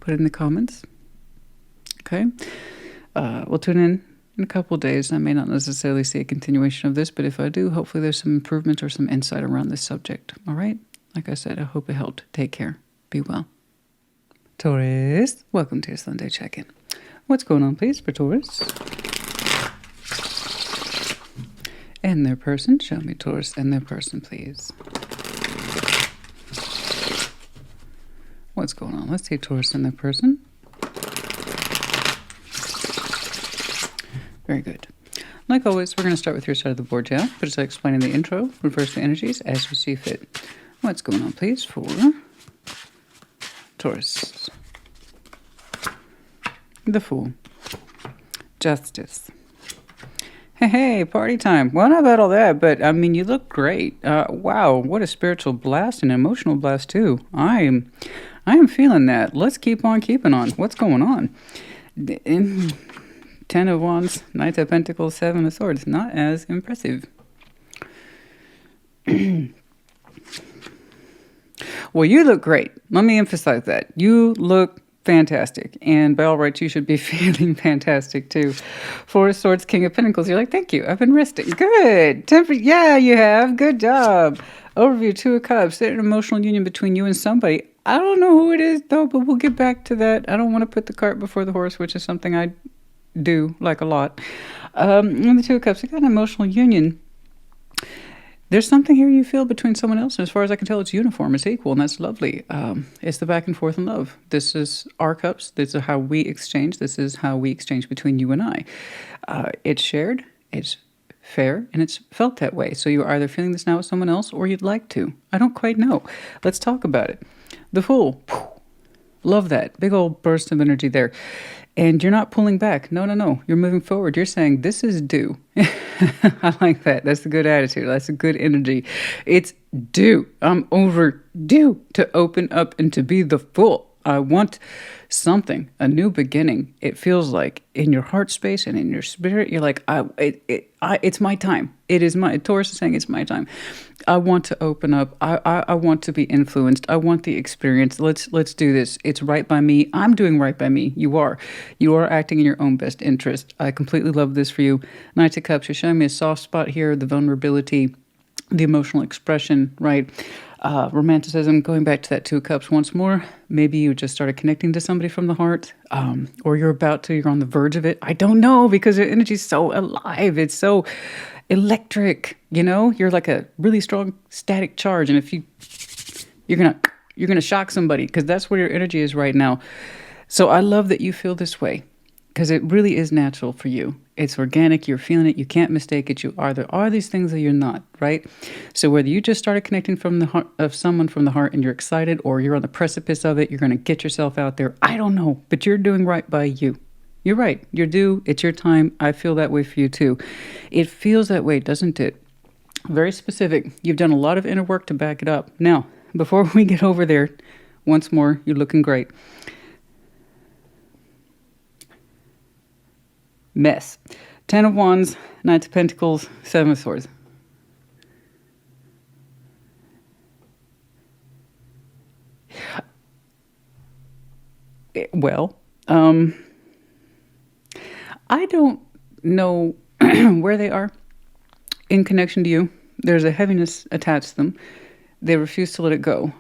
Put it in the comments. Okay. We'll tune in a couple of days. I may not necessarily see a continuation of this, but if I do, hopefully there's some improvement or some insight around this subject. All right? Like I said, I hope it helped. Take care. Be well. Taurus, welcome to your Sunday check-in. What's going on, please, for Taurus? And their person. Show me Taurus and their person, please. What's going on? Let's see Taurus and their person. Very good. Like always, we're going to start with your side of the board, yeah? But as I explained in the intro, reverse the energies as you see fit. What's going on, please, for Taurus? The Fool. Justice. Hey, party time. Well, not about all that, but I mean, you look great. Wow, what a spiritual blast and emotional blast too. I am feeling that. Let's keep on keeping on. What's going on? In Ten of Wands, Knight of Pentacles, Seven of Swords. Not as impressive. Well, you look great. Let me emphasize that. You look fantastic. And by all rights, you should be feeling fantastic too. Four of Swords, King of Pentacles. You're like, thank you. I've been resting. Good. Yeah, you have. Good job. Overview, Two of Cups. An emotional union between you and somebody. I don't know who it is, though, but we'll get back to that. I don't want to put the cart before the horse, which is something I do like a lot. And the Two of Cups, you got an emotional union. There's something here you feel between someone else, and as far as I can tell, it's uniform, it's equal, and that's lovely. It's the back and forth in love. This is our cups. This is how we exchange. This is how we exchange between you and I. It's shared, it's fair, and it's felt that way. So you're either feeling this now with someone else, or you'd like to. I don't quite know. Let's talk about it. The Fool. Love that. Big old burst of energy there. And you're not pulling back. No, no, no. You're moving forward. You're saying, this is due. I like that. That's a good attitude. That's a good energy. It's due. I'm overdue to open up and to be the Fool. I want something, a new beginning. It feels like in your heart space and in your spirit, you're like, it's my time. It is my, Taurus is saying it's my time. I want to open up. I want to be influenced. I want the experience. Let's do this. It's right by me. I'm doing right by me. You are acting in your own best interest. I completely love this for you. Knight of Cups, you're showing me a soft spot here, the vulnerability, the emotional expression, right? Romanticism, going back to that Two of Cups once more. Maybe you just started connecting to somebody from the heart, or you're on the verge of it. I don't know, because your energy is so alive. It's so electric, you're like a really strong static charge. And if you're gonna shock somebody, because that's where your energy is right now. So I love that you feel this way, because it really is natural for you. It's organic. You're feeling it. You can't mistake it. There are these things that you're not, right? So whether you just started connecting from the heart of someone from the heart and you're excited, or you're on the precipice of it, you're going to get yourself out there. I don't know, but you're doing right by you. You're right. You're due. It's your time. I feel that way for you too. It feels that way, doesn't it? Very specific. You've done a lot of inner work to back it up. Now, before we get over there, once more, you're looking great. Mess. Ten of Wands, Knight of Pentacles, Seven of Swords. Well, I don't know where they are in connection to you. There's a heaviness attached to them. They refuse to let it go.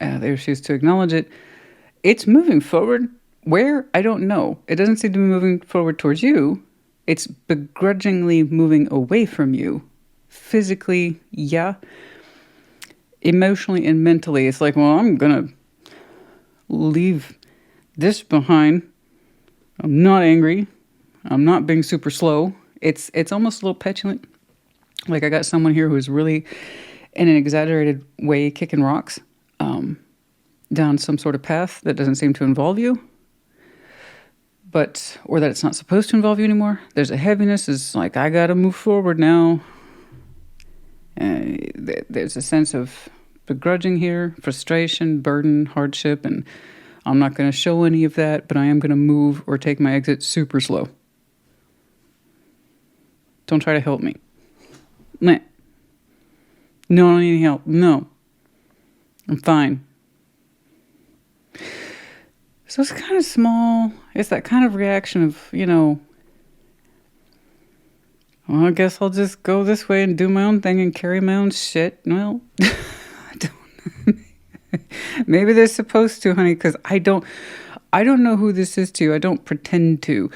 They refuse to acknowledge it. It's moving forward. Where? I don't know. It doesn't seem to be moving forward towards you. It's begrudgingly moving away from you. Physically, yeah. Emotionally and mentally, it's like, well, I'm going to leave this behind. I'm not angry. I'm not being super slow. It's almost a little petulant. Like, I got someone here who's really, in an exaggerated way, kicking rocks down some sort of path that doesn't seem to involve you. Or that it's not supposed to involve you anymore. There's a heaviness. It's like, I got to move forward now. There's a sense of begrudging here, frustration, burden, hardship, and I'm not going to show any of that, but I am going to move or take my exit super slow. Don't try to help me. Meh. No, I don't need any help. No. I'm fine. So it's kind of small. It's that kind of reaction of, well, I guess I'll just go this way and do my own thing and carry my own shit. Well, I don't. Maybe they're supposed to, honey, because I don't know who this is to you. I don't pretend to.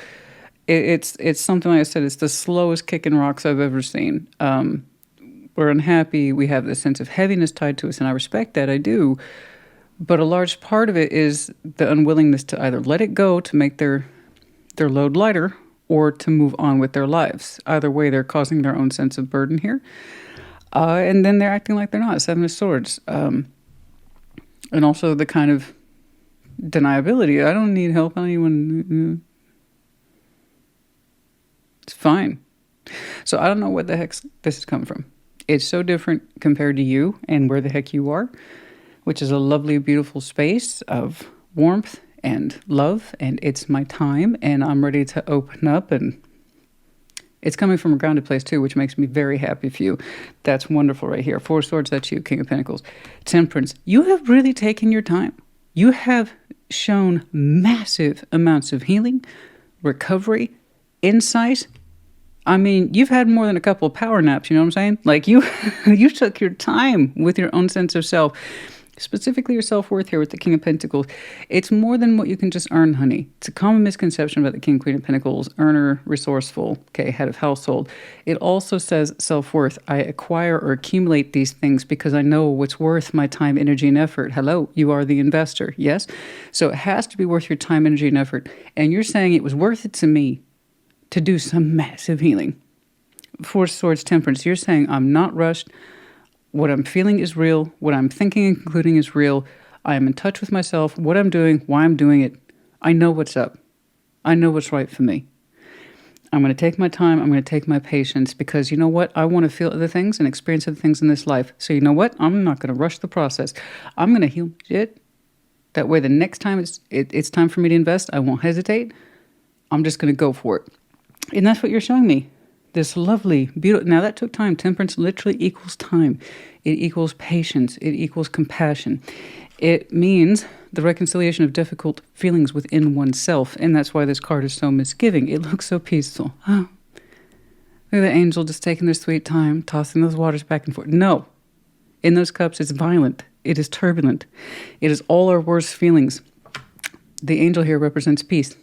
It's something, like I said, it's the slowest kicking rocks I've ever seen. We're unhappy. We have this sense of heaviness tied to us, and I respect that. I do. But a large part of it is the unwillingness to either let it go to make their load lighter, or to move on with their lives. Either way, they're causing their own sense of burden here. And then they're acting like they're not. Seven of Swords. And also the kind of deniability. I don't need help. I don't even... It's fine. So I don't know what the heck this has come from. It's so different compared to you and where the heck you are, which is a lovely, beautiful space of warmth and love. And it's my time, and I'm ready to open up. And it's coming from a grounded place too, which makes me very happy for you. That's wonderful right here. Four of Swords, that's you. King of Pentacles. Temperance. You have really taken your time. You have shown massive amounts of healing, recovery, insight. I mean, you've had more than a couple of power naps, you know what I'm saying? Like you took your time with your own sense of self, specifically your self-worth here with the King of Pentacles. It's more than what you can just earn, honey. It's a common misconception about the King, Queen of Pentacles, earner, resourceful, okay, head of household. It also says self-worth. I acquire or accumulate these things because I know what's worth my time, energy, and effort. Hello, you are the investor, yes? So it has to be worth your time, energy, and effort. And you're saying it was worth it to me to do some massive healing. Four of Swords, Temperance. You're saying I'm not rushed. What I'm feeling is real. What I'm thinking and concluding is real. I am in touch with myself, what I'm doing, why I'm doing it. I know what's up. I know what's right for me. I'm going to take my time. I'm going to take my patience because you know what? I want to feel other things and experience other things in this life. So you know what? I'm not going to rush the process. I'm going to heal shit. That way the next time it's time for me to invest, I won't hesitate. I'm just going to go for it. And that's what you're showing me. This lovely, beautiful... Now, that took time. Temperance literally equals time. It equals patience. It equals compassion. It means the reconciliation of difficult feelings within oneself. And that's why this card is so misgiving. It looks so peaceful. Oh, look at the angel just taking their sweet time, tossing those waters back and forth. No. In those cups, it's violent. It is turbulent. It is all our worst feelings. The angel here represents peace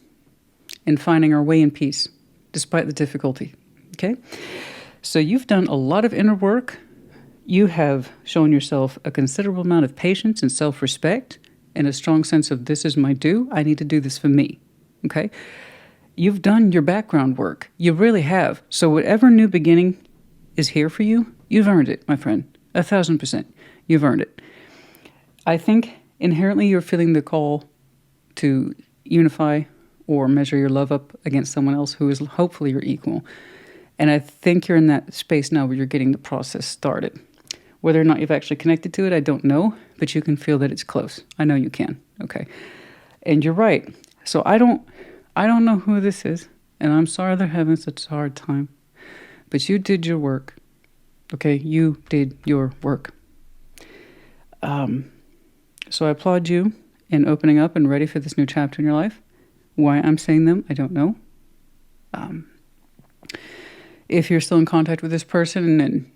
and finding our way in peace, despite the difficulty, okay? So you've done a lot of inner work. You have shown yourself a considerable amount of patience and self-respect and a strong sense of this is my due. I need to do this for me, okay? You've done your background work. You really have. So whatever new beginning is here for you, you've earned it, my friend. 1,000%. You've earned it. I think inherently you're feeling the call to unify or measure your love up against someone else who is hopefully your equal. And I think you're in that space now where you're getting the process started. Whether or not you've actually connected to it, I don't know, but you can feel that it's close. I know you can, okay? And you're right. So I don't know who this is, and I'm sorry they're having such a hard time, but you did your work, okay? You did your work. So I applaud you in opening up and ready for this new chapter in your life. Why I'm saying them, I don't know. If you're still in contact with this person and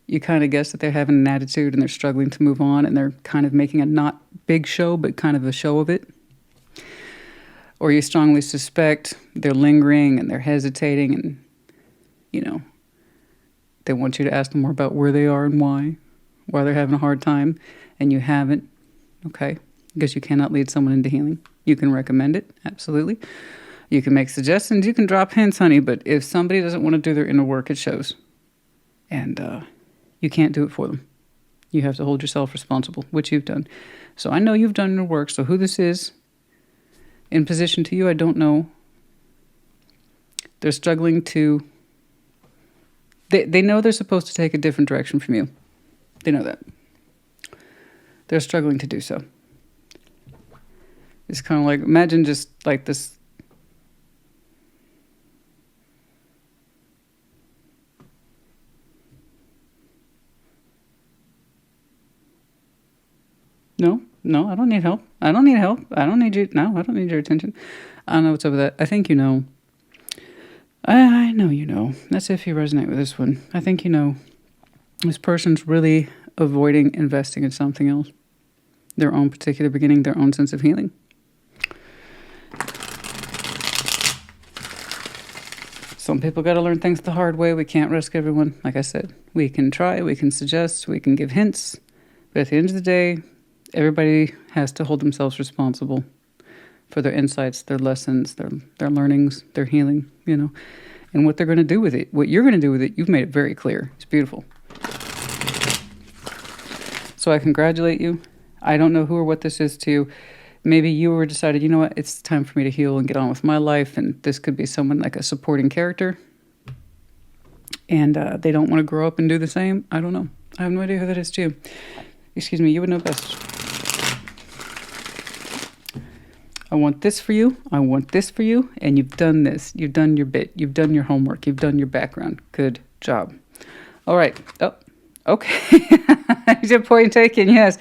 you kind of guess that they're having an attitude and they're struggling to move on and they're kind of making a not big show, but kind of a show of it, or you strongly suspect they're lingering and they're hesitating and, you know, they want you to ask them more about where they are and why they're having a hard time, and you haven't, okay, because you cannot lead someone into healing. You can recommend it, absolutely. You can make suggestions. You can drop hints, honey. But if somebody doesn't want to do their inner work, it shows. And you can't do it for them. You have to hold yourself responsible, which you've done. So I know you've done your work. So who this is in position to you, I don't know. They're struggling to... They know they're supposed to take a different direction from you. They know that. They're struggling to do so. It's kind of like, imagine just like this. No, I don't need help. I don't need help. I don't need you. No, I don't need your attention. I don't know what's up with that. I think you know. I know you know. That's if you resonate with this one. I think you know. This person's really avoiding investing in something else. Their own particular beginning, their own sense of healing. Some people got to learn things the hard way. We can't risk everyone. Like I said, we can try, we can suggest, we can give hints. But at the end of the day, everybody has to hold themselves responsible for their insights, their lessons, their learnings, their healing, you know, and what they're going to do with it. What you're going to do with it, you've made it very clear. It's beautiful. So I congratulate you. I don't know who or what this is to you. Maybe you were decided, you know what, it's time for me to heal and get on with my life, and this could be someone like a supporting character. and they don't want to grow up and do the same. I don't know. I have no idea who that is too. Excuse me, you would know best. I want this for you. I want this for you. And you've done this. You've done your bit. You've done your homework. You've done your background. Good job. All right. Oh, okay. Point taken. Yes.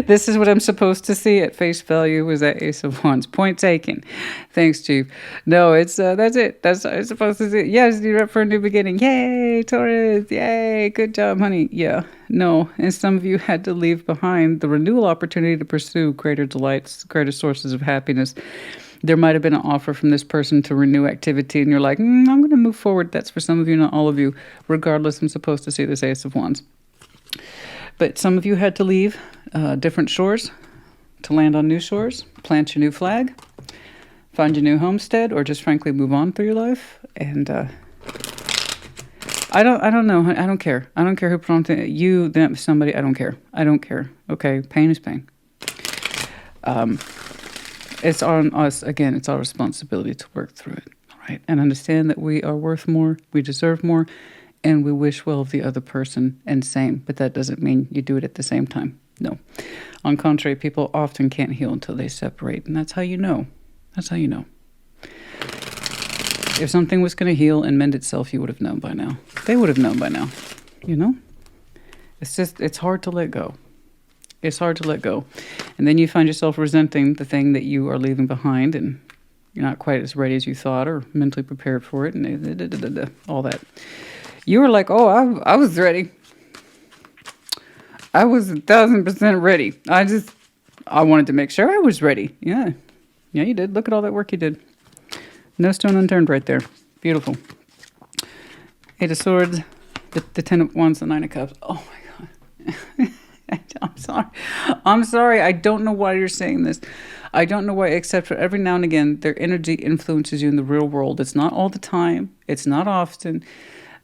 This is what I'm supposed to see at face value was that Ace of Wands. Point taken. Thanks, Chief. No, it's that's it. That's what I'm supposed to see. Yes, you're up for a new beginning. Yay, Taurus. Yay. Good job, honey. Yeah. No. And some of you had to leave behind the renewal opportunity to pursue greater delights, greater sources of happiness. There might have been an offer from this person to renew activity, and you're like, I'm going to move forward. That's for some of you, not all of you. Regardless, I'm supposed to see this Ace of Wands. But some of you had to leave different shores to land on new shores, plant your new flag, find your new homestead, or just frankly move on through your life. And I don't know. I don't care. I don't care who prompted you, them, somebody. I don't care. I don't care. Okay, pain is pain. It's on us. Again, it's our responsibility to work through it. All right, and understand that we are worth more, we deserve more, and we wish well of the other person, and same. But that doesn't mean you do it at the same time. No. On contrary, people often can't heal until they separate, and that's how you know. That's how you know. If something was going to heal and mend itself, you would have known by now. They would have known by now. You know? It's hard to let go. It's hard to let go. And then you find yourself resenting the thing that you are leaving behind, and you're not quite as ready as you thought or mentally prepared for it, and all that. You were like, oh, I was ready. I was 1,000% ready. I wanted to make sure I was ready. Yeah. Yeah, you did. Look at all that work you did. No stone unturned right there. Beautiful. Eight of Swords, the Ten of Wands, the Nine of Cups. Oh my God. I'm sorry. I'm sorry. I don't know why you're saying this. I don't know why, except for every now and again, their energy influences you in the real world. It's not all the time. It's not often.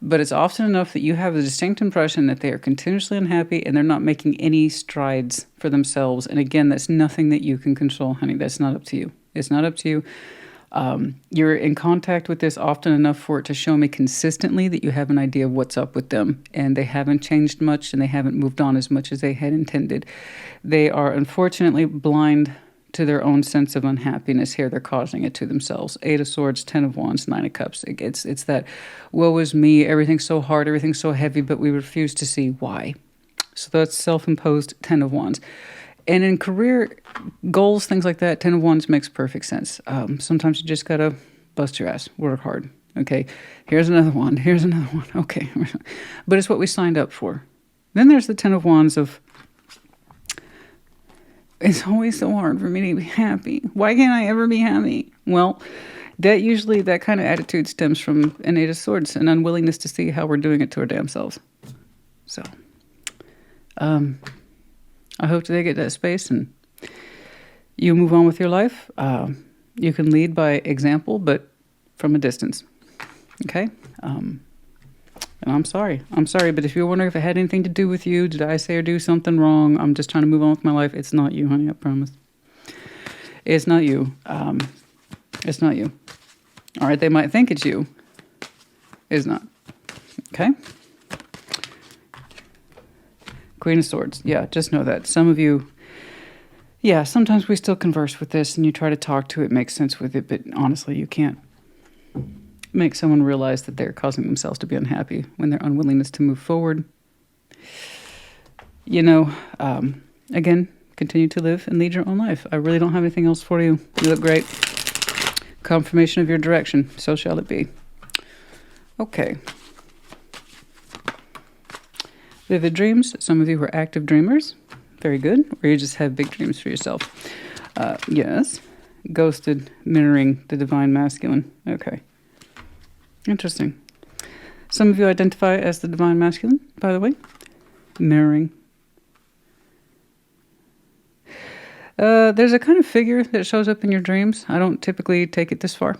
But it's often enough that you have a distinct impression that they are continuously unhappy and they're not making any strides for themselves. And again, that's nothing that you can control, honey. That's not up to you. It's not up to you. You're in contact with this often enough for it to show me consistently that you have an idea of what's up with them. And they haven't changed much and they haven't moved on as much as they had intended. They are unfortunately blind to their own sense of unhappiness here. They're causing it to themselves. Eight of Swords, Ten of Wands, Nine of Cups. It's that, woe is me, everything's so hard, everything's so heavy, but we refuse to see why. So that's self-imposed Ten of Wands. And in career goals, things like that, Ten of Wands makes perfect sense. Sometimes you just gotta bust your ass, work hard. Okay, here's another one, here's another one. Okay, but it's what we signed up for. Then there's the Ten of Wands of, it's always so hard for me to be happy. Why can't I ever be happy? Well, that kind of attitude stems from an Eight of Swords, an unwillingness to see how we're doing it to our damn selves. So, I hope they get that space and you move on with your life. You can lead by example, but from a distance. Okay? And I'm sorry. I'm sorry, but if you're wondering if it had anything to do with you, did I say or do something wrong? I'm just trying to move on with my life. It's not you, honey, I promise. It's not you. It's not you. All right, they might think it's you. It's not. Okay? Queen of Swords. Yeah, just know that. Some of you, yeah, sometimes we still converse with this and you try to talk to it, make sense with it, but honestly, you can't make someone realize that they're causing themselves to be unhappy when their unwillingness to move forward. You know, again, continue to live and lead your own life. I really don't have anything else for you. You look great. Confirmation of your direction. So shall it be. Okay. Vivid dreams. Some of you are active dreamers. Very good. Or you just have big dreams for yourself. Yes. Ghosted, mirroring the divine masculine. Okay. Interesting. Some of you identify as the divine masculine, by the way. Mirroring. There's a kind of figure that shows up in your dreams. I don't typically take it this far.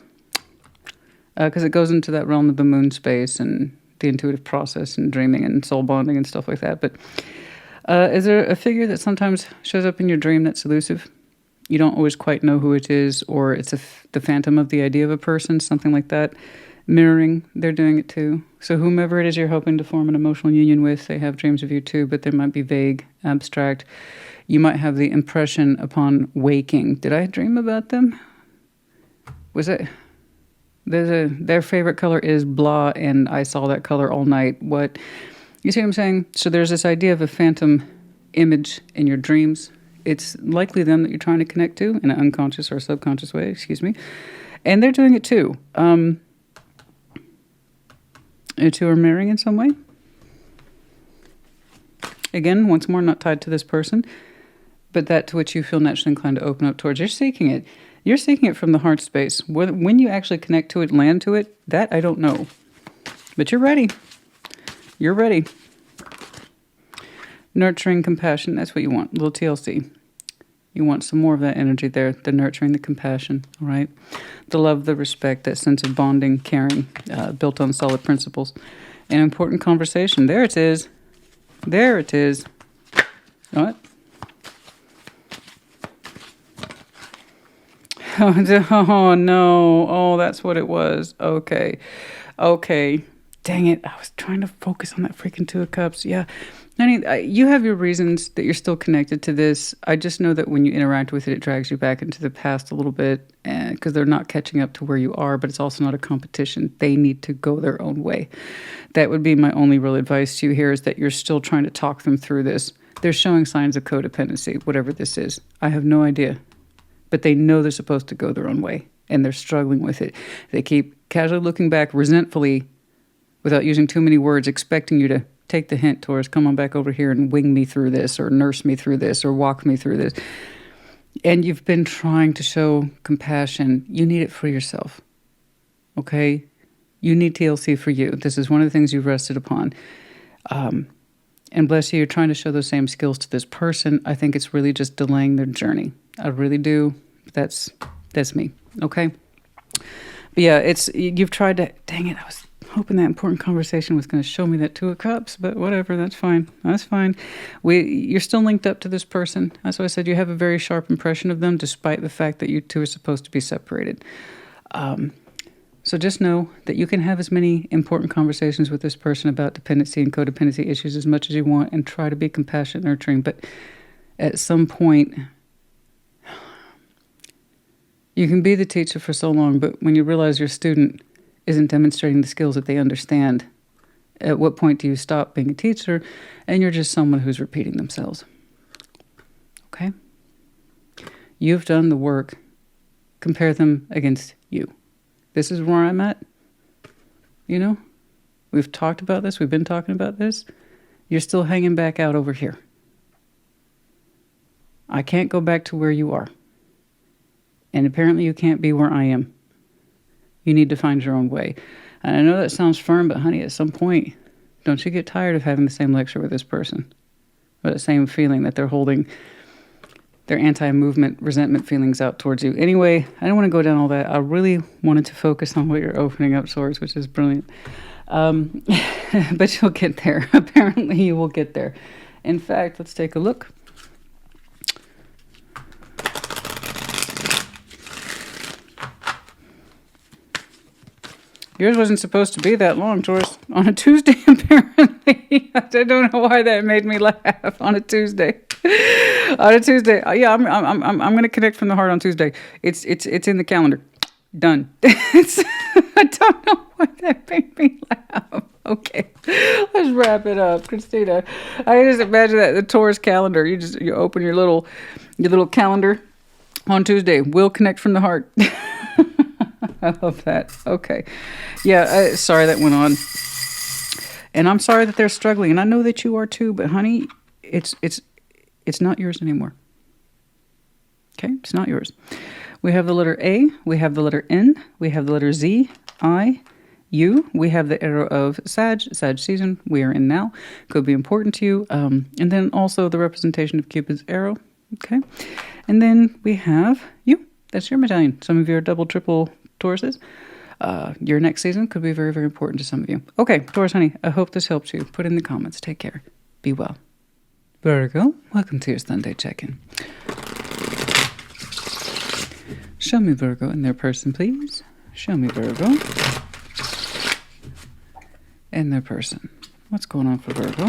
Because it goes into that realm of the moon space and the intuitive process and dreaming and soul bonding and stuff like that. But is there a figure that sometimes shows up in your dream that's elusive? You don't always quite know who it is, or it's the phantom of the idea of a person, something like that. Mirroring, they're doing it too. So whomever it is you're hoping to form an emotional union with, they have dreams of you too, but they might be vague, abstract. You might have the impression upon waking. Did I dream about them? Was it? Their favorite color is blah, and I saw that color all night. What? You see what I'm saying? So there's this idea of a phantom image in your dreams. It's likely them that you're trying to connect to in an unconscious or subconscious way, excuse me. And they're doing it too. You two are marrying in some way. Again, once more, not tied to this person, but that to which you feel naturally inclined to open up towards. You're seeking it. You're seeking it from the heart space. When you actually connect to it, land to it, that I don't know. But you're ready. You're ready. Nurturing, compassion, that's what you want. A little TLC. You want some more of that energy there, the nurturing, the compassion, all right? The love, the respect, that sense of bonding, caring, built on solid principles. An important conversation. There it is. There it is. What? Oh, no. Oh, that's what it was. Okay. Okay. Dang it. I was trying to focus on that freaking Two of Cups. Yeah. Honey, you have your reasons that you're still connected to this. I just know that when you interact with it, it drags you back into the past a little bit because they're not catching up to where you are, but it's also not a competition. They need to go their own way. That would be my only real advice to you here, is that you're still trying to talk them through this. They're showing signs of codependency, whatever this is. I have no idea. But they know they're supposed to go their own way, and they're struggling with it. They keep casually looking back resentfully without using too many words, expecting you to take the hint, Taurus, come on back over here and wing me through this, or nurse me through this, or walk me through this. And you've been trying to show compassion. You need it for yourself, okay? You need TLC for you. This is one of the things you've rested upon. And bless you, you're trying to show those same skills to this person. I think it's really just delaying their journey. I really do. That's me, okay? But yeah, you've tried to, dang it, I was hoping that important conversation was going to show me that Two of Cups, but whatever, that's fine. That's fine. You're still linked up to this person. That's why I said you have a very sharp impression of them, despite the fact that you two are supposed to be separated. So just know that you can have as many important conversations with this person about dependency and codependency issues as much as you want, and try to be compassionate, nurturing, but at some point, you can be the teacher for so long, but when you realize your student isn't demonstrating the skills that they understand, at what point do you stop being a teacher and you're just someone who's repeating themselves? Okay? You've done the work. Compare them against you. This is where I'm at. You know? We've talked about this. We've been talking about this. You're still hanging back out over here. I can't go back to where you are. And apparently you can't be where I am. You need to find your own way. And I know that sounds firm, but honey, at some point, don't you get tired of having the same lecture with this person? Or the same feeling that they're holding their anti-movement resentment feelings out towards you. Anyway, I don't want to go down all that. I really wanted to focus on what you're opening up towards, which is brilliant. But you'll get there. Apparently you will get there. In fact, let's take a look. Yours wasn't supposed to be that long, Taurus. On a Tuesday, apparently. I don't know why that made me laugh. On a Tuesday. On a Tuesday. Yeah, I'm going to connect from the heart on Tuesday. It's in the calendar. Done. I don't know why that made me laugh. Okay, let's wrap it up, Christina. I just imagine that the Taurus calendar. You open your little calendar on Tuesday. We'll connect from the heart. I love that. Okay. Yeah, sorry that went on. And I'm sorry that they're struggling. And I know that you are too, but honey, it's not yours anymore. Okay? It's not yours. We have the letter A, we have the letter N, we have the letter Z, I, U, we have the arrow of Sag season we are in now. Could be important to you. And then also the representation of Cupid's arrow. Okay? And then we have you. That's your medallion. Some of you are double, triple Tauruses. Your next season could be very, very important to some of you. Okay, Taurus, honey, I hope this helps you. Put in the comments. Take care. Be well. Virgo, welcome to your Sunday check-in. Show me Virgo in their person, please. Show me Virgo. and their person. What's going on for Virgo?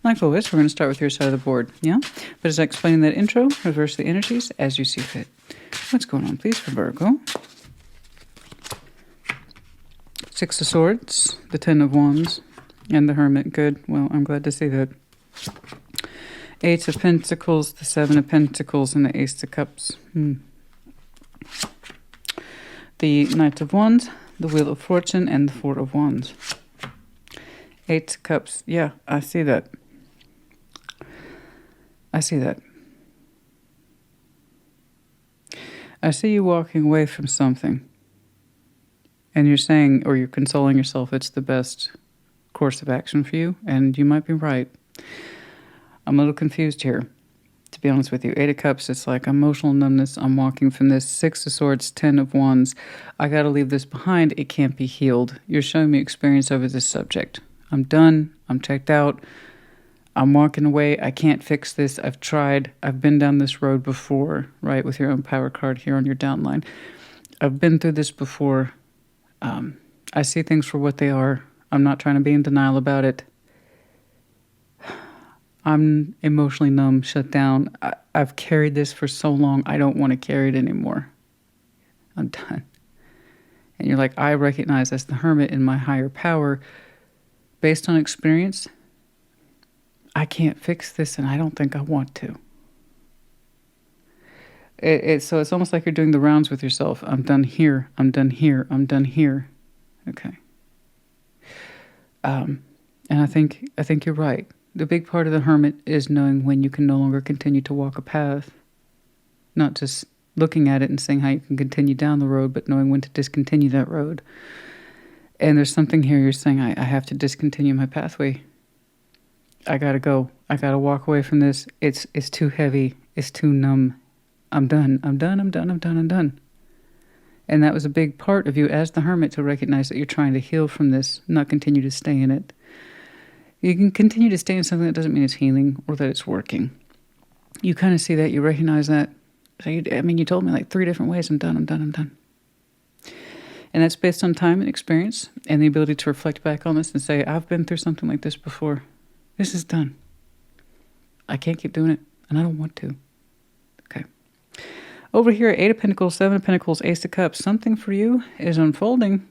Like always, we're going to start with your side of the board, yeah? But as I explain in that intro, reverse the energies as you see fit. What's going on, please, for Virgo? Six of Swords, the Ten of Wands, and the Hermit. Good. Well, I'm glad to see that. Eight of Pentacles, the Seven of Pentacles, and the Ace of Cups. The Knight of Wands, the Wheel of Fortune, and the Four of Wands. Eight of Cups. Yeah, I see that. I see that. I see you walking away from something. And you're saying, or you're consoling yourself, it's the best course of action for you. And you might be right. I'm a little confused here, to be honest with you. Eight of Cups, it's like emotional numbness. I'm walking from this. Six of Swords, Ten of Wands. I got to leave this behind. It can't be healed. You're showing me experience over this subject. I'm done. I'm checked out. I'm walking away. I can't fix this. I've tried. I've been down this road before, right, with your own power card here on your downline. I've been through this before. I see things for what they are. I'm not trying to be in denial about it. I'm emotionally numb, shut down. I've carried this for so long. I don't want to carry it anymore. I'm done. And you're like, I recognize as the Hermit in my higher power, based on experience, I can't fix this, and I don't think I want to. So it's almost like you're doing the rounds with yourself. I'm done here. I'm done here. I'm done here. Okay. And I think you're right. The big part of the Hermit is knowing when you can no longer continue to walk a path, not just looking at it and saying how you can continue down the road, but knowing when to discontinue that road. And there's something here you're saying, I have to discontinue my pathway. I gotta go. I gotta walk away from this. It's too heavy. It's too numb. I'm done. I'm done. I'm done. I'm done. I'm done. And that was a big part of you as the Hermit to recognize that you're trying to heal from this, not continue to stay in it. You can continue to stay in something that doesn't mean it's healing or that it's working. You kind of see that. You recognize that. So you told me like 3 different ways. I'm done. I'm done. I'm done. And that's based on time and experience and the ability to reflect back on this and say, I've been through something like this before. This is done. I can't keep doing it, and I don't want to. Okay. Over here, Eight of Pentacles, Seven of Pentacles, Ace of Cups. Something for you is unfolding.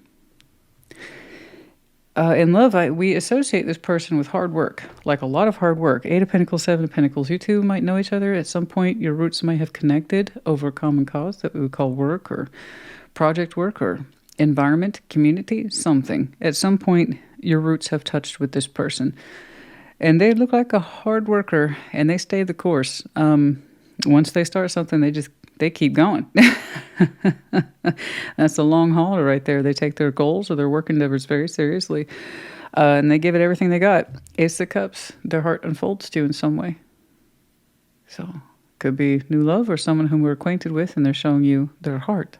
In love, we associate this person with hard work, like a lot of hard work. Eight of Pentacles, Seven of Pentacles. You two might know each other. At some point, your roots might have connected over a common cause that we would call work or project work or environment, community, something. At some point, your roots have touched with this person. And they look like a hard worker, and they stay the course. Once they start something, they keep going. That's a long hauler right there. They take their goals or their work endeavors very seriously, and they give it everything they got. Ace of Cups, their heart unfolds to you in some way. So could be new love or someone whom we're acquainted with, and they're showing you their heart.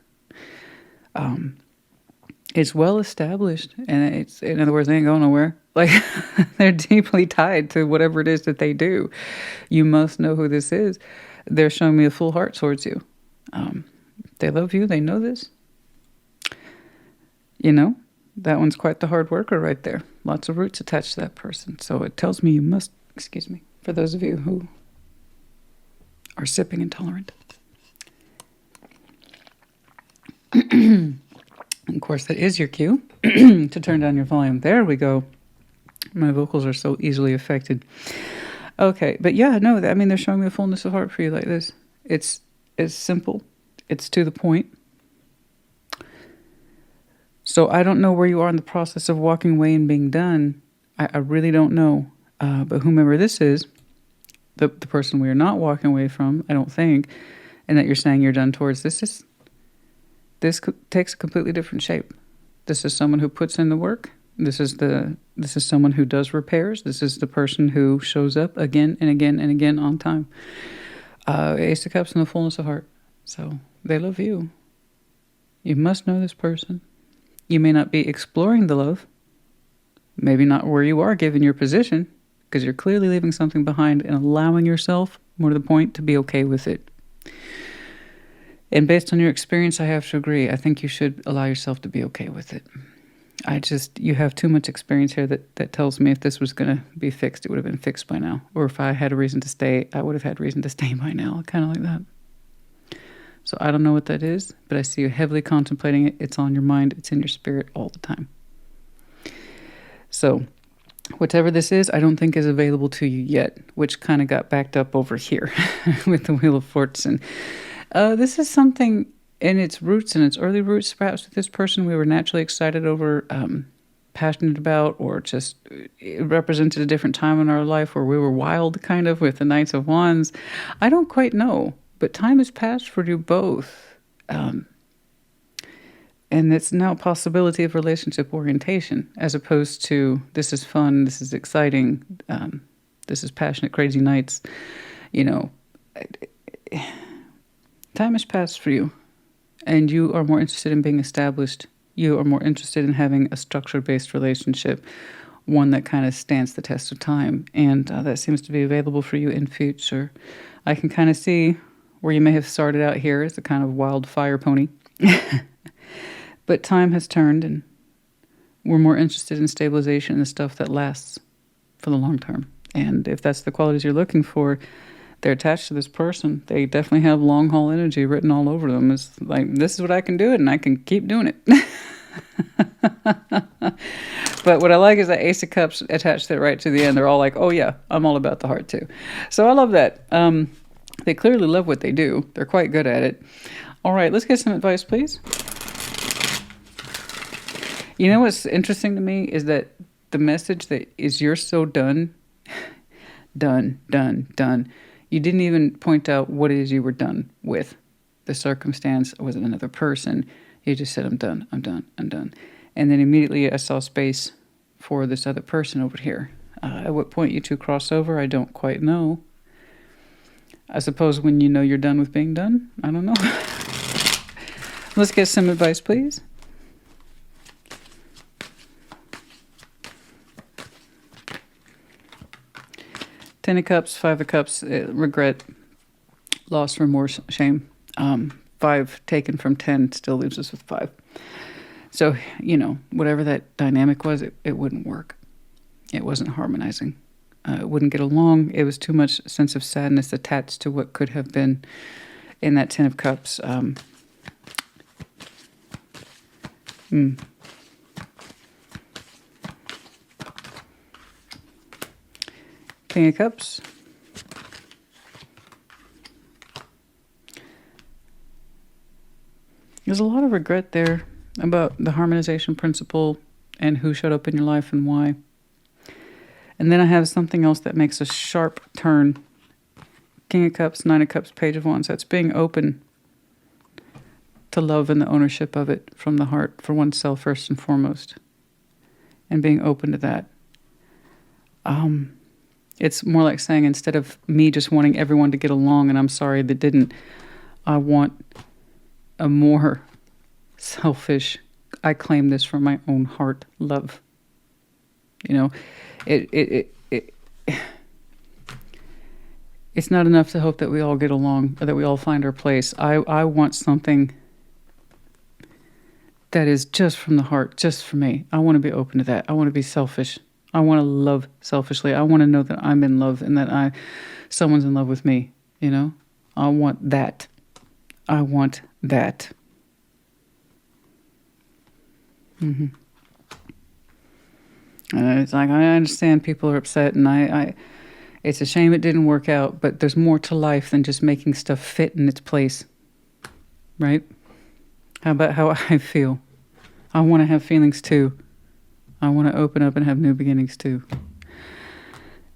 It's well established, and it's, in other words, they ain't going nowhere. Like, they're deeply tied to whatever it is that they do. You must know who this is. They're showing me a full heart towards you. They love you. They know this. You know, that one's quite the hard worker right there. Lots of roots attached to that person. So it tells me you must, excuse me, for those of you who are sipping intolerant. Of course, that is your cue to turn down your volume. There we go. My vocals are so easily affected. Okay, but yeah, no, they're showing me a fullness of heart for you like this. It's simple. It's to the point. So I don't know where you are in the process of walking away and being done. I really don't know. But whomever this is, the person we are not walking away from, I don't think, and that you're saying you're done towards, this takes a completely different shape. This is someone who puts in the work. This is someone who does repairs. This is the person who shows up again and again and again on time. Ace of Cups and the fullness of heart. So they love you. You must know this person. You may not be exploring the love. Maybe not where you are given your position, because you're clearly leaving something behind and allowing yourself, more to the point, to be okay with it. And based on your experience, I have to agree. I think you should allow yourself to be okay with it. You have too much experience here that tells me if this was going to be fixed, it would have been fixed by now. Or if I had a reason to stay, I would have had reason to stay by now. Kind of like that. So I don't know what that is, but I see you heavily contemplating it. It's on your mind. It's in your spirit all the time. So whatever this is, I don't think is available to you yet, which kind of got backed up over here with the Wheel of Fortune. This is something in its roots, in its early roots, perhaps with this person we were naturally excited over, passionate about, or just it represented a different time in our life where we were wild, kind of, with the Knights of Wands. I don't quite know, but time has passed for you both. And it's now a possibility of relationship orientation, as opposed to this is fun, this is exciting, this is passionate, crazy nights. You know, time has passed for you. And you are more interested in being established. You are more interested in having a structure-based relationship, one that kind of stands the test of time. And that seems to be available for you in future. I can kind of see where you may have started out here as a kind of wild fire pony. But time has turned, and we're more interested in stabilization and stuff that lasts for the long term. And if that's the qualities you're looking for, they're attached to this person. They definitely have long haul energy written all over them. It's like, this is what I can do it, and I can keep doing it. But what I like is that Ace of Cups attached it right to the end. They're all like, oh yeah, I'm all about the heart too. So I love that. They clearly love what they do. They're quite good at it. All right, let's get some advice, please. You know what's interesting to me is that the message that is you're so done, done. You didn't even point out what it is you were done with. The circumstance was it another person. You just said, I'm done. And then immediately I saw space for this other person over here. At what point you two cross over, I don't quite know. I suppose when you know you're done with being done? I don't know. Let's get some advice, please. Ten of Cups, Five of Cups, regret, loss, remorse, shame. 5 taken from 10 still leaves us with 5. So, you know, whatever that dynamic was, it wouldn't work. It wasn't harmonizing. It wouldn't get along. It was too much sense of sadness attached to what could have been in that 10 of Cups. King of Cups. There's a lot of regret there about the harmonization principle and who showed up in your life and why. And then I have something else that makes a sharp turn. King of Cups, Nine of Cups, Page of Wands. That's being open to love and the ownership of it from the heart for oneself first and foremost. And being open to that. It's more like saying, instead of me just wanting everyone to get along and I'm sorry that didn't, I want a more selfish, I claim this from my own heart, love. You know, it's not enough to hope that we all get along or that we all find our place. I want something that is just from the heart, just for me. I want to be open to that. I want to be selfish. I want to love selfishly. I want to know that I'm in love and that someone's in love with me, you know? I want that. I want that. It's like, I understand people are upset, and it's a shame it didn't work out, but there's more to life than just making stuff fit in its place, right? How about how I feel? I want to have feelings too. I want to open up and have new beginnings too.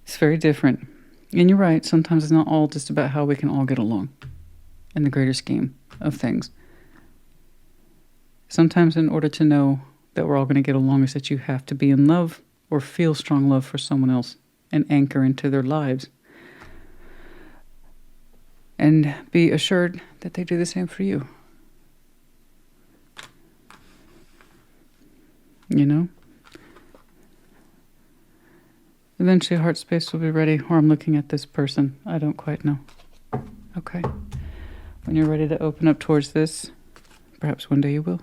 It's very different. And you're right, sometimes it's not all just about how we can all get along in the greater scheme of things. Sometimes in order to know that we're all going to get along is that you have to be in love or feel strong love for someone else and anchor into their lives. And be assured that they do the same for you. You know? Eventually heart space will be ready, or I'm looking at this person. I don't quite know. Okay. When you're ready to open up towards this, perhaps one day you will.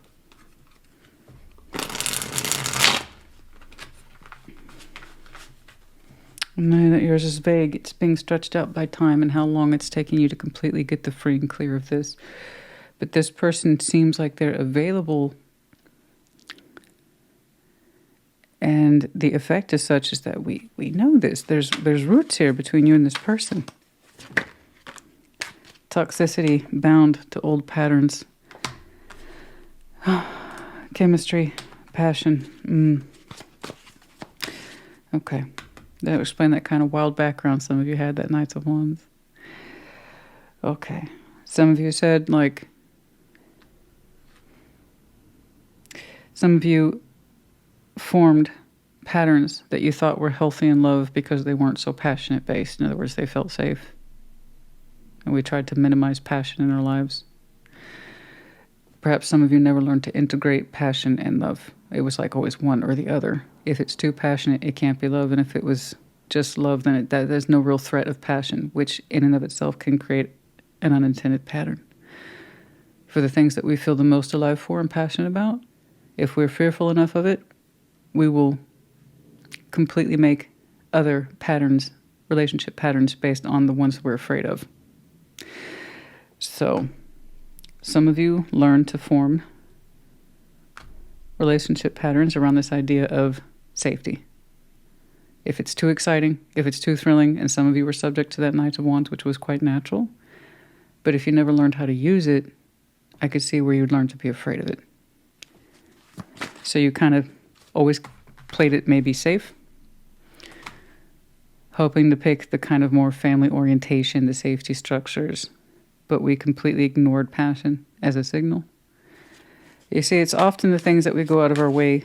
I know that yours is vague. It's being stretched out by time and how long it's taking you to completely get the free and clear of this. But this person seems like they're available. And the effect is such is that we know this. There's roots here between you and this person. Toxicity bound to old patterns. Chemistry, passion. Okay. That would explain that kind of wild background some of you had, that Knights of Wands. Okay. Some of you said, like, some of you formed patterns that you thought were healthy in love because they weren't so passionate based. In other words, they felt safe. And we tried to minimize passion in our lives. Perhaps some of you never learned to integrate passion and love. It was like always one or the other. If it's too passionate, it can't be love. And if it was just love, then there's no real threat of passion, which in and of itself can create an unintended pattern. For the things that we feel the most alive for and passionate about, if we're fearful enough of it, we will completely make other patterns, relationship patterns, based on the ones we're afraid of. So, some of you learn to form relationship patterns around this idea of safety. If it's too exciting, if it's too thrilling, and some of you were subject to that Knight of Wands, which was quite natural. But if you never learned how to use it, I could see where you'd learn to be afraid of it. So you kind of always played it maybe safe, hoping to pick the kind of more family orientation, the safety structures, but we completely ignored passion as a signal. You see, it's often the things that we go out of our way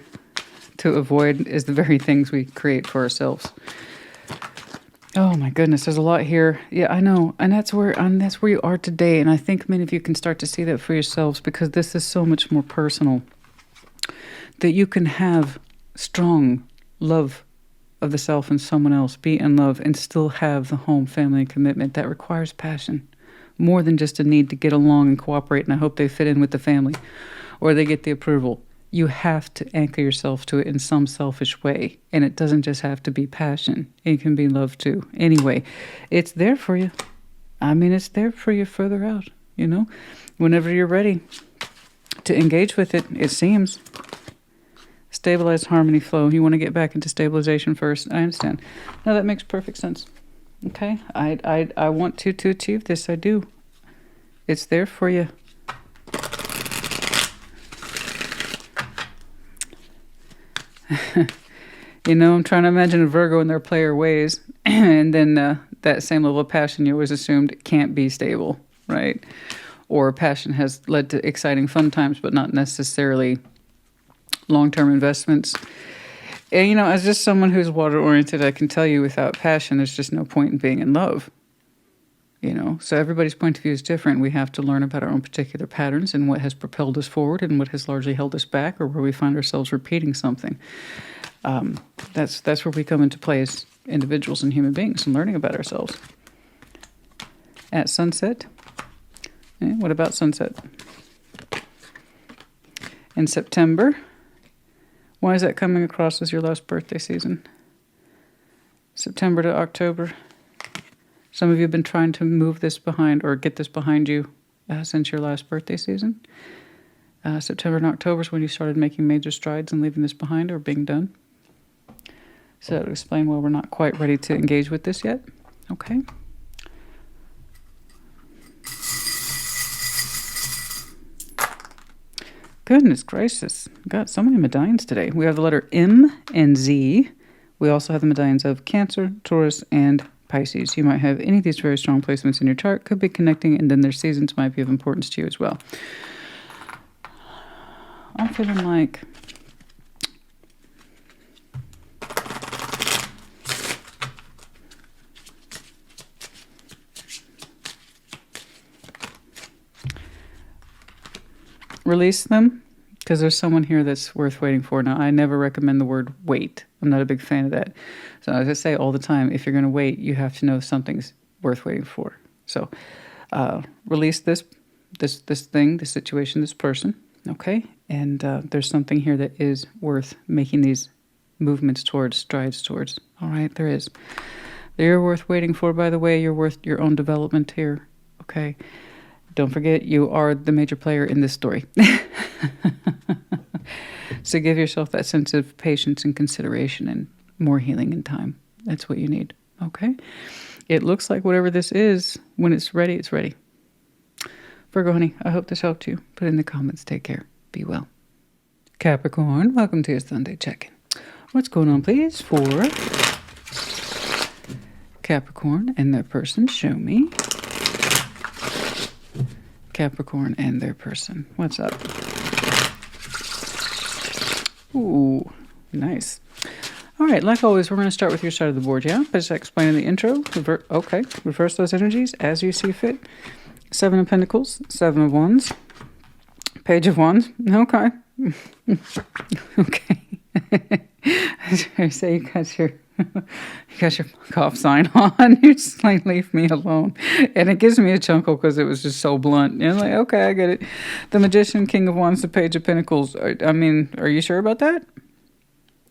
to avoid is the very things we create for ourselves. Oh my goodness, there's a lot here. Yeah, I know. And that's where you are today. And I think many of you can start to see that for yourselves, because this is so much more personal. That you can have strong love of the self and someone else, be in love, and still have the home, family, and commitment. That requires passion. More than just a need to get along and cooperate, and I hope they fit in with the family, or they get the approval. You have to anchor yourself to it in some selfish way. And it doesn't just have to be passion. It can be love too. Anyway, it's there for you. I mean, it's there for you further out, you know? Whenever you're ready to engage with it, it seems. Stabilized harmony flow. You want to get back into stabilization first. I understand. No, that makes perfect sense. Okay? I want to achieve this. I do. It's there for you. You know, I'm trying to imagine a Virgo in their player ways, and then that same level of passion you always assumed can't be stable, right? Or passion has led to exciting fun times, but not necessarily long-term investments. And, you know, as just someone who's water-oriented, I can tell you without passion, there's just no point in being in love. You know, so everybody's point of view is different. We have to learn about our own particular patterns and what has propelled us forward and what has largely held us back, or where we find ourselves repeating something. That's where we come into play as individuals and human beings and learning about ourselves. At sunset. What about sunset? In September. Why is that coming across as your last birthday season? September to October. Some of you have been trying to move this behind or get this behind you since your last birthday season. September and October is when you started making major strides and leaving this behind or being done. So that would explain why we're not quite ready to engage with this yet. Okay. Goodness gracious. Got so many medallions today. We have the letter M and Z. We also have the medallions of Cancer, Taurus, and Pisces. You might have any of these very strong placements in your chart. Could be connecting, and then their seasons might be of importance to you as well. I'm feeling like release them, because there's someone here that's worth waiting for. Now, I never recommend the word wait. I'm not a big fan of that. So as I say all the time, if you're going to wait, you have to know something's worth waiting for. So release this this thing, this situation, this person. Okay. And there's something here that is worth making these movements towards, strides towards. All right, there is. You're worth waiting for, by the way. You're worth your own development here. Okay. Don't forget, you are the major player in this story. So give yourself that sense of patience and consideration and more healing in time. That's what you need. Okay. It looks like whatever this is, when it's ready, it's ready. Virgo, honey, I hope this helped you. Put in the comments. Take care. Be well. Capricorn, welcome to your Sunday check-in. What's going on, please, for Capricorn and their person? Show me. Capricorn and their person. What's up? Ooh, nice. All right, like always, we're going to start with your side of the board, yeah? Just explaining the intro. Okay, reverse those energies as you see fit. 7 of Pentacles, 7 of Wands, Page of Wands. Okay. Okay. I say you got your cough sign on. You're just like, leave me alone. And it gives me a chuckle because it was just so blunt. You're like, okay, I get it. The Magician, King of Wands, the Page of Pentacles. I mean, are you sure about that?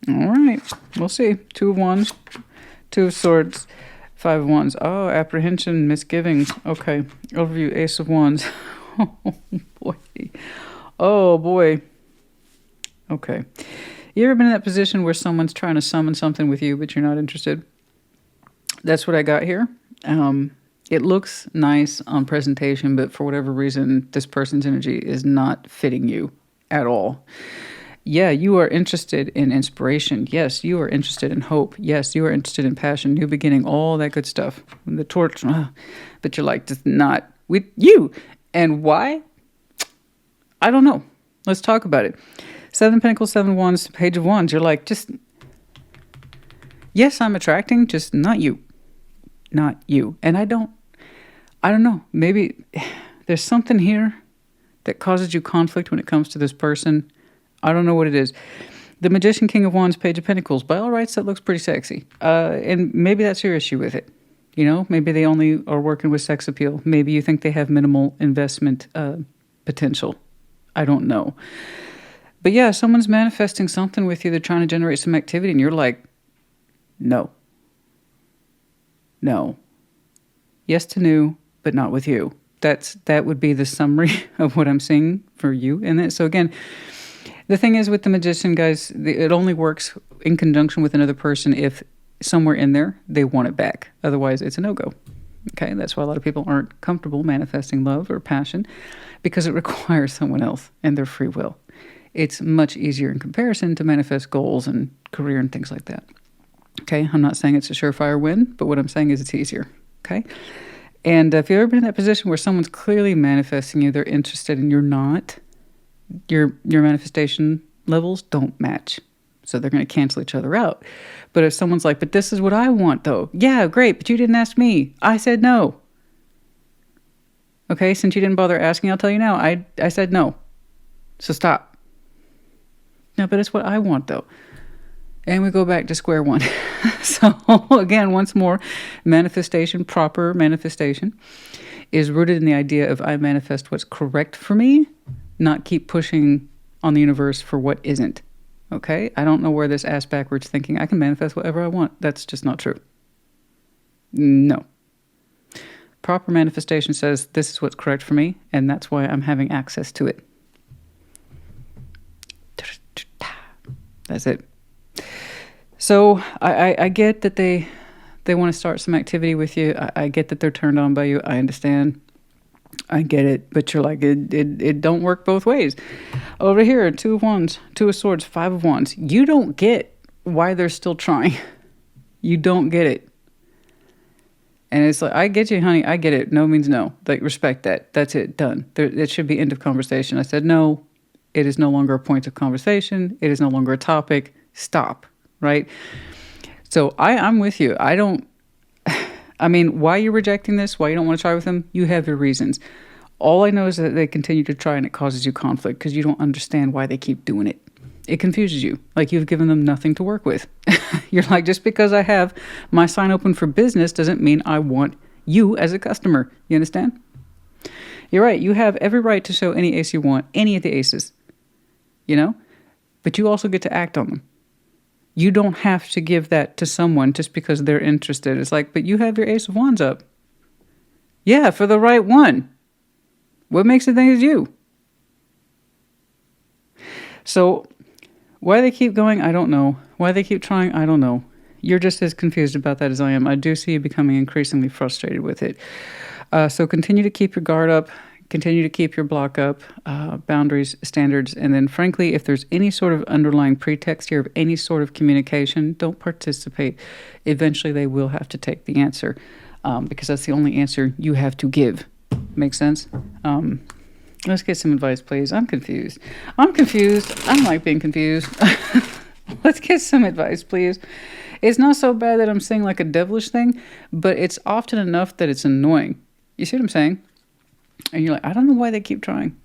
All right. We'll see. 2 of Wands, 2 of Swords, 5 of Wands. Oh, apprehension, misgivings. Okay. Overview, Ace of Wands. Oh, boy. Oh, boy. Okay. You ever been in that position where someone's trying to summon something with you, but you're not interested? That's what I got here. It looks nice on presentation, but for whatever reason, this person's energy is not fitting you at all. Yeah, you are interested in inspiration. Yes, you are interested in hope. Yes, you are interested in passion, new beginning, all that good stuff. The torch, but you're like, just not with you. And why? I don't know. Let's talk about it. 7 Pentacles, 7 Wands, Page of Wands. You're like, just, yes, I'm attracting, just not you. Not you. And I don't know. Maybe there's something here that causes you conflict when it comes to this person. I don't know what it is. The Magician, King of Wands, Page of Pentacles. By all rights, that looks pretty sexy. And maybe that's your issue with it. You know, maybe they only are working with sex appeal. Maybe you think they have minimal investment potential. I don't know. But yeah, someone's manifesting something with you. They're trying to generate some activity, and you're like, no. No. Yes to new, but not with you. That would be the summary of what I'm seeing for you in it. So again, the thing is with the Magician, guys, it only works in conjunction with another person if somewhere in there they want it back. Otherwise, it's a no-go. Okay, that's why a lot of people aren't comfortable manifesting love or passion, because it requires someone else and their free will. It's much easier in comparison to manifest goals and career and things like that. Okay, I'm not saying it's a surefire win, but what I'm saying is it's easier. Okay, and if you've ever been in that position where someone's clearly manifesting you, they're interested and you're not, your manifestation levels don't match. So they're going to cancel each other out. But if someone's like, but this is what I want though. Yeah, great, but you didn't ask me. I said no. Okay, since you didn't bother asking, I'll tell you now. I said no. So stop. No, but it's what I want though. And we go back to square one. So again, once more, manifestation, proper manifestation, is rooted in the idea of I manifest what's correct for me, not keep pushing on the universe for what isn't. Okay? I don't know where this ass backwards thinking, I can manifest whatever I want. That's just not true. No. Proper manifestation says this is what's correct for me, and that's why I'm having access to it. That's it. So I get that they want to start some activity with you. I get that they're turned on by you. I understand. I get it. But you're like, it don't work both ways. Over here, 2 of Wands, 2 of Swords, 5 of Wands. You don't get why they're still trying. You don't get it. And it's like, I get you, honey. I get it. No means no. Like, respect that. That's it. Done. It should be end of conversation. I said, no, it is no longer a point of conversation. It is no longer a topic. Stop. Right? So I'm with you. I mean, why you're rejecting this, why you don't want to try with them, you have your reasons. All I know is that they continue to try and it causes you conflict because you don't understand why they keep doing it. It confuses you. Like you've given them nothing to work with. You're like, just because I have my sign open for business doesn't mean I want you as a customer. You understand? You're right. You have every right to show any ace you want, any of the aces, you know? But you also get to act on them. You don't have to give that to someone just because they're interested. It's like, but you have your Ace of Wands up. Yeah, for the right one. What makes it think it's you? So why they keep going, I don't know. Why they keep trying, I don't know. You're just as confused about that as I am. I do see you becoming increasingly frustrated with it. So continue to keep your guard up. Continue to keep your block up, boundaries, standards, and then frankly, if there's any sort of underlying pretext here of any sort of communication, don't participate. Eventually, they will have to take the answer because that's the only answer you have to give. Make sense? Let's get some advice, please. I'm confused. I don't like being confused. Let's get some advice, please. It's not so bad that I'm saying like a devilish thing, but it's often enough that it's annoying. You see what I'm saying? And you're like, I don't know why they keep trying.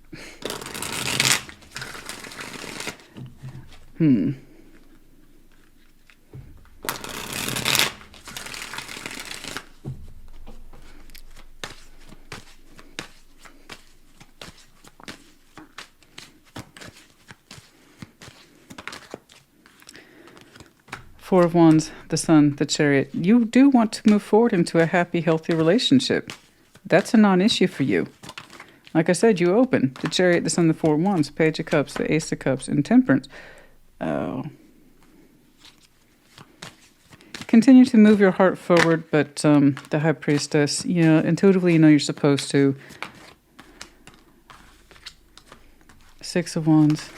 Four of Wands, the Sun, the Chariot. You do want to move forward into a happy, healthy relationship. That's a non-issue for you. Like I said, you open. The Chariot, the Sun, the Four of Wands, Page of Cups, the Ace of Cups, and Temperance. Oh. Continue to move your heart forward, but the High Priestess, intuitively you know you're supposed to. Six of Wands.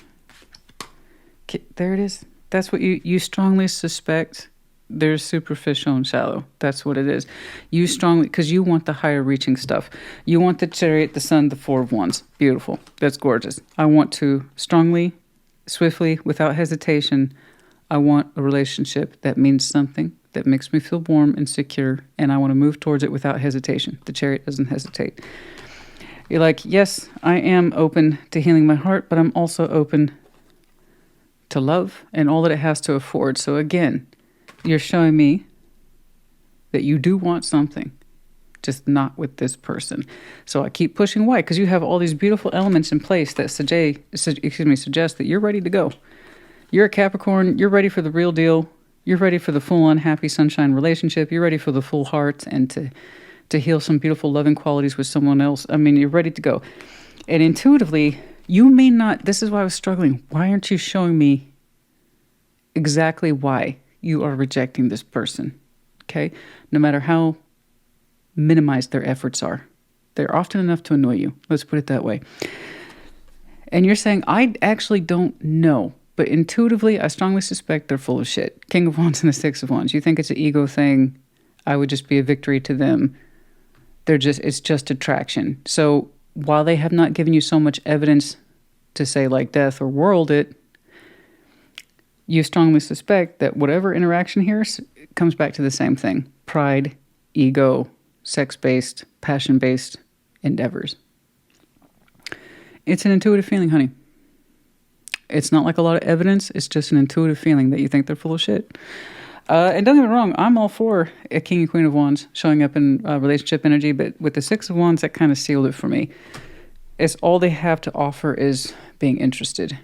There it is. That's what you strongly suspect. There's superficial and shallow. That's what it is. You strongly, because you want the higher reaching stuff. You want the Chariot, the Sun, the Four of Wands. Beautiful. That's gorgeous. I want to strongly, swiftly, without hesitation, I want a relationship that means something, that makes me feel warm and secure, and I want to move towards it without hesitation. The Chariot doesn't hesitate. You're like, yes, I am open to healing my heart, but I'm also open to love and all that it has to afford. So again, you're showing me that you do want something, just not with this person. So I keep pushing why, because you have all these beautiful elements in place that suggest that you're ready to go. You're a Capricorn. You're ready for the real deal. You're ready for the full-on happy sunshine relationship. You're ready for the full heart and to heal some beautiful loving qualities with someone else. I mean, you're ready to go. And intuitively, you may not, this is why I was struggling. Why aren't you showing me exactly why you are rejecting this person? Okay? No matter how minimized their efforts are. They're often enough to annoy you. Let's put it that way. And you're saying, I actually don't know. But intuitively, I strongly suspect they're full of shit. King of Wands and the Six of Wands. You think it's an ego thing. I would just be a victory to them. It's just attraction. So while they have not given you so much evidence to say like death or world it, you strongly suspect that whatever interaction here comes back to the same thing. Pride, ego, sex-based, passion-based endeavors. It's an intuitive feeling, honey. It's not like a lot of evidence. It's just an intuitive feeling that you think they're full of shit. And don't get me wrong, I'm all for a King and Queen of Wands showing up in relationship energy, but with the Six of Wands, that kind of sealed it for me. It's all they have to offer is being interested,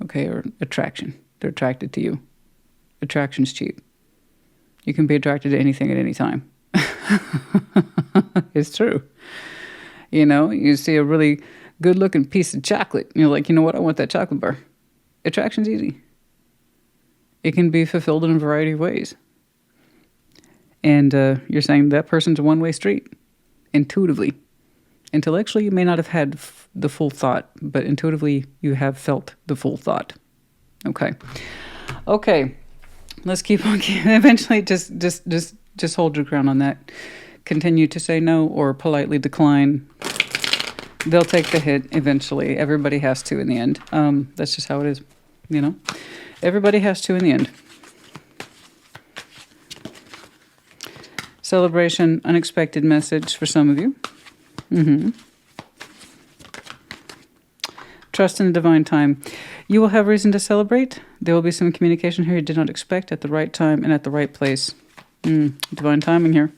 okay, or attraction. They're attracted to you. Attraction's cheap. You can be attracted to anything at any time. It's true. You see a really good-looking piece of chocolate, and you're like, you know what, I want that chocolate bar. Attraction's easy. It can be fulfilled in a variety of ways. And you're saying that person's a one-way street, intuitively. Intellectually, you may not have had the full thought, but intuitively, you have felt the full thought. Okay. Let's keep on. Eventually, just hold your ground on that. Continue to say no or politely decline. They'll take the hit eventually. Everybody has to in the end. That's just how it is, Everybody has to in the end. Celebration, unexpected message for some of you. Trust in the divine time. You will have reason to celebrate. There will be some communication here you did not expect at the right time and at the right place. Divine timing here.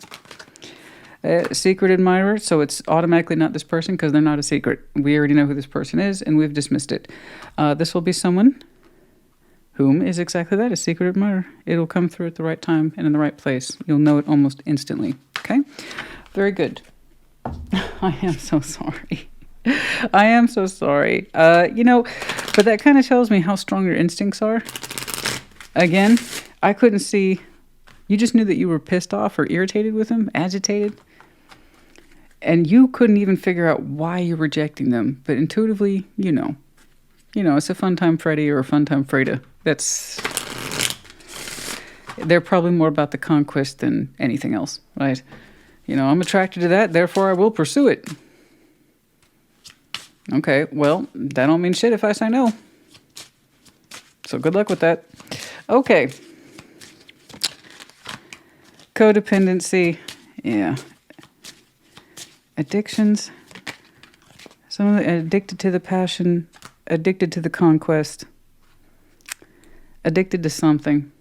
Secret admirer, so it's automatically not this person because they're not a secret. We already know who this person is, and we've dismissed it. This will be someone whom is exactly that, a secret admirer. It'll come through at the right time and in the right place. You'll know it almost instantly, okay? Very good. I am so sorry. I am so sorry. You know, but that kind of tells me how strong your instincts are. Again, I couldn't see. You just knew that you were pissed off or irritated with them, agitated. And you couldn't even figure out why you're rejecting them. But intuitively, you know. You know, it's a fun time Freddy or a fun time Freda. They're probably more about the conquest than anything else, right? You know, I'm attracted to that, therefore I will pursue it. Okay, well, that don't mean shit if I say no. So good luck with that. Okay. Codependency. Yeah. Addictions. Someone addicted to the passion, addicted to the conquest, addicted to something.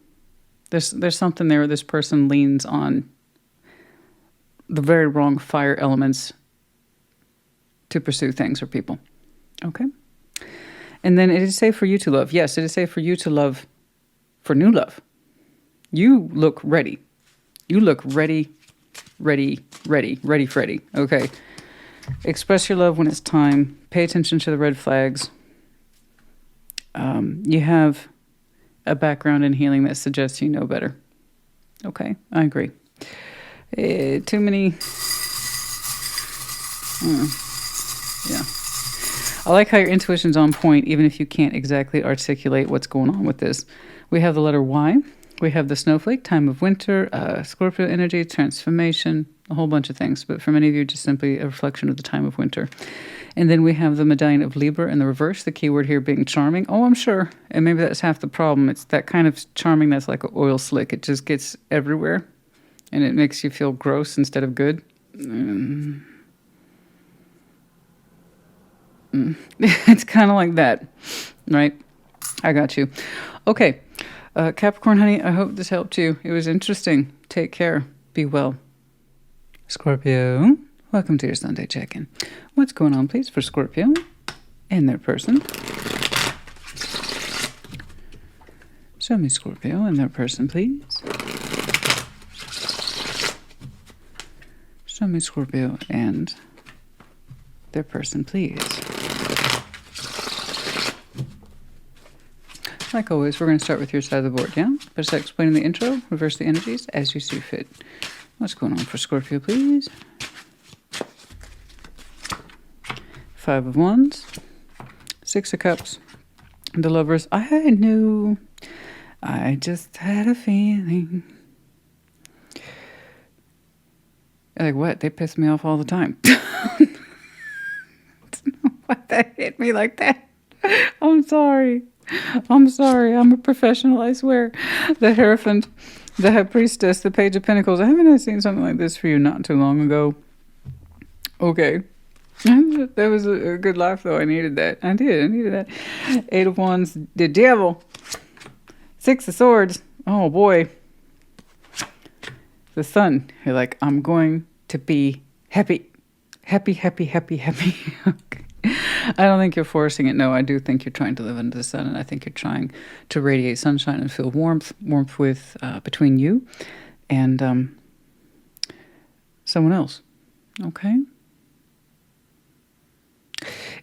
There's something there where this person leans on the very wrong fire elements to pursue things or people. Okay? And then it is safe for you to love. Yes, it is safe for you to love for new love. You look ready. You look ready, ready, ready, ready, Freddy. Okay. Express your love when it's time. Pay attention to the red flags. You have a background in healing that suggests you know better. Okay, I agree. Too many. Yeah. I like how your intuition's on point, even if you can't exactly articulate what's going on with this. We have the letter Y. We have the snowflake, time of winter, Scorpio energy, transformation, a whole bunch of things. But for many of you, just simply a reflection of the time of winter. And then we have the medallion of Libra in the reverse, the key word here being charming. Oh, I'm sure. And maybe that's half the problem. It's that kind of charming that's like an oil slick. It just gets everywhere. And it makes you feel gross instead of good. It's kind of like that, right? I got you. Okay. Capricorn, honey, I hope this helped you. It was interesting. Take care. Be well. Scorpio, welcome to your Sunday check-in. What's going on, please, for Scorpio and their person? Show me Scorpio and their person, please. Show me Scorpio and their person, please. Like always, we're going to start with your side of the board, yeah? But start explaining the intro, reverse the energies as you see fit. What's going on for Scorpio, please? 5 of Wands, 6 of Cups, the Lovers. I knew, I just had a feeling. Like what? They piss me off all the time. I don't know why that hit me like that. I'm sorry. I'm sorry. I'm a professional, I swear. The Hierophant, the High Priestess, the Page of Pentacles. Haven't I seen something like this for you not too long ago? Okay. That was a good laugh, though. I needed that. I did. I needed that. 8 of Wands, the Devil. 6 of Swords. Oh, boy. The Sun. You're like, I'm going to be happy. Happy, happy, happy, happy. Okay. I don't think you're forcing it. No, I do think you're trying to live under the sun, and I think you're trying to radiate sunshine and feel warmth with between you and someone else. Okay?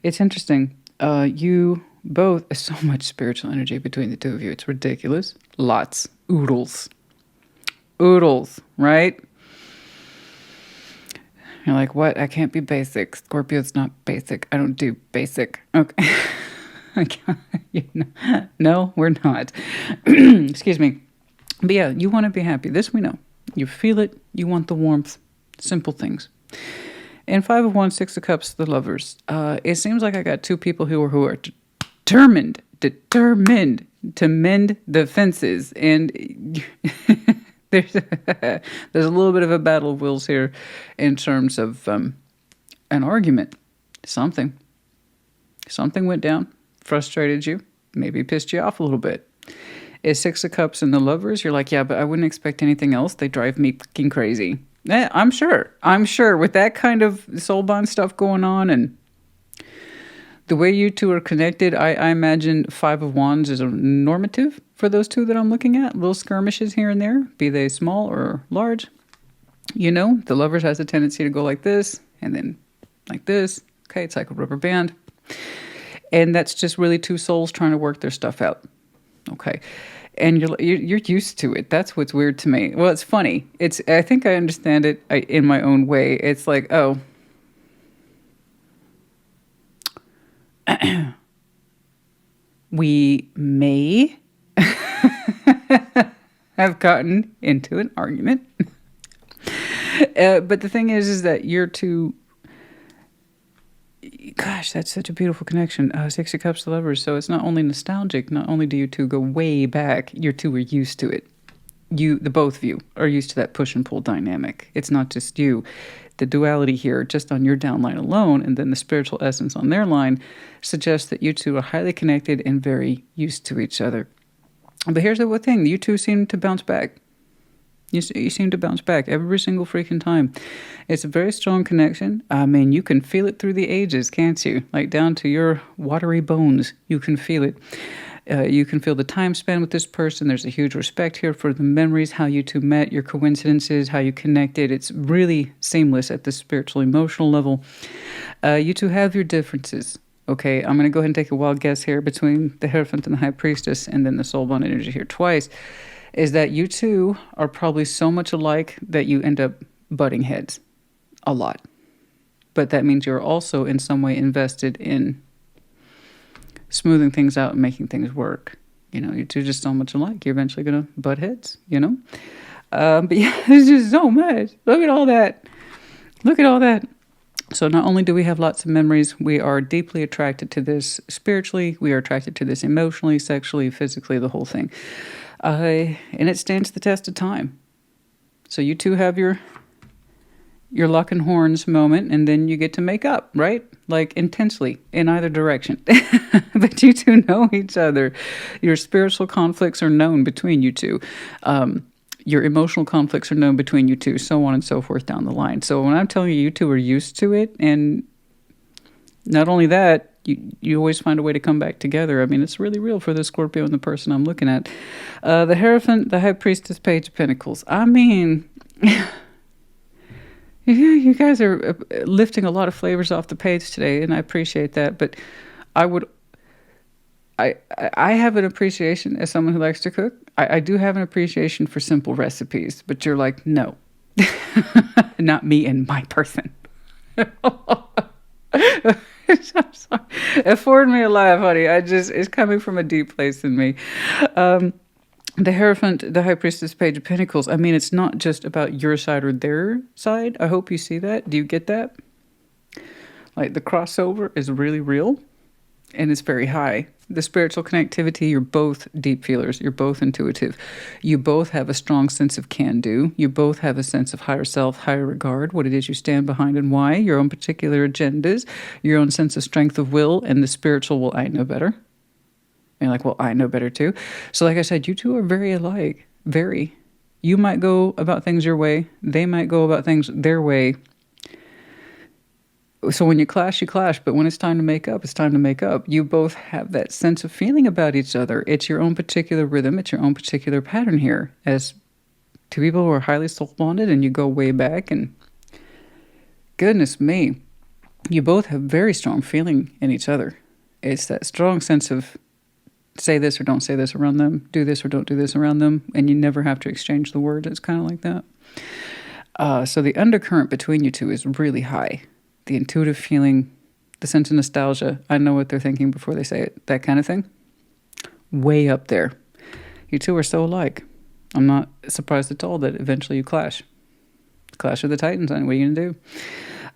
It's interesting. You both, so much spiritual energy between the two of you. It's ridiculous. Lots. Oodles. Oodles, right? You're like, what? I can't be basic. Scorpio's not basic. I don't do basic. Okay. No, we're not. Excuse me. But yeah, you want to be happy. This we know. You feel it. You want the warmth. Simple things. And 5 of Wands, 6 of Cups, the Lovers. It seems like I got 2 people who are determined to mend the fences. And there's a little bit of a battle of wills here in terms of an argument. Something went down, frustrated you, maybe pissed you off a little bit. It's 6 of Cups and the Lovers. You're like, yeah, but I wouldn't expect anything else. They drive me fucking crazy. I'm sure. I'm sure with that kind of soul bond stuff going on and the way you two are connected, I imagine Five of Wands is a normative for those two that I'm looking at. Little skirmishes here and there, be they small or large. You know, the lovers has a tendency to go like this and then like this. Okay, it's like a rubber band. And that's just really two souls trying to work their stuff out. Okay. And you're used to it. That's what's weird to me. Well, it's funny. I think I understand it in my own way. It's like, oh, we may have gotten into an argument. But the thing is that you're two. Gosh, that's such a beautiful connection. Six of Cups, the Lovers. So it's not only nostalgic. Not only do you two go way back, you two are used to it. The both of you are used to that push and pull dynamic. It's not just you. The duality here, just on your downline alone, and then the spiritual essence on their line, suggests that you two are highly connected and very used to each other. But here's the one thing. You two seem to bounce back. You seem to bounce back every single freaking time. It's a very strong connection. I mean, you can feel it through the ages, can't you? Like down to your watery bones, you can feel it. You can feel the time spent with this person. There's a huge respect here for the memories, how you two met, your coincidences, how you connected. It's really seamless at the spiritual, emotional level. You two have your differences. Okay, I'm going to go ahead and take a wild guess here between the Hierophant and the High Priestess and then the Soul Bond energy here twice. Is that you two are probably so much alike that you end up butting heads a lot. But that means you're also in some way invested in smoothing things out and making things work. You know, you two just so much alike. You're eventually going to butt heads, you know? But yeah, there's just so much. Look at all that. Look at all that. So not only do we have lots of memories, we are deeply attracted to this spiritually. We are attracted to this emotionally, sexually, physically, the whole thing. And it stands the test of time. So you two have your locking horns moment, and then you get to make up, right? Like intensely in either direction. But you two know each other. Your spiritual conflicts are known between you two. Your emotional conflicts are known between you two, so on and so forth down the line. So when I'm telling you, you two are used to it, and not only that, you always find a way to come back together. I mean, it's really real for the Scorpio and the person I'm looking at. The Hierophant, the High Priestess, Page of Pentacles. I mean, you guys are lifting a lot of flavors off the page today, and I appreciate that. But I have an appreciation as someone who likes to cook. I do have an appreciation for simple recipes, but you're like, no, not me and my person. I'm sorry. Afford me a laugh, honey. It's coming from a deep place in me. The Hierophant, the High Priestess, Page of Pentacles. I mean, it's not just about your side or their side. I hope you see that. Do you get that? Like the crossover is really real and it's very high. The spiritual connectivity, you're both deep feelers. You're both intuitive. You both have a strong sense of can-do. You both have a sense of higher self, higher regard, what it is you stand behind and why, your own particular agendas, your own sense of strength of will, and the spiritual, well, I know better. And you're like, well, I know better too. So like I said, you two are very alike. Very. You might go about things your way. They might go about things their way. So when you clash, you clash. But when it's time to make up, it's time to make up. You both have that sense of feeling about each other. It's your own particular rhythm. It's your own particular pattern here. As two people who are highly soul bonded and you go way back. And goodness me, you both have very strong feeling in each other. It's that strong sense of say this or don't say this around them. Do this or don't do this around them. And you never have to exchange the words. It's kind of like that. So the undercurrent between you two is really high. The intuitive feeling, the sense of nostalgia. I know what they're thinking before they say it. That kind of thing. Way up there. You two are so alike. I'm not surprised at all that eventually you clash. Clash of the Titans, what are you going to do?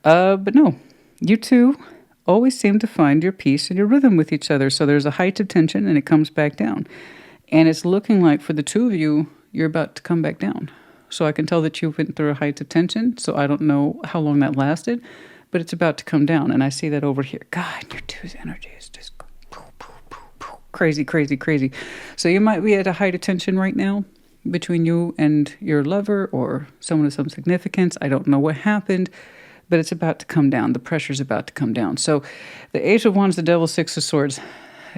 But no, you two always seem to find your peace and your rhythm with each other. So there's a height of tension and it comes back down. And it's looking like for the two of you, you're about to come back down. So I can tell that you went through a height of tension. So I don't know how long that lasted. But it's about to come down, and I see that over here. God, your two's energy is just crazy, crazy, crazy. So you might be at a height of tension right now, between you and your lover or someone of some significance. I don't know what happened, but it's about to come down. The pressure's about to come down. So the Ace of Wands, the Devil, Six of Swords,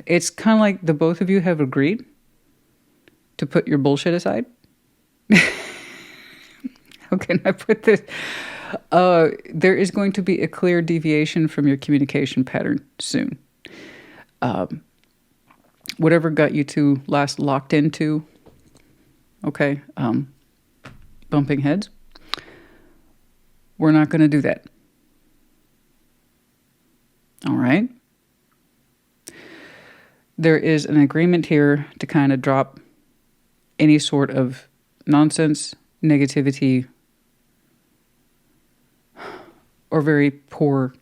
it's kind of like the both of you have agreed to put your bullshit aside. How can I put this? There is going to be a clear deviation from your communication pattern soon. Whatever got you two last locked into, okay, bumping heads, we're not going to do that. All right. There is an agreement here to kind of drop any sort of nonsense, negativity, or very poor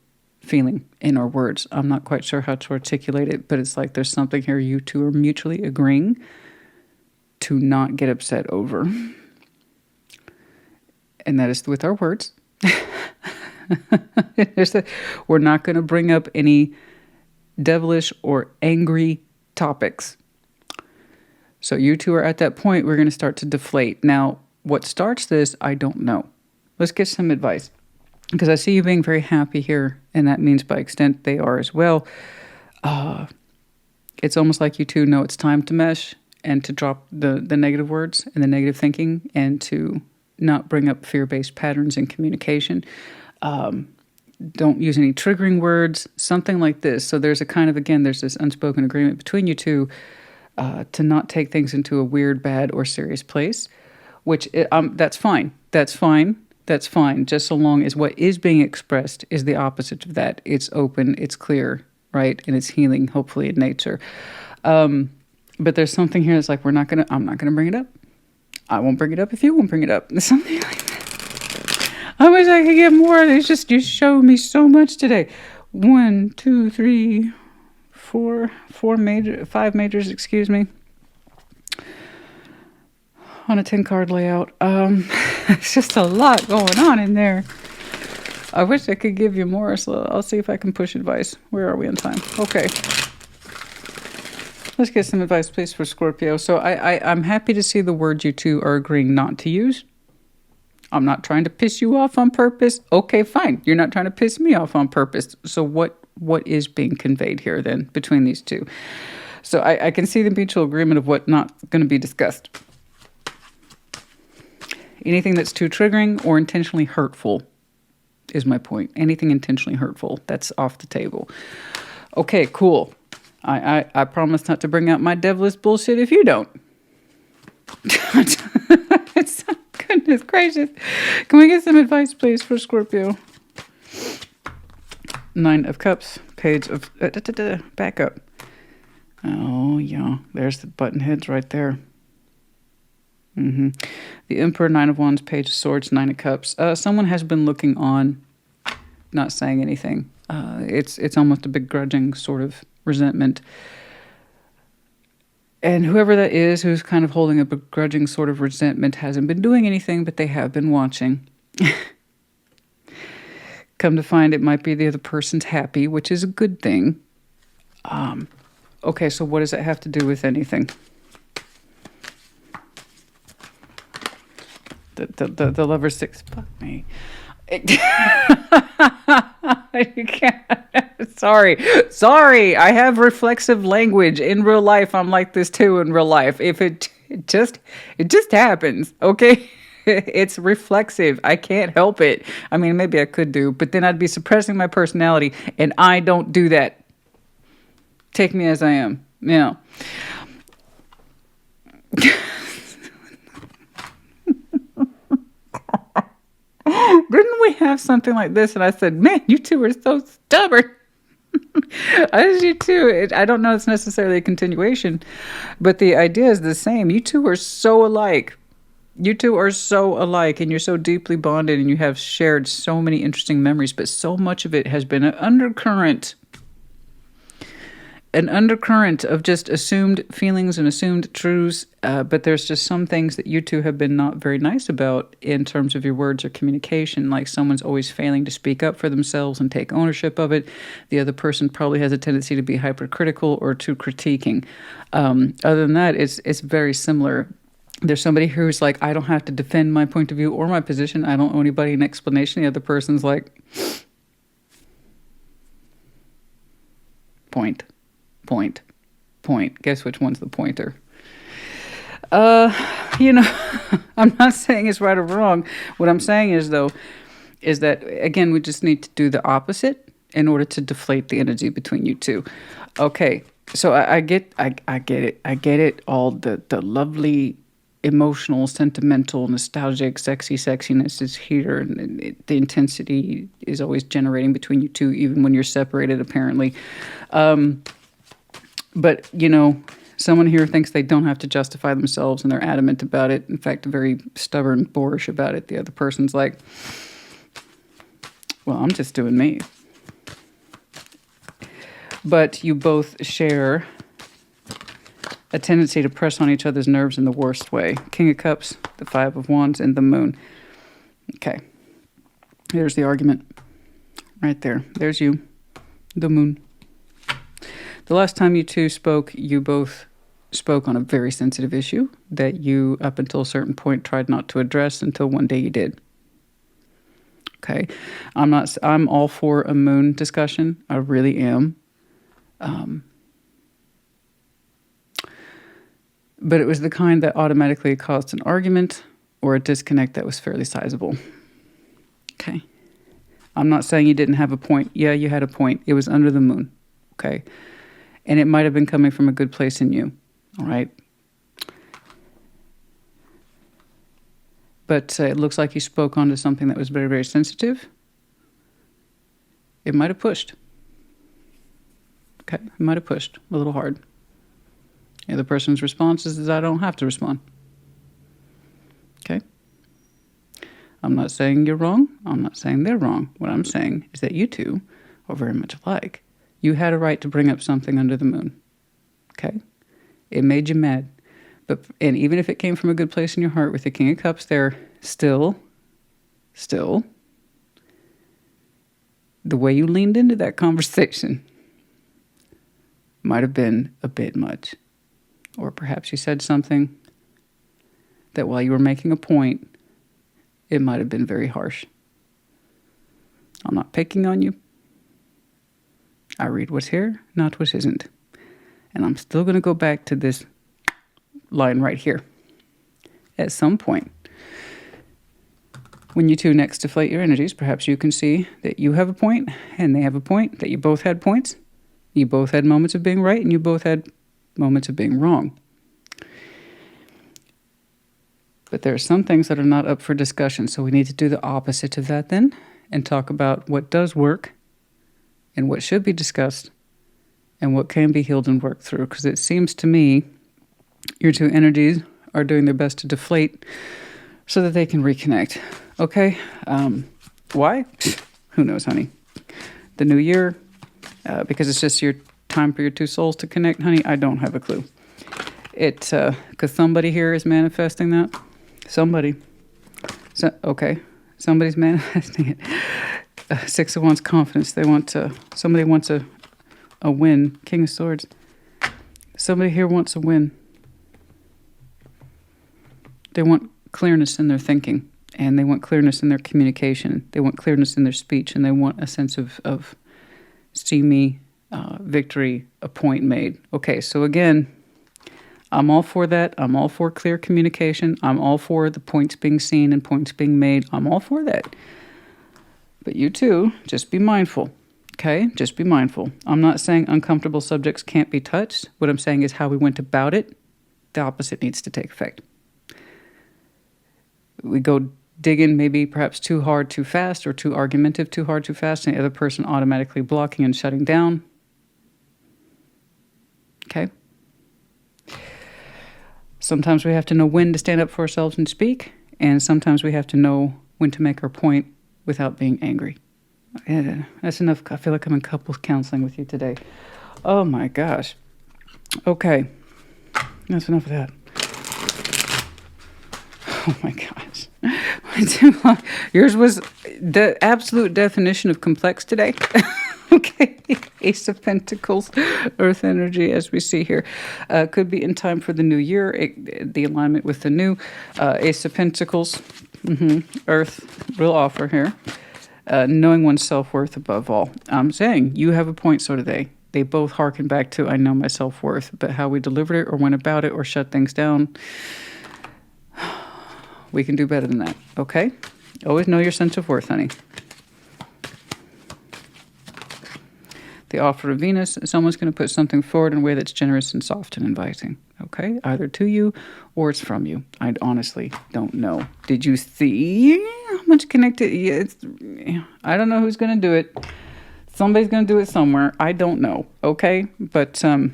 feeling in our words. I'm not quite sure how to articulate it, but it's like there's something here you two are mutually agreeing to not get upset over. And that is with our words. We're not going to bring up any devilish or angry topics. So you two are at that point, we're going to start to deflate. Now, what starts this, I don't know. Let's get some advice. Because I see you being very happy here, and that means by extent they are as well. It's almost like you two know it's time to mesh and to drop the negative words and the negative thinking and to not bring up fear-based patterns in communication. Don't use any triggering words, something like this. So there's a kind of, again, there's this unspoken agreement between you two to not take things into a weird, bad, or serious place, which that's fine. That's fine. That's fine, just so long as what is being expressed is the opposite of that. It's open, it's clear, right? And it's healing, hopefully, in nature. But there's something here that's like, I'm not gonna bring it up. I won't bring it up if you won't bring it up. Something like that. I wish I could get more. It's just, you showed me so much today. 1, 2, 3, 4, 5 majors, excuse me. On a 10-card layout. It's just a lot going on in there. I wish I could give you more, so I'll see if I can push advice. Where are we on time? Okay. Let's get some advice, please, for Scorpio. So I'm happy to see the word you two are agreeing not to use. I'm not trying to piss you off on purpose. Okay, fine. You're not trying to piss me off on purpose. So what is being conveyed here, then, between these two? So I can see the mutual agreement of what not going to be discussed. Anything that's too triggering or intentionally hurtful is my point. Anything intentionally hurtful, that's off the table. Okay, cool. I promise not to bring out my devilish bullshit if you don't. Goodness gracious. Can we get some advice, please, for Scorpio? 9 of Cups, Page of... back up. Oh, yeah. There's the button heads right there. The Emperor, 9 of Wands, Page of Swords, 9 of Cups. Someone has been looking on, not saying anything. It's almost a begrudging sort of resentment. And whoever that is who's kind of holding a begrudging sort of resentment hasn't been doing anything, but they have been watching. Come to find it might be the other person's happy, which is a good thing. Okay, so what does that have to do with anything? The Lover's 6. Fuck me. You can't. Sorry. I have reflexive language in real life. I'm like this too in real life. If it just happens, okay? It's reflexive. I can't help it. I mean, maybe I could do, but then I'd be suppressing my personality, and I don't do that. Take me as I am. Yeah. Didn't we have something like this? And I said, man, you two are so stubborn. As you too. I don't know it's necessarily a continuation, but the idea is the same. You two are so alike. You two are so alike, and you're so deeply bonded, and you have shared so many interesting memories, but so much of it has been an undercurrent of just assumed feelings and assumed truths, but there's just some things that you two have been not very nice about in terms of your words or communication, like someone's always failing to speak up for themselves and take ownership of it. The other person probably has a tendency to be hypercritical or too critiquing. Other than that, it's very similar. There's somebody who's like, I don't have to defend my point of view or my position. I don't owe anybody an explanation. The other person's like, point, point, point. Guess which one's the pointer? You know, I'm not saying it's right or wrong. What I'm saying is, though, is that, again, we just need to do the opposite in order to deflate the energy between you two. Okay, so I get it. I get it. All the lovely, emotional, sentimental, nostalgic, sexiness is here. And the intensity is always generating between you two, even when you're separated, apparently. But, you know, someone here thinks they don't have to justify themselves, and they're adamant about it. In fact, very stubborn, boorish about it. The other person's like, well, I'm just doing me. But you both share a tendency to press on each other's nerves in the worst way. King of Cups, the Five of Wands, and the Moon. Okay. Here's the argument. Right there. There's you. The Moon. The last time you two spoke, you both spoke on a very sensitive issue that you, up until a certain point, tried not to address until one day you did. Okay. I'm all for a moon discussion. I really am. But it was the kind that automatically caused an argument or a disconnect that was fairly sizable. Okay. I'm not saying you didn't have a point. Yeah, you had a point. It was under the moon. Okay. And it might have been coming from a good place in you. All right. But it looks like you spoke onto something that was very, very sensitive. It might have pushed. Okay. It might have pushed a little hard. The other person's response is I don't have to respond. Okay? I'm not saying you're wrong. I'm not saying they're wrong. What I'm saying is that you two are very much alike. You had a right to bring up something under the moon. Okay? It made you mad. And even if it came from a good place in your heart with the King of Cups there, still, the way you leaned into that conversation might have been a bit much. Or perhaps you said something that while you were making a point, it might have been very harsh. I'm not picking on you. I read what's here, not what isn't. And I'm still going to go back to this line right here. At some point, when you two next deflate your energies, perhaps you can see that you have a point and they have a point, that you both had points. You both had moments of being right and you both had moments of being wrong. But there are some things that are not up for discussion, so we need to do the opposite of that then and talk about what does work and what should be discussed and what can be healed and worked through. Because it seems to me your two energies are doing their best to deflate so that they can reconnect. Okay? Why? Who knows, honey? The new year, because it's just your time for your two souls to connect, honey, I don't have a clue. Because somebody here is manifesting that. Somebody. Okay. Somebody's manifesting it. Six of Wands, confidence. Somebody wants a win. King of Swords. Somebody here wants a win. They want clearness in their thinking. And they want clearness in their communication. They want clearness in their speech. And they want a sense of see me, victory, a point made. Okay, so again, I'm all for that. I'm all for clear communication. I'm all for the points being seen and points being made. I'm all for that. But you too, just be mindful. Okay? Just be mindful. I'm not saying uncomfortable subjects can't be touched. What I'm saying is how we went about it, the opposite needs to take effect. We go digging maybe perhaps too hard, too fast, or too argumentative, too hard, too fast, and the other person automatically blocking and shutting down. Okay? Sometimes we have to know when to stand up for ourselves and speak, and sometimes we have to know when to make our point without being angry. Yeah, that's enough. I feel like I'm in couples counseling with you today. Oh my gosh. Okay. That's enough of that. Oh my gosh. Yours was the absolute definition of complex today. Okay, Ace of Pentacles, Earth energy, as we see here. Could be in time for the new year, the alignment with the new Ace of Pentacles, Earth, real offer here. Knowing one's self-worth above all. I'm saying, you have a point, so do they. They both harken back to, I know my self-worth, but how we delivered it or went about it or shut things down, we can do better than that, okay? Always know your sense of worth, honey. The offer of Venus, someone's going to put something forward in a way that's generous and soft and inviting. Okay? Either to you or it's from you. I honestly don't know. Did you see how much connected? Yeah, I don't know who's going to do it. Somebody's going to do it somewhere. I don't know. Okay? But let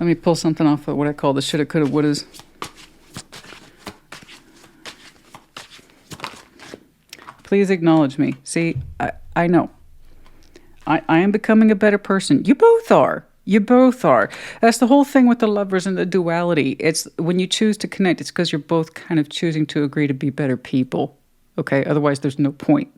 me pull something off of what I call the shoulda, coulda, wouldas. Please acknowledge me. See, I know. I am becoming a better person. You both are. You both are. That's the whole thing with the lovers and the duality. It's when you choose to connect, it's because you're both kind of choosing to agree to be better people. Okay? Otherwise, there's no point.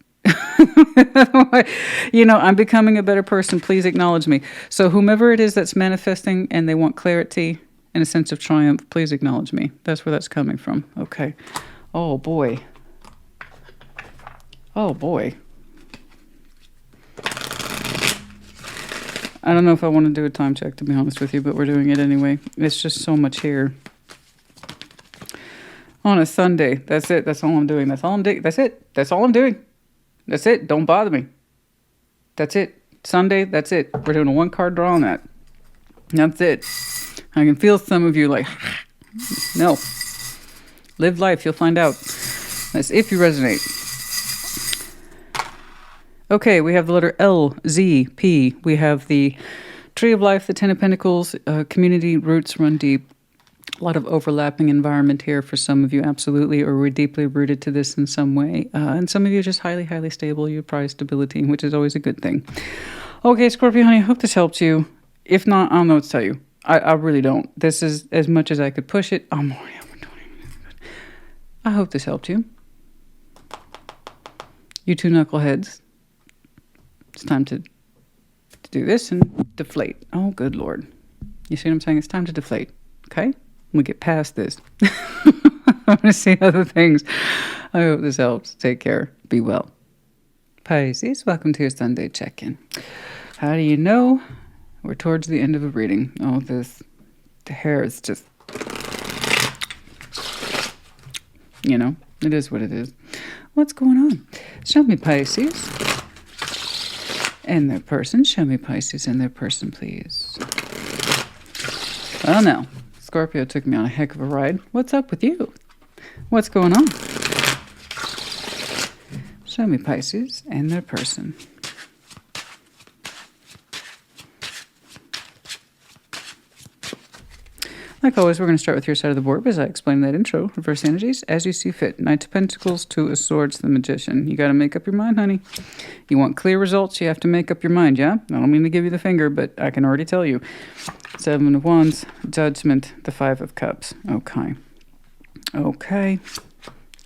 You know, I'm becoming a better person. Please acknowledge me. So whomever it is that's manifesting and they want clarity and a sense of triumph, please acknowledge me. That's where that's coming from. Okay. Oh, boy. Oh, boy. I don't know if I want to do a time check, to be honest with you, but we're doing it anyway. It's just so much here. On a Sunday. That's it. That's all I'm doing. That's all I'm doing. That's it. That's all I'm doing. That's it. Don't bother me. That's it. Sunday, that's it. We're doing a one-card draw on that. That's it. I can feel some of you like, no. Live life. You'll find out. That's if you resonate. Okay, we have the letter L, Z, P. We have the Tree of Life, the Ten of Pentacles, community roots run deep. A lot of overlapping environment here for some of you, absolutely, or we're deeply rooted to this in some way. And some of you are just highly, highly stable. You prize stability, which is always a good thing. Okay, Scorpio, honey, I hope this helped you. If not, I don't know what to tell you. I really don't. This is as much as I could push it. I hope this helped you. You two knuckleheads. It's time to do this and deflate. Oh, good Lord. You see what I'm saying? It's time to deflate. Okay? We get past this. I'm going to see other things. I hope this helps. Take care. Be well. Pisces, welcome to your Sunday check-in. How do you know? We're towards the end of a reading. Oh, the hair is just, you know, it is what it is. What's going on? Show me, Pisces. And their person. Show me Pisces and their person, please. Well, now, Scorpio took me on a heck of a ride. What's up with you? What's going on? Show me Pisces and their person. Like always, we're going to start with your side of the board as I explain that intro. Reverse energies, as you see fit. Knight of Pentacles, Two of Swords, the Magician. You got to make up your mind, honey. You want clear results, you have to make up your mind, yeah? I don't mean to give you the finger, but I can already tell you. Seven of Wands, Judgment, the Five of Cups. Okay. Okay.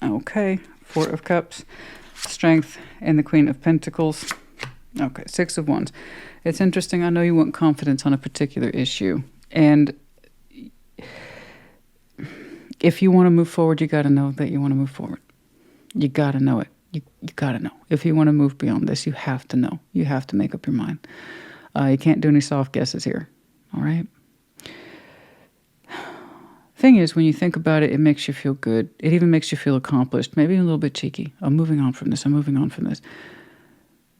Okay. Four of Cups, Strength, and the Queen of Pentacles. Okay. Six of Wands. It's interesting. I know you want confidence on a particular issue. And if you want to move forward, you got to know that you want to move forward. You got to know it. You got to know. If you want to move beyond this, you have to know. You have to make up your mind. You can't do any soft guesses here. All right? Thing is, when you think about it, it makes you feel good. It even makes you feel accomplished. Maybe a little bit cheeky. I'm moving on from this. I'm moving on from this.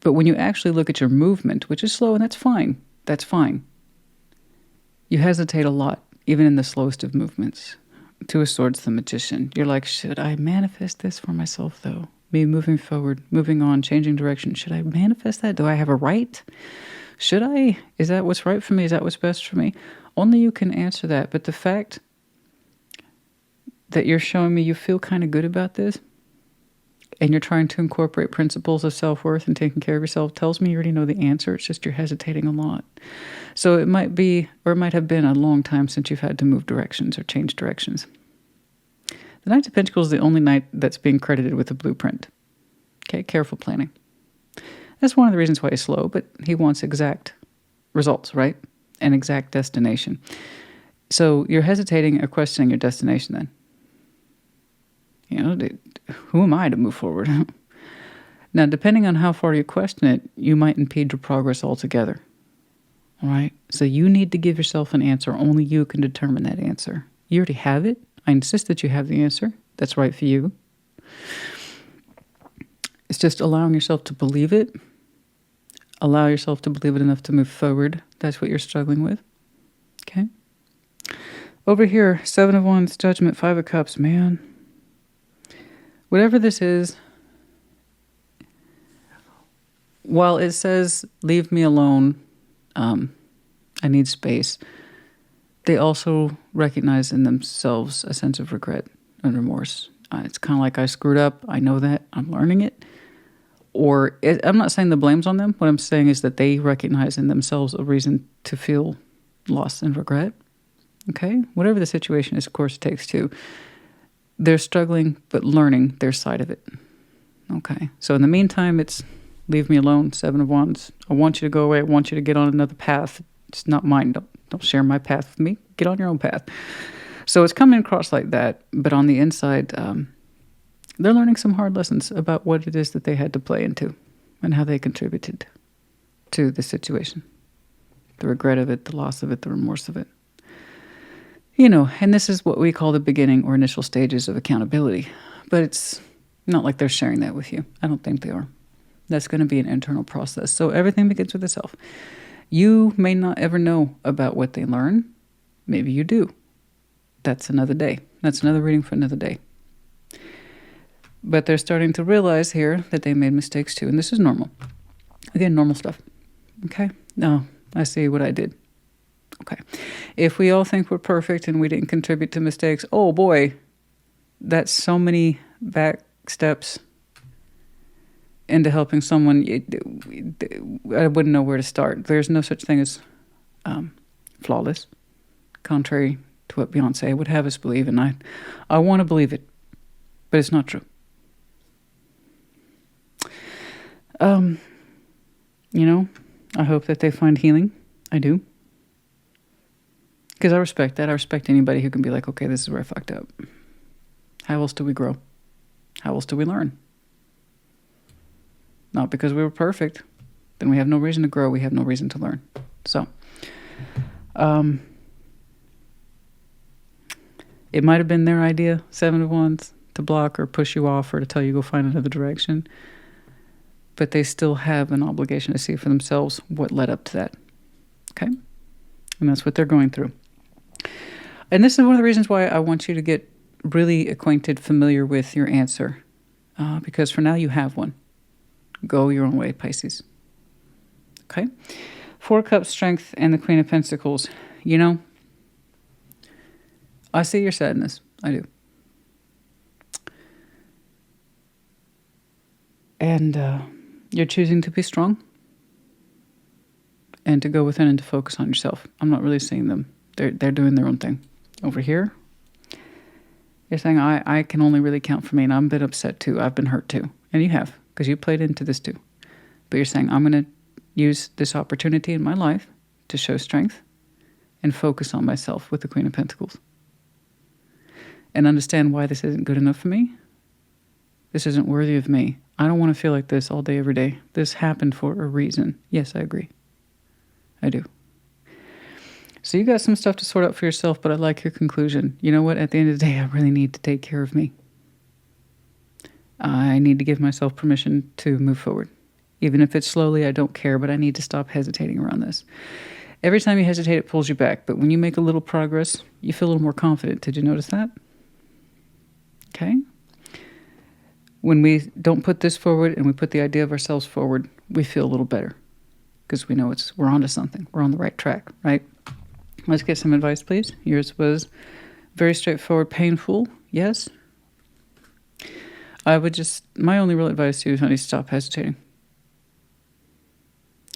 But when you actually look at your movement, which is slow, and that's fine. That's fine. You hesitate a lot, even in the slowest of movements. Two of Swords, the Magician. You're like, should I manifest this for myself, though? Me moving forward, moving on, changing direction. Should I manifest that? Do I have a right? Should I? Is that what's right for me? Is that what's best for me? Only you can answer that. But the fact that you're showing me you feel kind of good about this, and you're trying to incorporate principles of self-worth and taking care of yourself, tells me you already know the answer. It's just you're hesitating a lot. So it might be, or it might have been a long time since you've had to move directions or change directions. The Knight of Pentacles is the only knight that's being credited with a blueprint. Okay, careful planning. That's one of the reasons why he's slow, but he wants exact results, right? An exact destination. So you're hesitating or questioning your destination then. You know, who am I to move forward? Now, depending on how far you question it, you might impede your progress altogether. All right? So you need to give yourself an answer. Only you can determine that answer. You already have it. I insist that you have the answer. That's right for you. It's just allowing yourself to believe it. Allow yourself to believe it enough to move forward. That's what you're struggling with. Okay? Over here, 7 of Wands, Judgment, 5 of Cups. Man, whatever this is, while it says, leave me alone, I need space, they also recognize in themselves a sense of regret and remorse. It's kind of like, I screwed up. I know that. I'm learning it. Or I'm not saying the blame's on them. What I'm saying is that they recognize in themselves a reason to feel loss and regret. Okay? Whatever the situation is, of course, it takes two. They're struggling, but learning their side of it. Okay? So in the meantime, it's leave me alone, 7 of Wands. I want you to go away. I want you to get on another path. It's not mine. Don't share my path with me. Get on your own path. So it's coming across like that. But on the inside, they're learning some hard lessons about what it is that they had to play into and how they contributed to the situation. The regret of it, the loss of it, the remorse of it. You know, and this is what we call the beginning or initial stages of accountability. But it's not like they're sharing that with you. I don't think they are. That's going to be an internal process. So everything begins with the self. You may not ever know about what they learn. Maybe you do. That's another day. That's another reading for another day. But they're starting to realize here that they made mistakes too. And this is normal. Again, normal stuff. Okay? No, I see what I did. Okay. If we all think we're perfect and we didn't contribute to mistakes, oh boy, that's so many back steps into helping someone. I wouldn't know where to start. There's no such thing as flawless, contrary to what Beyonce would have us believe. And I want to believe it, but it's not true. You know, I hope that they find healing. I do. Because I respect that. I respect anybody who can be like, okay, this is where I fucked up. How else do we grow? How else do we learn? Not because we were perfect. Then we have no reason to grow. We have no reason to learn. So, it might have been their idea, 7 of Wands, to block or push you off or to tell you go find another direction. But they still have an obligation to see for themselves what led up to that. Okay? And that's what they're going through. And this is one of the reasons why I want you to get really acquainted, familiar with your answer. Because for now you have one. Go your own way, Pisces. Okay? 4 Cups, Strength, and the Queen of Pentacles. You know, I see your sadness. I do. And you're choosing to be strong and to go within and to focus on yourself. I'm not really seeing them. They're doing their own thing. Over here, you're saying, I can only really count for me, and I'm a bit upset too. I've been hurt too. And you have, because you played into this too. But you're saying, I'm going to use this opportunity in my life to show strength and focus on myself with the Queen of Pentacles. And understand why this isn't good enough for me. This isn't worthy of me. I don't want to feel like this all day, every day. This happened for a reason. Yes, I agree. I do. So you got some stuff to sort out for yourself, but I like your conclusion. You know what? At the end of the day, I really need to take care of me. I need to give myself permission to move forward. Even if it's slowly, I don't care, but I need to stop hesitating around this. Every time you hesitate, it pulls you back. But when you make a little progress, you feel a little more confident. Did you notice that? Okay? When we don't put this forward and we put the idea of ourselves forward, we feel a little better because we know we're onto something. We're on the right track, right? Let's get some advice, please. Yours was very straightforward, painful. Yes. My only real advice to you is, honey, stop hesitating.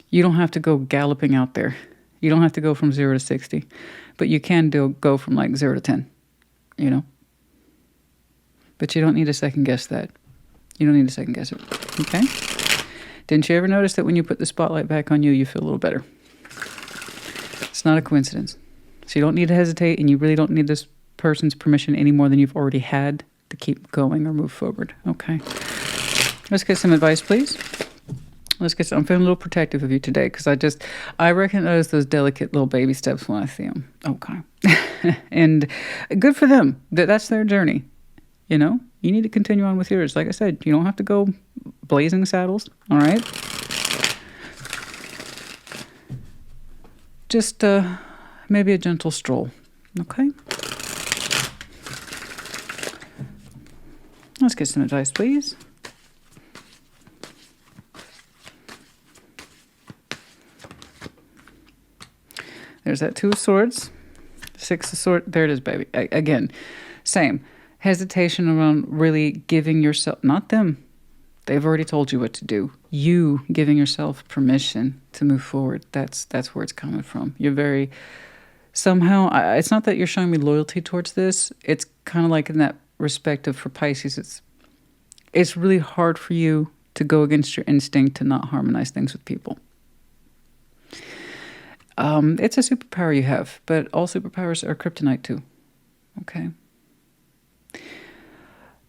You don't have to go galloping out there. You don't have to go from 0 to 60, but you can go from like 0 to 10, you know? But you don't need to second guess that. You don't need to second guess it, okay? Didn't you ever notice that when you put the spotlight back on you, you feel a little better? It's not a coincidence. So you don't need to hesitate, and you really don't need this person's permission any more than you've already had to keep going or move forward. Okay. Let's get some advice, please. Let's get some. I'm feeling a little protective of you today because I recognize those delicate little baby steps when I see them. Okay. And good for them. That's their journey. You know, you need to continue on with yours. Like I said, you don't have to go blazing saddles. All right. Just maybe a gentle stroll. Okay. Let's get some advice, please. There's that 2 of Swords, 6 of Swords. There it is, baby. Again, same. Hesitation around really giving yourself, not them. They've already told you what to do. You giving yourself permission to move forward. That's where it's coming from. You're very, somehow, it's not that you're showing me loyalty towards this. It's kind of like in that respect of, for Pisces, it's really hard for you to go against your instinct to not harmonize things with people. It's a superpower you have, but all superpowers are kryptonite too. Okay.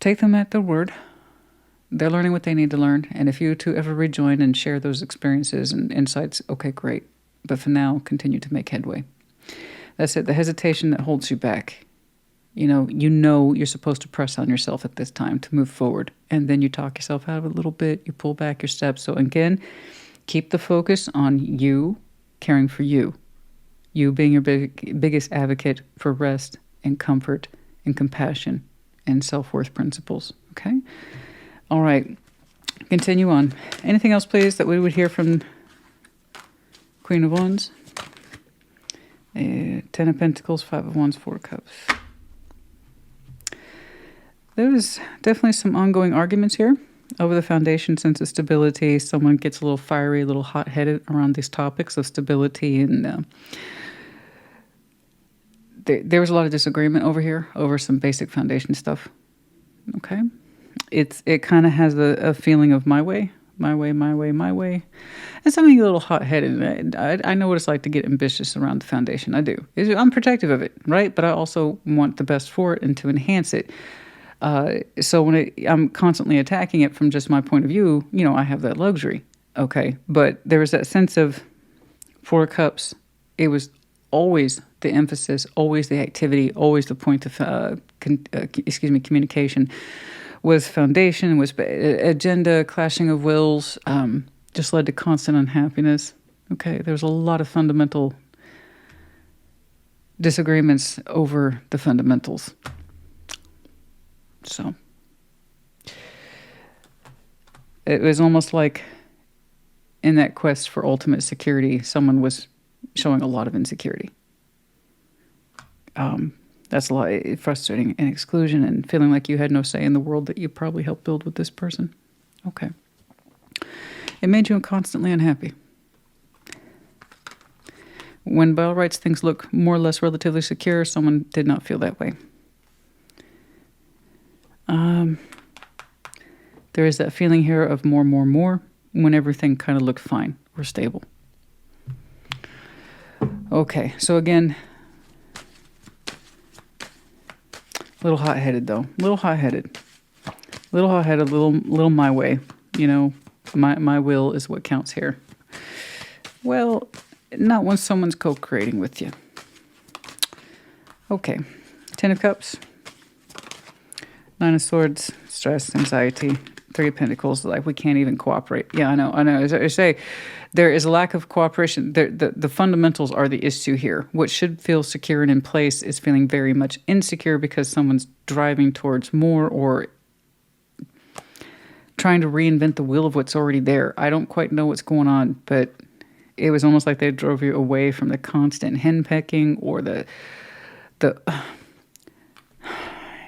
Take them at their word. They're learning what they need to learn. And if you two ever rejoin and share those experiences and insights, okay, great. But for now, continue to make headway. That's it. The hesitation that holds you back. You know you're supposed to press on yourself at this time to move forward. And then you talk yourself out of it a little bit. You pull back your steps. So again, keep the focus on you caring for you. You being your biggest advocate for rest and comfort and compassion and self-worth principles. Okay? All right. Continue on. Anything else, please, that we would hear from Queen of Wands? 10 of Pentacles, 5 of Wands, 4 of Cups. There was definitely some ongoing arguments here over the foundation, sense of stability. Someone gets a little fiery, a little hot-headed around these topics of stability. And there was a lot of disagreement over here over some basic foundation stuff. Okay? It kind of has a feeling of my way. And something a little hot-headed. I know what it's like to get ambitious around the foundation. I do. I'm protective of it, right? But I also want the best for it and to enhance it. So when I'm constantly attacking it from just my point of view, I have that luxury. Okay. But there was that sense of 4 of Cups. It was always the emphasis, always the activity, always the point of, communication was foundation, was agenda, clashing of wills, just led to constant unhappiness. Okay. There was a lot of fundamental disagreements over the fundamentals. So it was almost like in that quest for ultimate security, someone was showing a lot of insecurity. That's a lot frustrating, and exclusion, and feeling like you had no say in the world that you probably helped build with this person. Okay. It made you constantly unhappy. When by all rights things look more or less relatively secure, someone did not feel that way. There is that feeling here of more, when everything kind of looked fine or stable. Okay, so again, a little hot-headed though. A little hot-headed, little my way. My will is what counts here. Well, not when someone's co-creating with you. Okay, 10 of Cups. 9 of Swords, stress, anxiety. 3 of Pentacles, like we can't even cooperate. Yeah, I know. As I say, there is a lack of cooperation. The fundamentals are the issue here. What should feel secure and in place is feeling very much insecure because someone's driving towards more or trying to reinvent the wheel of what's already there. I don't quite know what's going on, but it was almost like they drove you away from the constant henpecking or the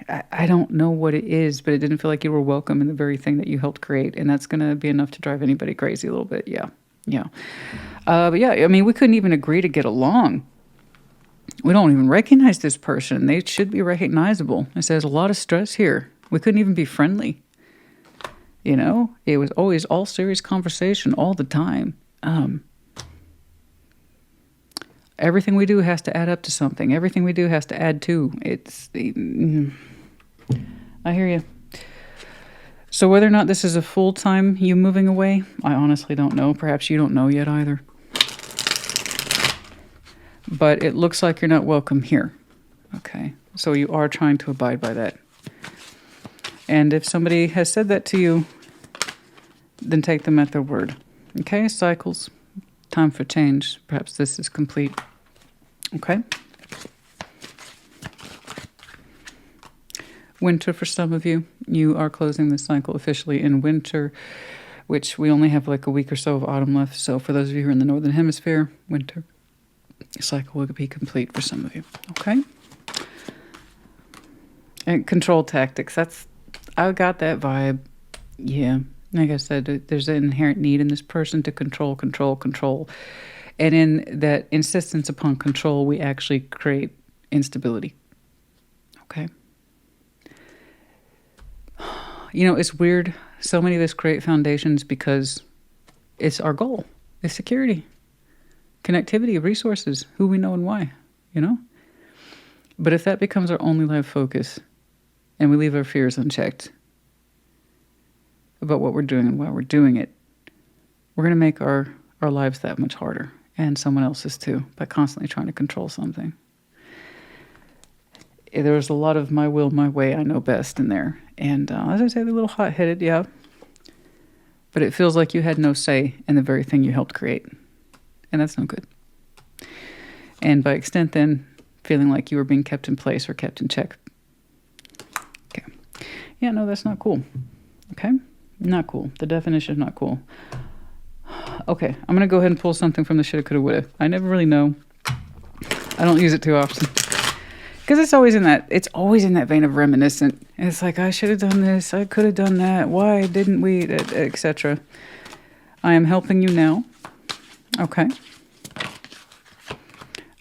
I don't know what it is, but it didn't feel like you were welcome in the very thing that you helped create. And that's going to be enough to drive anybody crazy a little bit. Yeah. But yeah, I mean, we couldn't even agree to get along. We don't even recognize this person. They should be recognizable. It says a lot of stress here. We couldn't even be friendly. You know, it was always all serious conversation all the time. Everything we do has to add up to something. Everything we do has to add to. I hear you. So whether or not this is a full-time you moving away, I honestly don't know. Perhaps you don't know yet either. But it looks like you're not welcome here. Okay, so you are trying to abide by that. And if somebody has said that to you, then take them at their word. Okay, cycles, time for change. Perhaps this is complete. Okay. Winter for some of you. You are closing the cycle officially in winter, which we only have like a week or so of autumn left. So for those of you who are in the Northern Hemisphere, winter cycle will be complete for some of you. Okay. And control tactics. I got that vibe. Yeah. Like I said, there's an inherent need in this person to control. And in that insistence upon control, we actually create instability. Okay. You know, it's weird. So many of us create foundations because it's our goal. It's security, connectivity, resources, who we know and why, you know? But if that becomes our only life focus and we leave our fears unchecked about what we're doing and why we're doing it, we're going to make our lives that much harder, and someone else's too, by constantly trying to control something. There was a lot of my will, my way, I know best in there. And as I say, they're a little hot-headed, yeah. But it feels like you had no say in the very thing you helped create. And that's no good. And by extent then, feeling like you were being kept in place or kept in check. Okay. Yeah, no, that's not cool. Okay? Not cool. The definition of not cool. Okay, I'm going to go ahead and pull something from the shoulda, coulda, woulda. I never really know. I don't use it too often. Because it's always in that vein of reminiscent. It's like, I should have done this, I could have done that, why didn't we, etc. I am helping you now. Okay.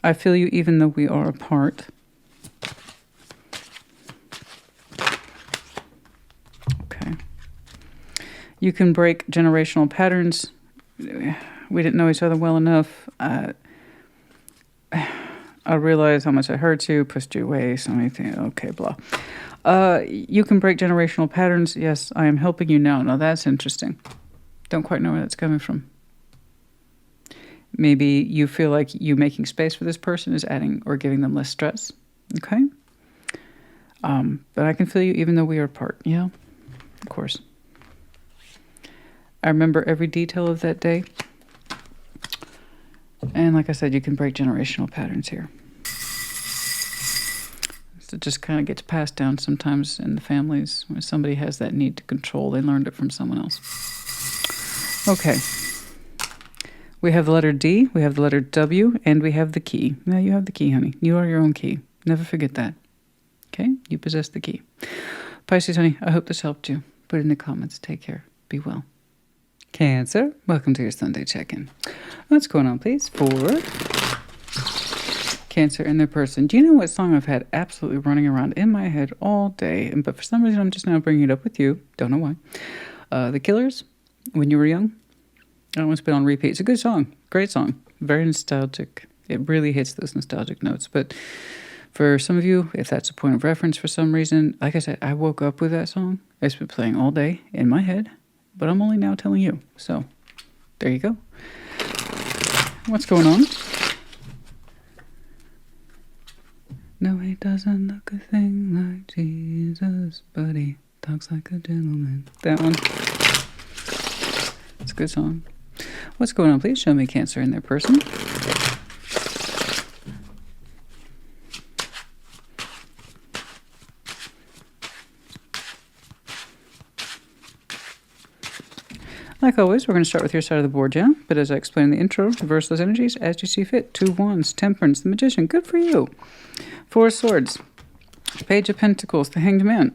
I feel you even though we are apart. Okay. You can break generational patterns. We didn't know each other well enough. I realize how much I hurt you, pushed you away, so many things. Okay, blah. You can break generational patterns. Yes, I am helping you now. Now that's interesting. Don't quite know where that's coming from. Maybe you feel like you making space for this person is adding or giving them less stress. Okay? But I can feel you even though we are apart. Yeah, of course. I remember every detail of that day. And like I said, you can break generational patterns here. So it just kind of gets passed down sometimes in the families. When somebody has that need to control, they learned it from someone else. Okay. We have the letter D, we have the letter W, and we have the key. Now you have the key, honey. You are your own key. Never forget that. Okay? You possess the key. Pisces, honey, I hope this helped you. Put it in the comments. Take care. Be well. Cancer, welcome to your Sunday check-in. What's going on, please, for Cancer and their person? Do you know what song I've had absolutely running around in my head all day? But for some reason, I'm just now bringing it up with you. Don't know why. The Killers, When You Were Young. That one's been on repeat. It's a good song. Great song. Very nostalgic. It really hits those nostalgic notes. But for some of you, if that's a point of reference for some reason, like I said, I woke up with that song. It's been playing all day in my head. But I'm only now telling you. So, there you go. What's going on? No, he doesn't look a thing like Jesus, but he talks like a gentleman. That one. It's a good song. What's going on? Please show me Cancer in their person. Like always, we're going to start with your side of the board, yeah? But as I explained in the intro, reverse those energies as you see fit. 2 Wands, Temperance, the Magician. Good for you. 4 Swords, Page of Pentacles, the Hanged Man.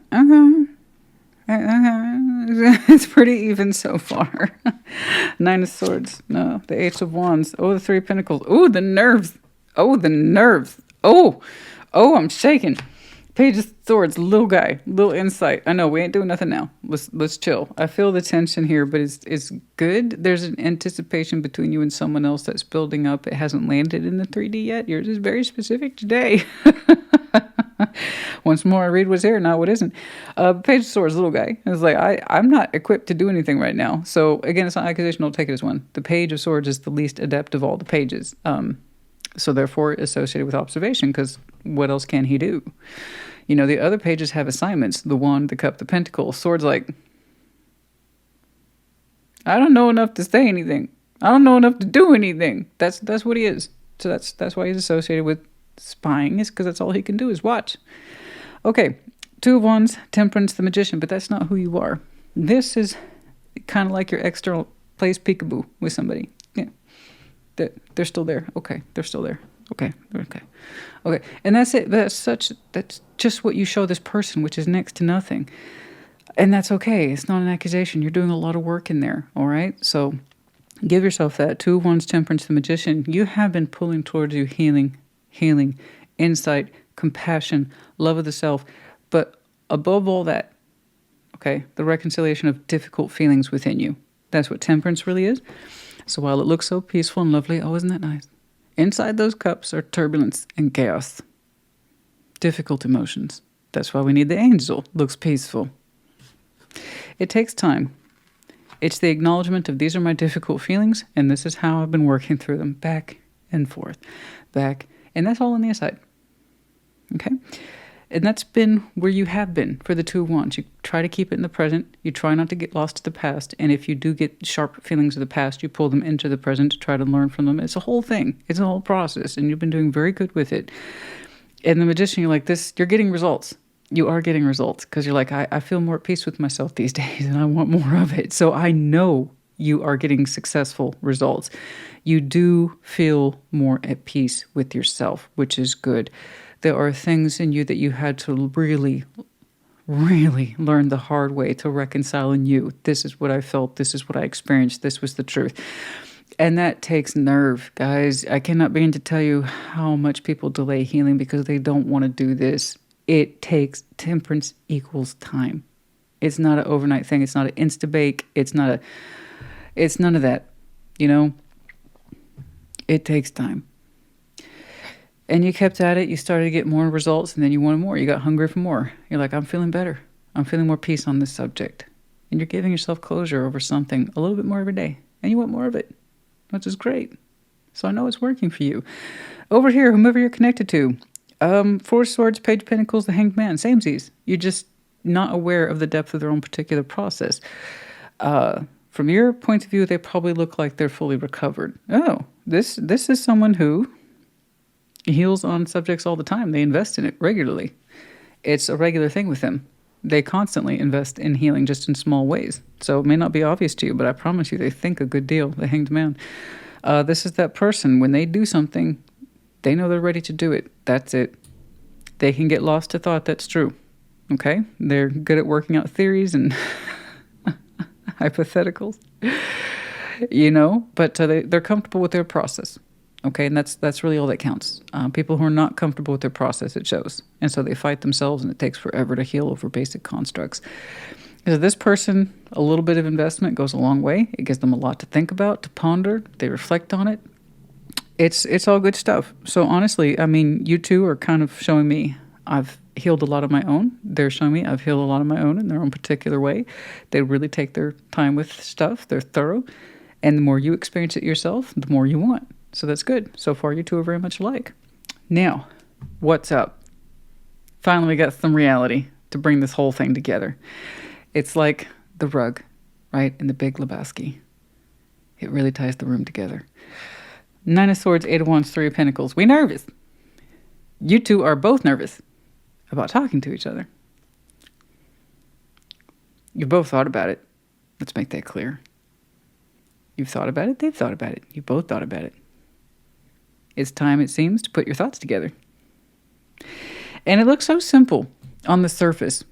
It's pretty even so far. 9 of Swords. No, the 8 of Wands. Oh, the 3 of Pentacles. Oh, the nerves. Oh, the nerves. Oh, I'm shaking. Page of Swords, little guy, little insight. I know we ain't doing nothing now. Let's chill. I feel the tension here, but it's good. There's an anticipation between you and someone else that's building up. It hasn't landed in the 3D yet. Yours is very specific today. Once more, I read what's here, not what isn't. Page of Swords, little guy. It's like, I'm not equipped to do anything right now. So again, it's not accusation. Don't take it as one. The Page of Swords is the least adept of all the pages. So therefore associated with observation, because what else can he do? You know, the other pages have assignments. The Wand, the Cup, the Pentacle. Swords like, I don't know enough to say anything. I don't know enough to do anything. That's what he is. So that's why he's associated with spying, is because that's all he can do is watch. Okay, Two of Wands, Temperance, the Magician, but that's not who you are. This is kind of like your external plays peekaboo with somebody. Yeah, they're still there. Okay, they're still there. Okay. And that's it. That's just what you show this person, which is next to nothing. And that's okay. It's not an accusation. You're doing a lot of work in there. All right. So give yourself that. Two of Wands, Temperance, the Magician. You have been pulling towards you healing, insight, compassion, love of the self. But above all that, okay, the reconciliation of difficult feelings within you. That's what Temperance really is. So while it looks so peaceful and lovely, oh, isn't that nice? Inside those cups are turbulence and chaos. Difficult emotions. That's why we need the angel. Looks peaceful. It takes time. It's the acknowledgement of these are my difficult feelings, and this is how I've been working through them. Back and forth. Back. And that's all on the inside. Okay? And that's been where you have been for the Two of Wands. You try to keep it in the present. You try not to get lost to the past. And if you do get sharp feelings of the past, you pull them into the present to try to learn from them. It's a whole thing. It's a whole process. And you've been doing very good with it. And the Magician, you're like this, you're getting results. You are getting results because you're like, I feel more at peace with myself these days and I want more of it. So I know you are getting successful results. You do feel more at peace with yourself, which is good. There are things in you that you had to really learn the hard way to reconcile in you. This is what I felt. This is what I experienced. This was the truth. And that takes nerve, guys. I cannot begin to tell you how much people delay healing because they don't want to do this. It takes Temperance equals time. It's not an overnight thing. It's not an insta-bake. It's none of that, you know? It takes time. And you kept at it. You started to get more results, and then you wanted more. You got hungry for more. You're like, I'm feeling better. I'm feeling more peace on this subject. And you're giving yourself closure over something a little bit more every day. And you want more of it, which is great. So I know it's working for you. Over here, whomever you're connected to. Four of Swords, Page of Pentacles, the Hanged Man. Samesies. You're just not aware of the depth of their own particular process. From your point of view, they probably look like they're fully recovered. Oh, this is someone who heals on subjects all the time. They invest in it regularly. It's a regular thing with them. They constantly invest in healing just in small ways. So it may not be obvious to you, but I promise you they think a good deal, the Hanged Man. This is that person. When they do something, they know they're ready to do it. That's it. They can get lost to thought that's true. Okay? They're good at working out theories and hypotheticals. You know? But they're comfortable with their process. Okay, and that's really all that counts. People who are not comfortable with their process, it shows. And so they fight themselves, and it takes forever to heal over basic constructs. So this person, a little bit of investment goes a long way. It gives them a lot to think about, to ponder. They reflect on it. It's all good stuff. So honestly, I mean, you two are kind of showing me I've healed a lot of my own. They're showing me I've healed a lot of my own in their own particular way. They really take their time with stuff. They're thorough. And the more you experience it yourself, the more you want. So that's good. So far, you two are very much alike. Now, what's up? Finally, we got some reality to bring this whole thing together. It's like the rug, right? In the Big Lebowski. It really ties the room together. Nine of Swords, Eight of Wands, Three of Pentacles. We nervous. You two are both nervous about talking to each other. You both thought about it. Let's make that clear. You've thought about it. They've thought about it. You both thought about it. It's time, it seems, to put your thoughts together. And it looks so simple on the surface.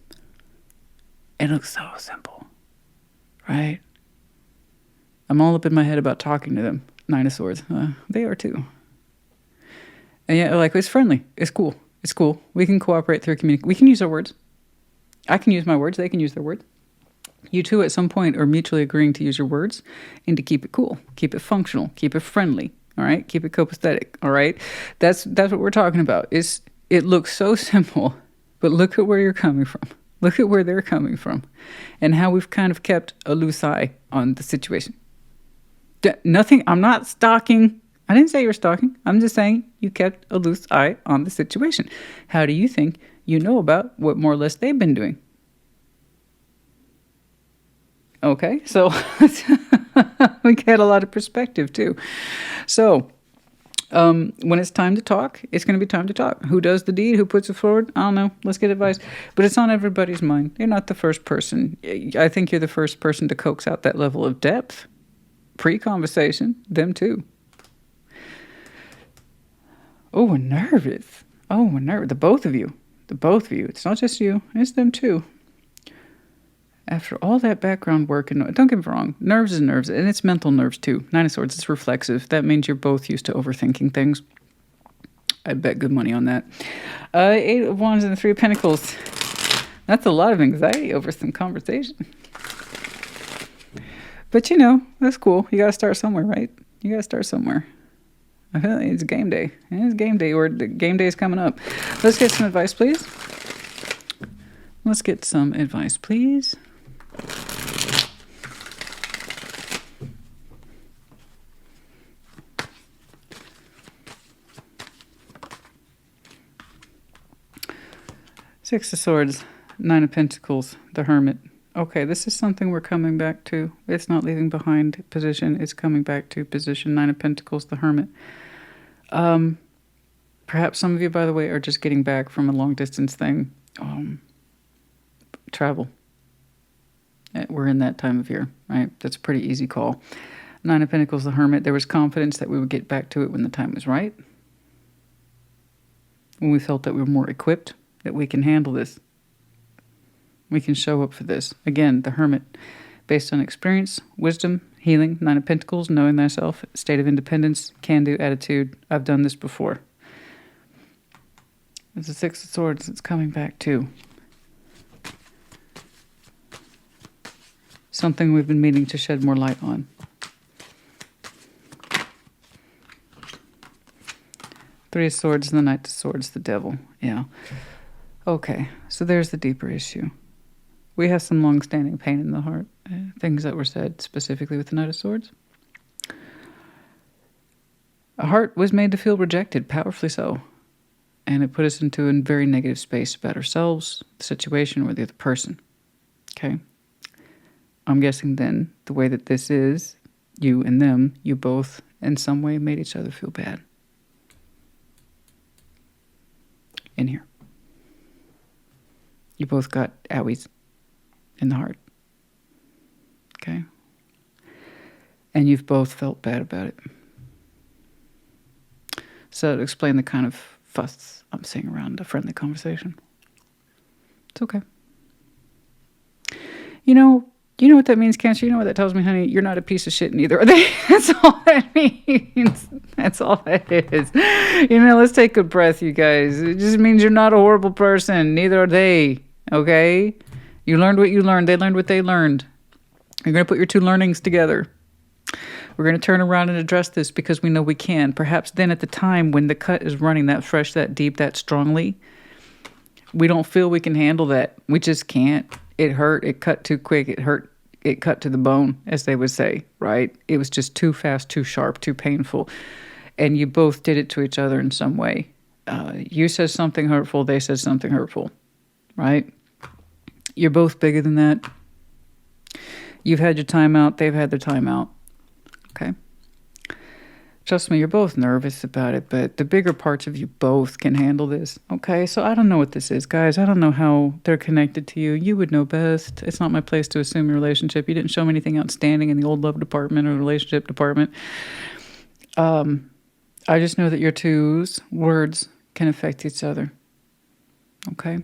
It looks so simple, right? I'm all up in my head about talking to them. Nine of Swords. They are too. And yeah, like, it's friendly. It's cool. It's cool. We can cooperate through communication. We can use our words. I can use my words. They can use their words. You two at some point are mutually agreeing to use your words and to keep it cool, keep it functional, keep it friendly. All right. Keep it copacetic. All right. That's what we're talking about. It looks so simple, but look at where you're coming from. Look at where they're coming from and how we've kind of kept a loose eye on the situation. Nothing. I'm not stalking. I didn't say you were stalking. I'm just saying you kept a loose eye on the situation. How do you think you know about what more or less they've been doing? Okay, so we get a lot of perspective too. So when it's time to talk, it's going to be time to talk. Who does the deed? Who puts it forward? I don't know. Let's get advice. But it's on everybody's mind. You're not the first person. I think you're the first person to coax out that level of depth. Pre-conversation, them too. Oh, we're nervous. Oh, we're nervous. The both of you. The both of you. It's not just you. It's them too. After all that background work, and don't get me wrong, nerves is nerves, and it's mental nerves too. Nine of Swords, it's reflexive. That means you're both used to overthinking things. I'd bet good money on that. Eight of Wands and the Three of Pentacles. That's a lot of anxiety over some conversation. But you know, that's cool. You got to start somewhere, right? You got to start somewhere. I feel like it's game day. It's game day, or the game day is coming up. Let's get some advice, please. Let's get some advice, please. Six of Swords, Nine of Pentacles, the Hermit. Okay, this is something we're coming back to. It's not leaving behind position. It's coming back to position. Nine of Pentacles, the Hermit. Perhaps some of you, by the way, are just getting back from a long distance thing. Travel. We're in that time of year, right? That's a pretty easy call. Nine of Pentacles, the Hermit. There was confidence that we would get back to it when the time was right. When we felt that we were more equipped, that we can handle this. We can show up for this. Again, the Hermit, based on experience, wisdom, healing. Nine of Pentacles, knowing thyself, state of independence, can-do attitude. I've done this before. There's the Six of Swords. It's coming back too. Something we've been meaning to shed more light on. Three of Swords and the Knight of Swords, the Devil. Yeah. Okay, so there's the deeper issue. We have some long-standing pain in the heart. Things that were said specifically with the Knight of Swords. A heart was made to feel rejected, powerfully so. And it put us into a very negative space about ourselves, the situation, or the other person. Okay? I'm guessing then, the way that this is, you and them, you both in some way made each other feel bad. In here. You both got owies in the heart. Okay? And you've both felt bad about it. So to explain the kind of fuss I'm seeing around a friendly conversation. It's okay. You know what that means, Cancer? You know what that tells me, honey? You're not a piece of shit, neither are they. That's all that means. That's all that is. Let's take a breath, you guys. It just means you're not a horrible person. Neither are they. Okay? You learned what you learned. They learned what they learned. You're going to put your two learnings together. We're going to turn around and address this because we know we can. Perhaps then at the time when the cut is running that fresh, that deep, that strongly, we don't feel we can handle that. We just can't. It hurt. It cut too quick. It hurt. It cut to the bone, as they would say, right? It was just too fast, too sharp, too painful. And you both did it to each other in some way. You said something hurtful. They said something hurtful, right? You're both bigger than that. You've had your time out. They've had their time out. Okay? Trust me, you're both nervous about it, but the bigger parts of you both can handle this. Okay? So I don't know what this is, guys. I don't know how they're connected to you. You would know best. It's not my place to assume your relationship. You didn't show me anything outstanding in the old love department or relationship department. I just know that your two's words can affect each other. Okay?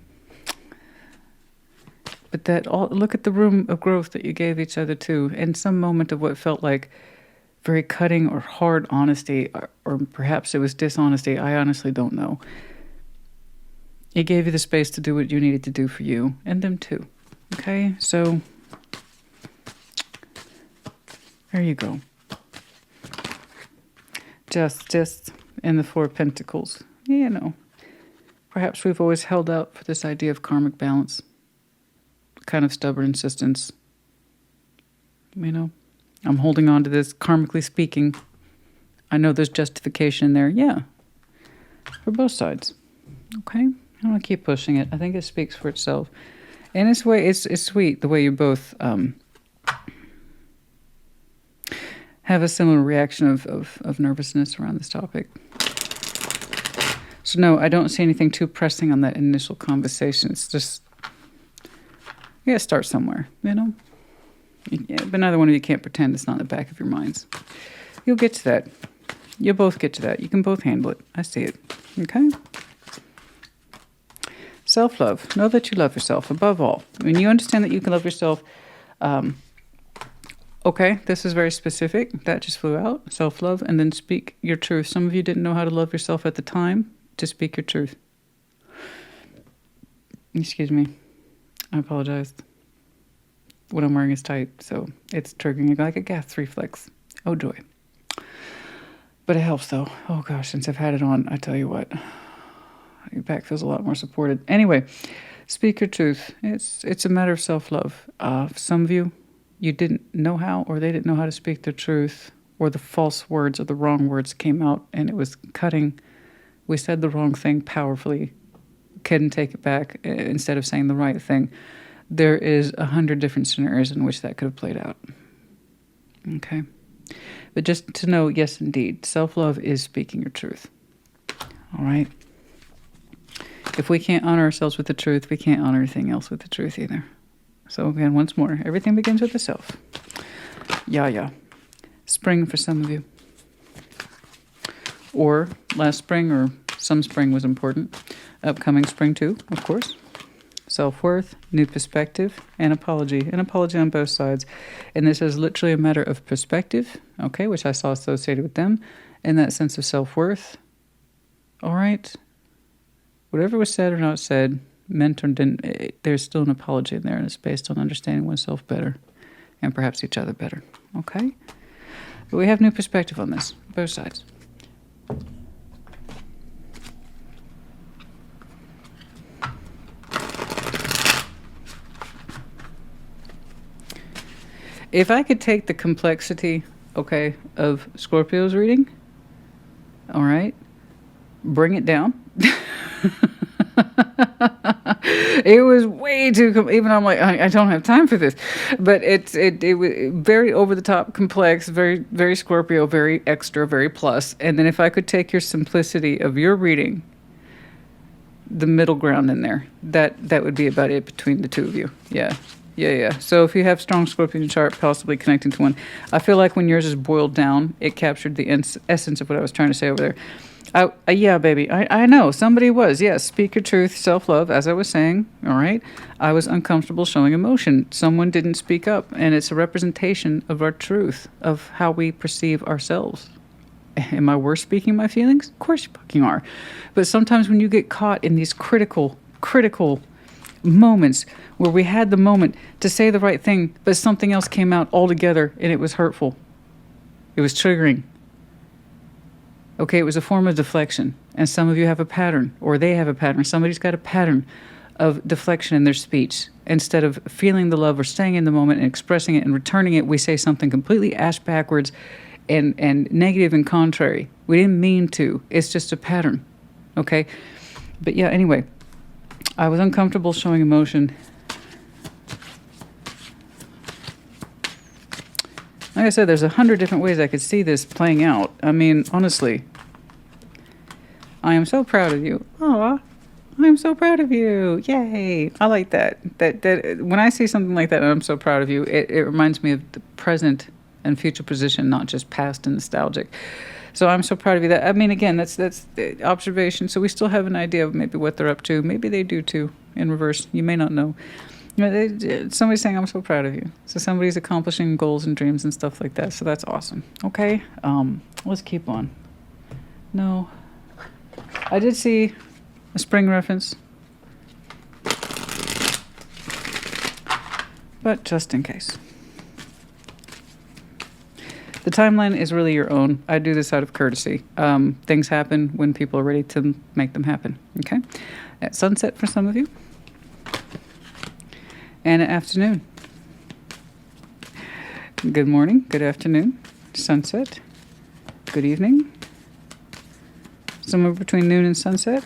But look at the room of growth that you gave each other too, in some moment of what felt like very cutting or hard honesty, or perhaps it was dishonesty. I honestly don't know. It gave you the space to do what you needed to do for you and them too. Okay, so there you go. Justice and the Four of Pentacles. You know, perhaps we've always held out for this idea of karmic balance. Kind of stubborn insistence. You know, I'm holding on to this, karmically speaking. I know there's justification there. Yeah, for both sides. Okay, I want to keep pushing it. I think it speaks for itself. And it's sweet the way you both have a similar reaction of nervousness around this topic. So no, I don't see anything too pressing on that initial conversation. It's just, you gotta start somewhere, you know? But neither one of you can't pretend it's not in the back of your minds. You'll get to that. You'll both get to that. You can both handle it. I see it. Okay? Self-love. Know that you love yourself above all. When you understand that you can love yourself, okay, this is very specific. That just flew out. Self-love, and then speak your truth. Some of you didn't know how to love yourself at the time. To speak your truth. Excuse me. I apologize. What I'm wearing is tight, so it's triggering like a gas reflex. Oh, joy. But it helps, though. Oh, gosh, since I've had it on, I tell you what. Your back feels a lot more supported. Anyway, speak your truth. It's a matter of self-love. Some of you, you didn't know how, or they didn't know how to speak their truth, or the false words or the wrong words came out, and it was cutting. We said the wrong thing powerfully. Couldn't take it back instead of saying the right thing. There is 100 different scenarios in which that could have played out. Okay? But just to know, yes, indeed, self-love is speaking your truth. All right? If we can't honor ourselves with the truth, we can't honor anything else with the truth either. So again, once more, everything begins with the self. Yeah. Spring for some of you. Or last spring, or some spring was important. Upcoming spring too, of course. Self-worth, new perspective, and apology. An apology on both sides. And this is literally a matter of perspective, okay, which I saw associated with them, and that sense of self-worth. All right? Whatever was said or not said, meant or didn't, there's still an apology in there, and it's based on understanding oneself better and perhaps each other better, okay? But we have new perspective on this, both sides. If I could take the complexity, okay, of Scorpio's reading, all right, bring it down. It was way too, even I'm like, I don't have time for this. But it was very over the top, complex, very, very Scorpio, very extra, very plus. And then if I could take your simplicity of your reading, the middle ground in there, that would be about it between the two of you. Yeah. So if you have strong Scorpion chart, possibly connecting to one, I feel like when yours is boiled down, it captured the essence of what I was trying to say over there. Yeah, baby, I know. Somebody was. Yes, speak your truth, self-love, as I was saying, all right? I was uncomfortable showing emotion. Someone didn't speak up, and it's a representation of our truth, of how we perceive ourselves. Am I worth speaking my feelings? Of course you fucking are. But sometimes when you get caught in these critical moments where we had the moment to say the right thing, but something else came out altogether, and it was hurtful. It was triggering. Okay, it was a form of deflection. And some of you have a pattern, or they have a pattern. Somebody's got a pattern of deflection in their speech. Instead of feeling the love or staying in the moment and expressing it and returning it, we say something completely ass backwards and negative and contrary. We didn't mean to. It's just a pattern. Okay? But yeah, anyway, I was uncomfortable showing emotion. Like I said, there's 100 different ways I could see this playing out. I mean, honestly, I am so proud of you. Aw, I am so proud of you. Yay. I like that. That when I see something like that and I'm so proud of you, it reminds me of the present and future position, not just past and nostalgic. So I'm so proud of you. That, I mean, again, that's the observation. So we still have an idea of maybe what they're up to. Maybe they do too, in reverse. You may not know. You know, somebody's saying, I'm so proud of you. So somebody's accomplishing goals and dreams and stuff like that. So that's awesome. Okay, let's keep on. No, I did see a spring reference. but just in case. The timeline is really your own. I do this out of courtesy. Things happen when people are ready to make them happen, okay? At sunset for some of you, and at afternoon. Good morning, good afternoon, sunset, good evening, somewhere between noon and sunset.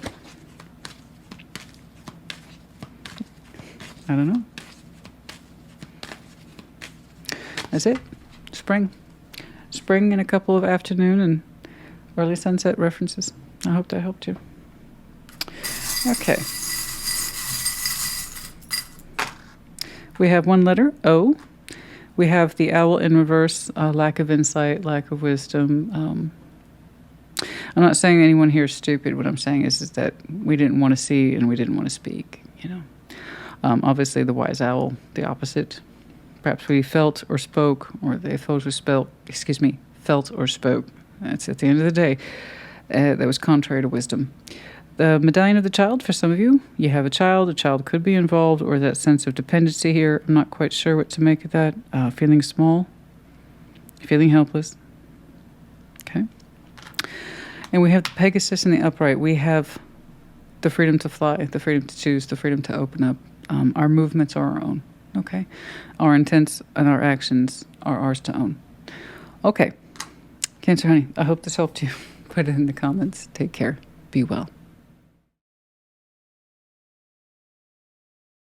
I don't know. That's it. Spring. Spring and a couple of afternoon and early sunset references. I hope that helped you. Okay. We have one letter, O. We have the owl in reverse, lack of insight, lack of wisdom. I'm not saying anyone here is stupid. What I'm saying is that we didn't want to see and we didn't want to speak, you know. Obviously, the wise owl, the opposite. Perhaps we felt or spoke, or they felt or spoke. That's at the end of the day. That was contrary to wisdom. The medallion of the child, for some of you, you have a child could be involved, or that sense of dependency here. I'm not quite sure what to make of that. Feeling small, feeling helpless. Okay. And we have the Pegasus in the upright. We have the freedom to fly, the freedom to choose, the freedom to open up. Our movements are our own. Okay. Our intents and our actions are ours to own. Okay. Cancer, honey, I hope this helped you. Put it in the comments. Take care. Be well.